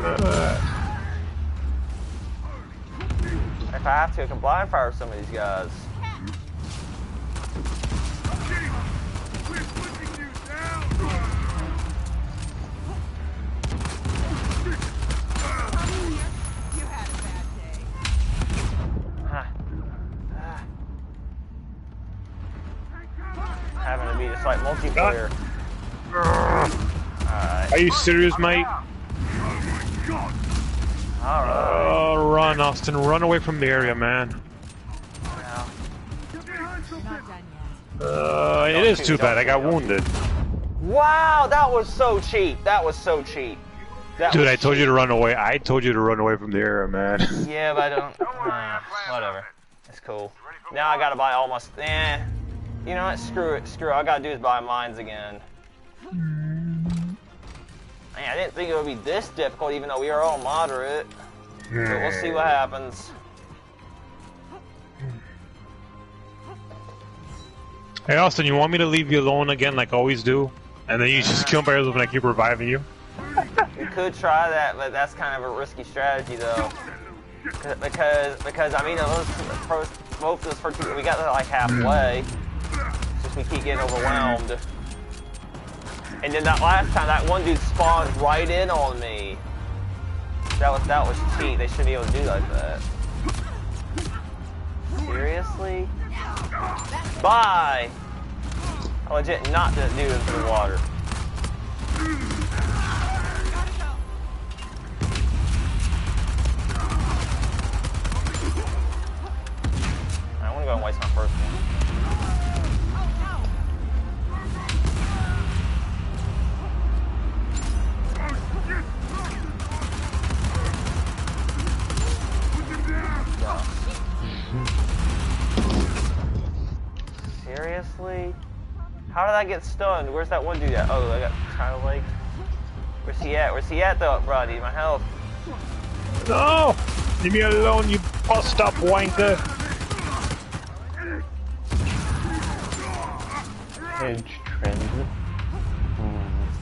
If I have to, I can blind fire some of these guys. Having to be just like multiplayer. Alright. Are you serious, mate? Alright. Oh, run, Austin. Run away from the area, man. It is too bad. I got wounded. Wow, that was so cheap. That was so cheap. Dude, I told you to run away. I told you to run away from the area, man. Yeah, but I don't. Whatever. It's cool. Now I gotta buy all my. You know what? Screw it. Screw it. All I gotta do is buy mines again. Man, I didn't think it would be this difficult, even though we are all moderate. But we'll see what happens. Hey Austin, you want me to leave you alone again like I always do? And then you just kill players when I keep reviving you? We could try that, but that's kind of a risky strategy, though. Because I mean, both of those first two, we got like halfway. Just we keep getting overwhelmed. And then that last time, that one dude spawned right in on me. That was cheat. They shouldn't be able to do like that. Seriously? Bye! I legit knocked that dude into the water. I want to go and waste my first one. Seriously? How did I get stunned? Where's that one dude at? Oh, I got China Lake. Where's he at? Where's he at though, bro? I need my health. No! Leave me alone, you bust up wanker! Edge transit.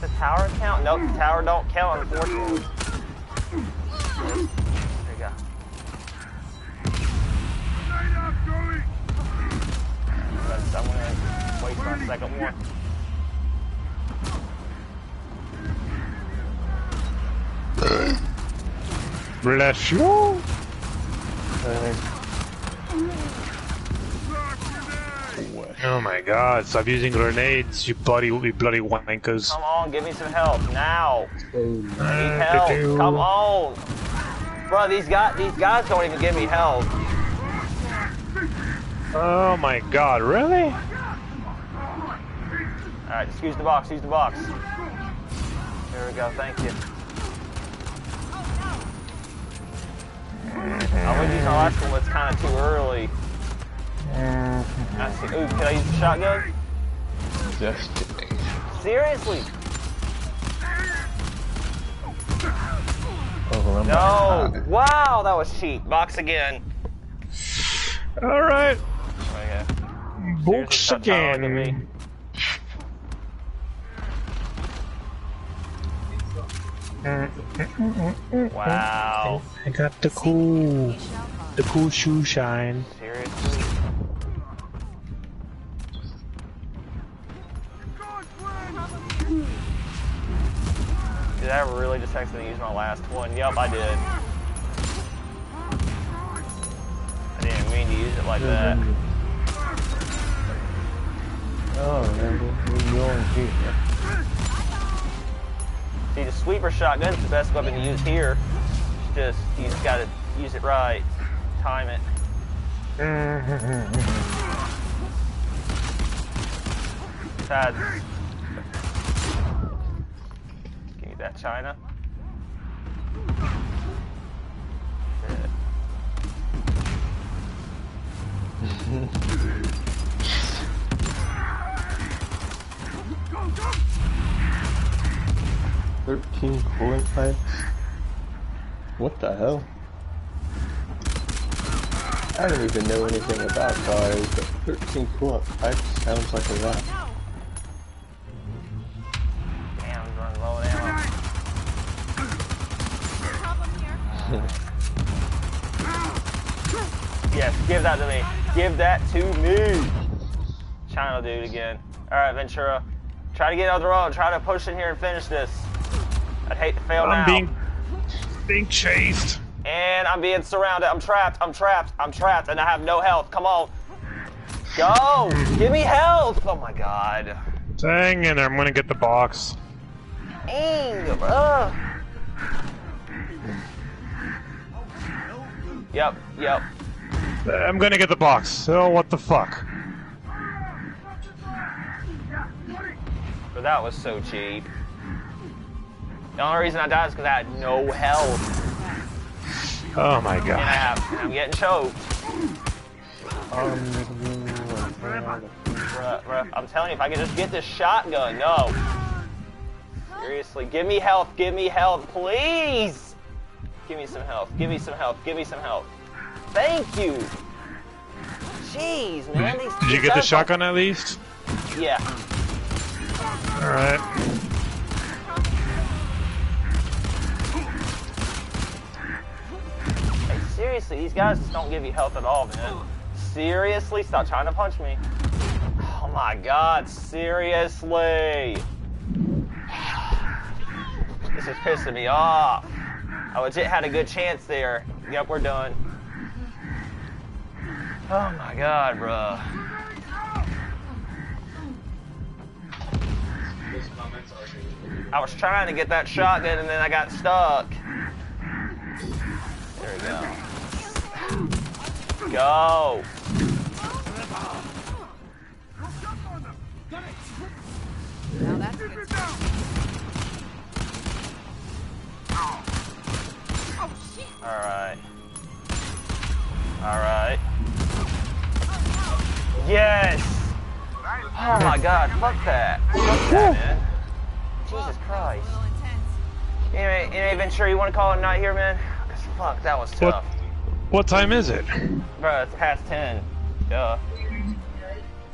Does the tower count? Nope, the tower don't count, unfortunately. There you go. I'm gonna waste my second one. Bless you! Oh my god, stop using grenades, you bloody wankers. Come on, give me some help, now! I need help, do. come on! Bro, these guys don't even give me help. Oh my god, really? Alright, just use the box, use the box. There we go, thank you. I would use my last one, but it's kind of too early. I see. Ooh, can I use the shotgun? Just kidding. Seriously? Oh, No! Wow, that was cheap. Box again. Alright, Okay. books Seriously, stop taunting me. again. Wow. I got the cool shoe shine. Seriously? Did I really just accidentally use my last one? Yup, I did. I didn't mean to use it like that. Oh, man, we're going here. See, the sweeper shotgun's the best weapon to use here. It's just, you just gotta use it right. Time it. Besides, give me that China. Shit. 13 coolant pipes? What the hell? I don't even know anything about cars, but 13 coolant pipes sounds like a lot. Damn, I'm running low on ammo. Yes, give that to me. Give that to me. China dude again. Alright, Ventura. Try to get on the road. Try to push in here and finish this. I'd hate to fail now. I'm being chased. And I'm being surrounded. I'm trapped. I'm trapped. I'm trapped. And I have no health. Come on. Go. Give me health. Oh my god. Dang it, I'm gonna get the box. Yep. Yep. I'm gonna get the box. So what the fuck? But that was so cheap. The only reason I died is because I had no health. Oh my And god. I'm getting choked. Bruh, I'm telling you, if I could just get this shotgun, no. Seriously, give me health, please! Give me some health, give me some health, give me some health. Thank you! Jeez, man. Did you get the shotgun at least? Yeah. Alright. Hey, seriously, these guys just don't give you health at all, man. Seriously? Stop trying to punch me. Oh my god, seriously. This is pissing me off. I legit had a good chance there. Yep, we're done. Oh my god, bruh. I was trying to get that shotgun and then I got stuck. There we go. Go. Now that's good. Alright. Alright. Yes! Oh my god, fuck that. Fuck that, man. Jesus Christ. Anyway, Venturi, you want to call it a night here, man? Because fuck, that was tough. What time is it? Bro, it's past 10. Duh.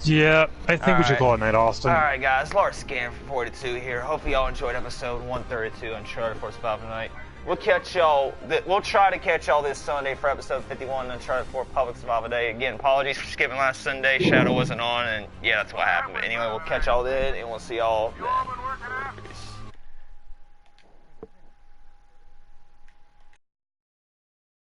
Yeah, I think we should call it night, Austin. Alright, guys, Lord Scan for 42 here. Hopefully, y'all enjoyed episode 132 Uncharted 4 Survival Night. We'll catch y'all. We'll try to catch y'all this Sunday for episode 51 Uncharted 4 Public Survival Day. Again, apologies for skipping last Sunday. Shadow wasn't on, and yeah, that's what happened. But anyway, we'll catch y'all then, and we'll see y'all then.